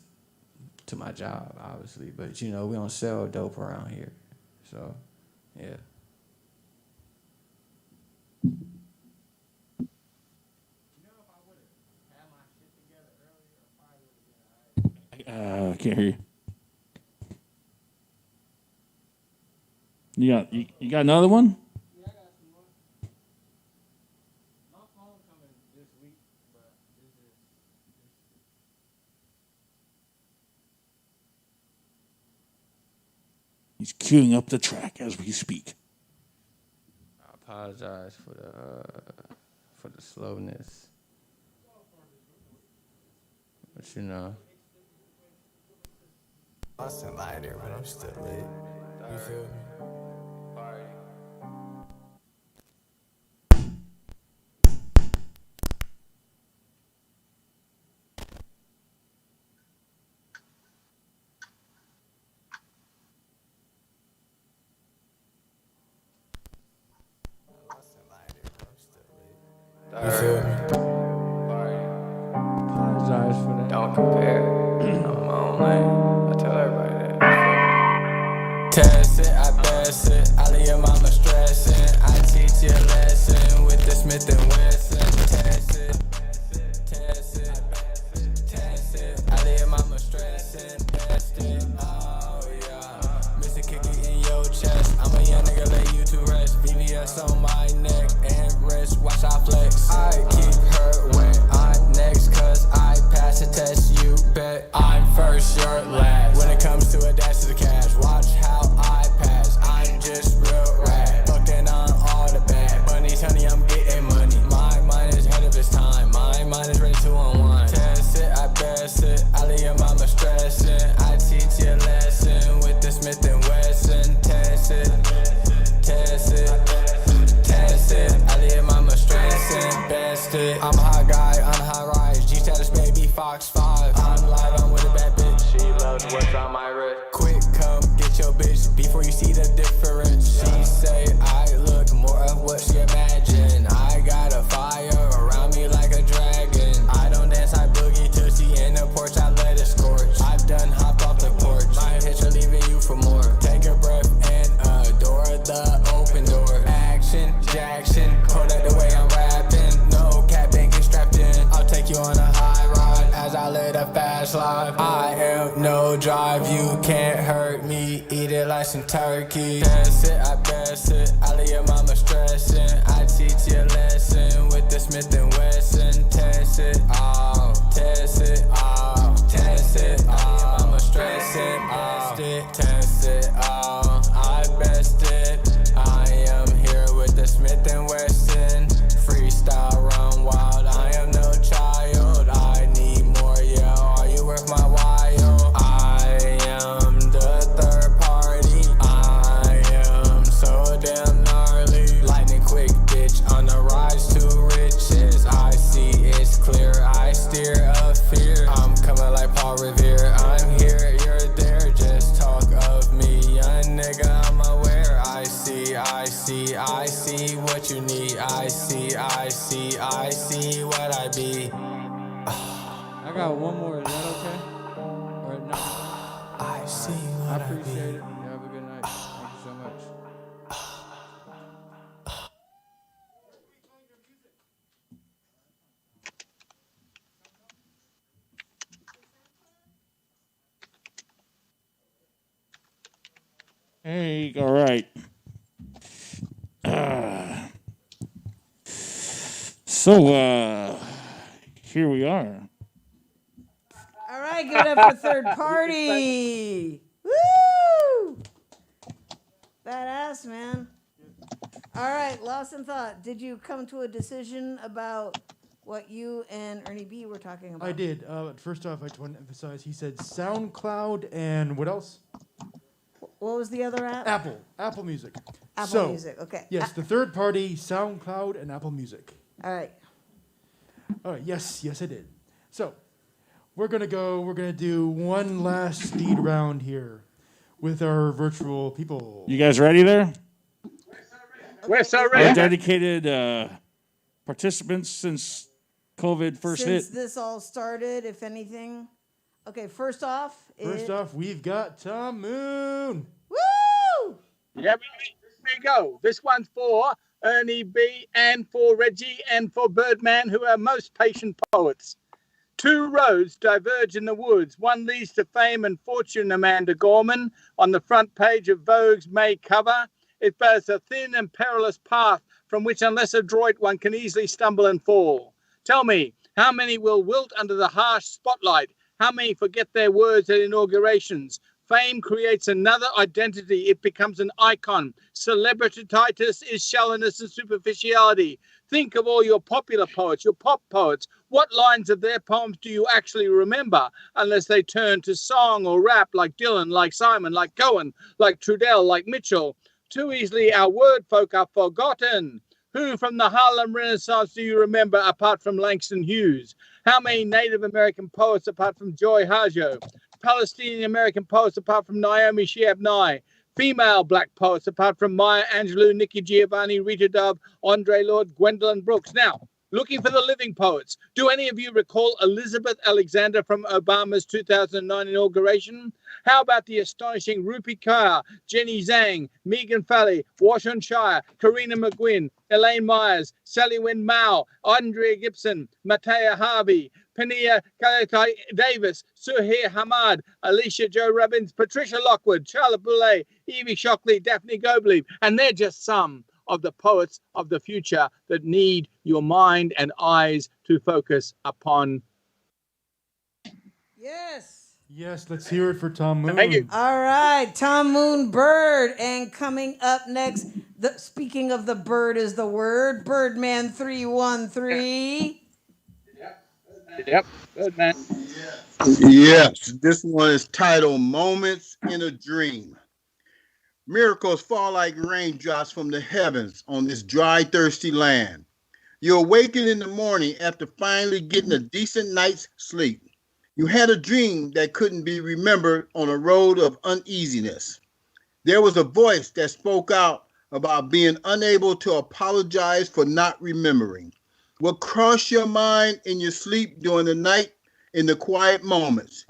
to my job, obviously, but you know, we don't sell dope around here, so, yeah. I can't hear you. You got another one? He's queuing up the track as we speak. I apologize for the slowness, but you know. I sent lying there, but I'm still lit. You feel me? You feel me? Apologize for that. Don't compare. I'm on my own lane. I tell everybody that. Test it, I pass it. I leave your mama stressing. I teach you a lesson with the Smith and Wesson. Test it, test it, test it. I leave your mama stressing. Test it, oh yeah. Mr. Kick it in your chest. I'm a young nigga, lay you to rest. VVS on my neck and wrist. Watch I flex. I keep her when I'm next, cause I pass the test. You bet I'm first, you're last. When it comes to a dash to the cash, watch how I pass. I'm just real rad. Fucking on all the bad bunnies, honey, I'm getting money. My mind is ahead of its time. My mind is ready to unwind. Test it, I pass it. I leave your mama stressing. I teach you a lesson with the Smith and Wesson. Test it. it. I'm a hot guy on a high rise. G status baby, Fox 5. I'm live, I'm with a bad bitch. She loves what's on my wrist. Quick, come get your bitch before you see the difference. She say I look more of what she imagined. I got a fire around me like a dragon. I don't dance, I boogie tootsie in the porch, I let it scorch. I've done hopped off the porch. My hits are leaving you for more. Take a breath and adore the open door. Action, Jackson, hold up the way I'm rapping. No capping, get strapped in. I'll take you on a high ride as I live a fast life. I am no drive, you can't hurt me. Eat it like some turkey. Pass it, I pass it. I leave your mama stressing. I teach you a lesson with the Smith and Wesson. Test it all, test it all, test it all. Mama stressing, test it all. I best it. I am here with the Smith and Wesson. Freestyle run wild. I am no child. I need more, yeah. Are you worth my while? I am the third party. I am so damn gnarly. Lightning quick, bitch, on the rise to riches. I see it's clear. I steer a fear. I'm coming like Paul Revere. I'm here, you're there. Just talk of me, young nigga. I'm aware. I see what you need. I see what I be. I got one more. Is that okay? Or no? I see what I appreciate it. You have a good night. Thank you so much. Hey, all right. So, here we are. All right, give it up for third party. Woo! Badass, man. All right, lost in thought. Did you come to a decision about what you and Ernie B were talking about? I did. First off, I just want to emphasize, he said SoundCloud and what else? What was the other app? Apple Music. Apple Music, okay. Yes, the third party, SoundCloud and Apple Music. All right. All right, yes, I did. So, we're going to do one last speed round here with our virtual people. You guys ready there? We're so Our ready. dedicated participants since COVID first Since hit. this all started, if anything. Okay, first off, We've got Tom Moon. Woo! Yeah, here we go. This one's for Ernie B and for Reggie and for Birdman, who are most patient poets. Two roads diverge in the woods. One leads to fame and fortune, Amanda Gorman, on the front page of Vogue's May cover. It bears a thin and perilous path from which, unless adroit, one can easily stumble and fall. Tell me, how many will wilt under the harsh spotlight? How many forget their words at inaugurations? Fame creates another identity. It becomes an icon. Celebrititis is shallowness and superficiality. Think of all your popular poets, your pop poets. What lines of their poems do you actually remember, unless they turn to song or rap like Dylan, like Simon, like Cohen, like Trudell, like Mitchell? Too easily our word folk are forgotten. Who from the Harlem Renaissance do you remember apart from Langston Hughes? How many Native American poets apart from Joy Harjo? Palestinian American poets apart from Naomi Shihab Nye? Female black poets apart from Maya Angelou, Nikki Giovanni, Rita Dove, Andre Lord, Gwendolyn Brooks? Now, looking for the living poets. Do any of you recall Elizabeth Alexander from Obama's 2009 inauguration? How about the astonishing Rupi Kaur, Jenny Zhang, Megan Falley, Washington Shire, Karina McGuinn, Elaine Myers, Sally Wynn Mao, Andrea Gibson, Matea Harvey, Penia Kalatai Davis, Suhair Hamad, Alicia Joe Robbins, Patricia Lockwood, Charlotte Boulay, Evie Shockley, Daphne Gobley, and they're just some of the poets of the future that need your mind and eyes to focus upon. Yes. Yes, let's hear it for Tom Moon. Thank you. All right, Tom Moon Bird. And coming up next, speaking of the bird is the word, Birdman 313. Yep, good man. Yes, this one is titled Moments in a Dream. Miracles fall like raindrops from the heavens on this dry, thirsty land. You awaken in the morning after finally getting a decent night's sleep. You had a dream that couldn't be remembered on a road of uneasiness. There was a voice that spoke out about being unable to apologize for not remembering. What crossed your mind in your sleep during the night in the quiet moments?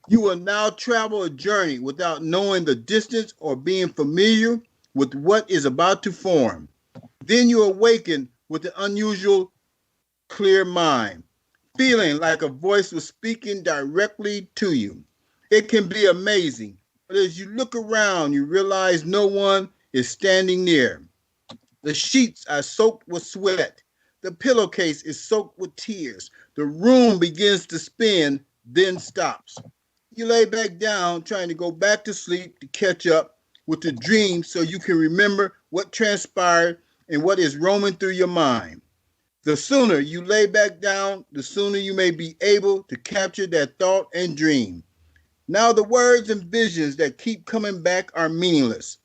You will now travel a journey without knowing the distance or being familiar with what is about to form. Then you awaken with an unusual clear mind, feeling like a voice was speaking directly to you. It can be amazing, but as you look around, you realize no one is standing near. The sheets are soaked with sweat. The pillowcase is soaked with tears. The room begins to spin, then stops. You lay back down, trying to go back to sleep to catch up with the dream so you can remember what transpired and what is roaming through your mind. The sooner you lay back down, the sooner you may be able to capture that thought and dream. Now the words and visions that keep coming back are meaningless.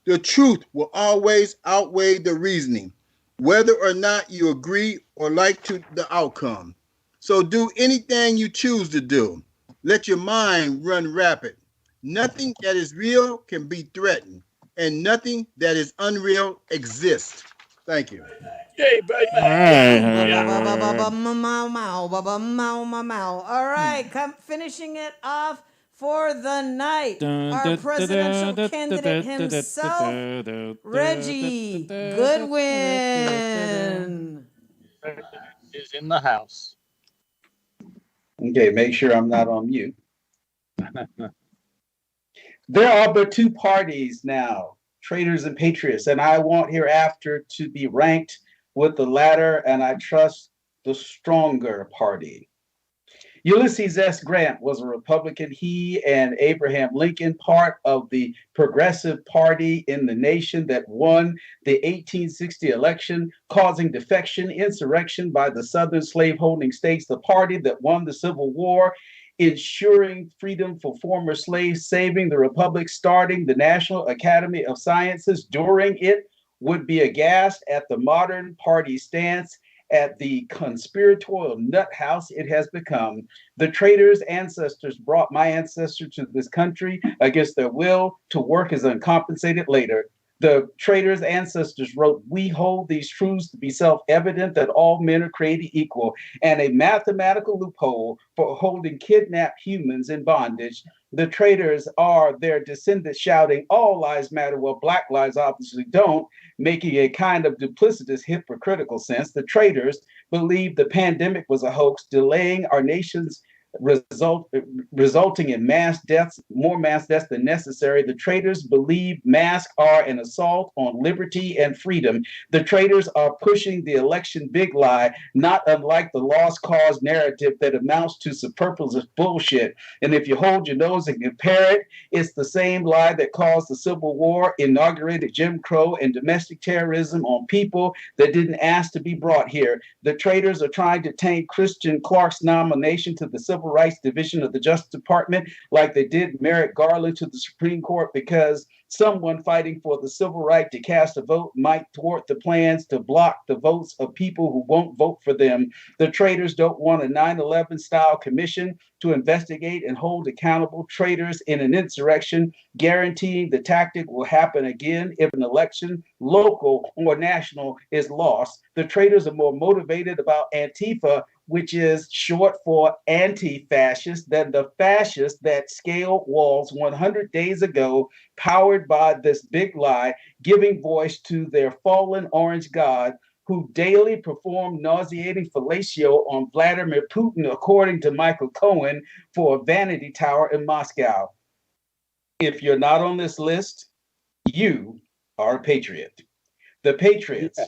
The truth will always outweigh the reasoning, whether or not you agree or like to the outcome. So do anything you choose to do. Let your mind run rapid. Nothing that is real can be threatened, and nothing that is unreal exists. Thank you. Yay, baby. All right, finishing it off for the night. Our presidential candidate himself, Reggie Goodwin. Is in the house. Okay, make sure I'm not on mute. There are but two parties now, traitors and patriots, and I want hereafter to be ranked with the latter, and I trust the stronger party. Ulysses S. Grant was a Republican. He and Abraham Lincoln, part of the Progressive Party in the nation that won the 1860 election, causing defection, insurrection by the Southern slaveholding states, the party that won the Civil War, ensuring freedom for former slaves, saving the Republic, starting the National Academy of Sciences. During it, would be aghast at the modern party stance, at the conspiratorial nut house it has become. The traitors' ancestors brought my ancestor to this country against their will to work as uncompensated labor. The traitors' ancestors wrote, "We hold these truths to be self-evident that all men are created equal," and a mathematical loophole for holding kidnapped humans in bondage. The traitors are their descendants shouting, "All lives matter," well, Black lives obviously don't, making a kind of duplicitous, hypocritical sense. The traitors believed the pandemic was a hoax, delaying our nation's resulting in mass deaths, more mass deaths than necessary. The traitors believe masks are an assault on liberty and freedom. The traitors are pushing the election big lie, not unlike the lost cause narrative that amounts to superfluous bullshit. And if you hold your nose and compare it, it's the same lie that caused the Civil War, inaugurated Jim Crow and domestic terrorism on people that didn't ask to be brought here. The traitors are trying to taint Christian Clark's nomination to the Civil Rights Division of the Justice Department, like they did Merrick Garland to the Supreme Court, because someone fighting for the civil right to cast a vote might thwart the plans to block the votes of people who won't vote for them. The traitors don't want a 9/11 style commission to investigate and hold accountable traitors in an insurrection, guaranteeing the tactic will happen again if an election, local or national, is lost. The traitors are more motivated about Antifa, which is short for anti-fascist, than the fascists that scaled walls 100 days ago, powered by this big lie, giving voice to their fallen orange god, who daily perform nauseating fellatio on Vladimir Putin, according to Michael Cohen, for a vanity tower in Moscow. If you're not on this list, you are a patriot. The patriots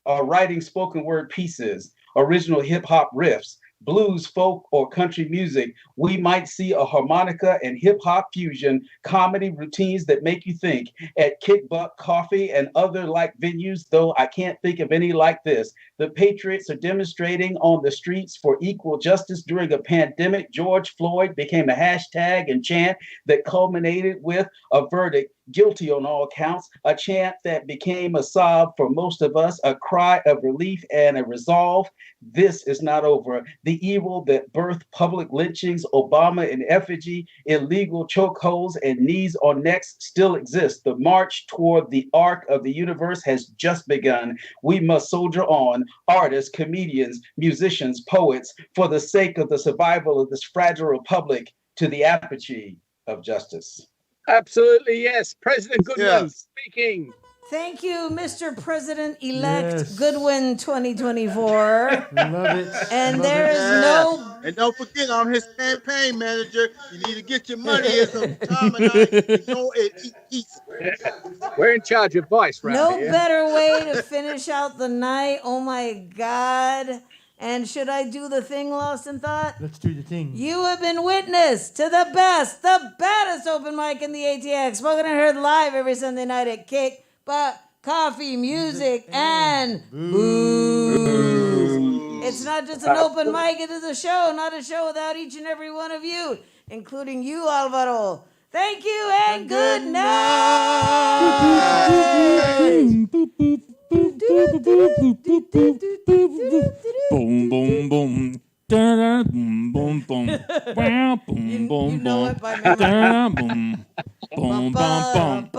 are writing spoken word pieces, original hip hop riffs, blues, folk, or country music. We might see a harmonica and hip hop fusion, comedy routines that make you think. At Kickbutt Coffee and other like venues, though I can't think of any like this. The patriots are demonstrating on the streets for equal justice during a pandemic. George Floyd became a hashtag and chant that culminated with a verdict. guilty on all counts, a chant that became a sob for most of us, a cry of relief and a resolve. This is not over. The evil that birthed public lynchings, Obama in effigy, illegal chokeholds, and knees on necks still exists. The march toward the arc of the universe has just begun. We must soldier on, artists, comedians, musicians, poets, for the sake of the survival of this fragile republic, to the apogee of justice. Absolutely, yes. President Goodwin Yes. speaking. Thank you, Mr. President-elect Yes. Goodwin 2024. Love it. And Love there it. is no And don't forget, I'm his campaign manager. You need to get your money in so Tom and I can go and eat pizza. We're in charge of vice right no here. better way to finish out the night. Oh my God. And should I do the thing, Lost in Thought? Let's do the thing. You have been witness to the best, the baddest open mic in the ATX. Spoken and heard live every Sunday night at Kickbutt Coffee, Music, and Booze. It's not just an open mic, it is a show, not a show without each and every one of you, including you, Alvaro. Thank you and good night. Boom, boom, boom. Da-da, boom, boom, boom. Wow, boom, boom, You know boom. it by memory. Da-da, boom, boom, boom, boom.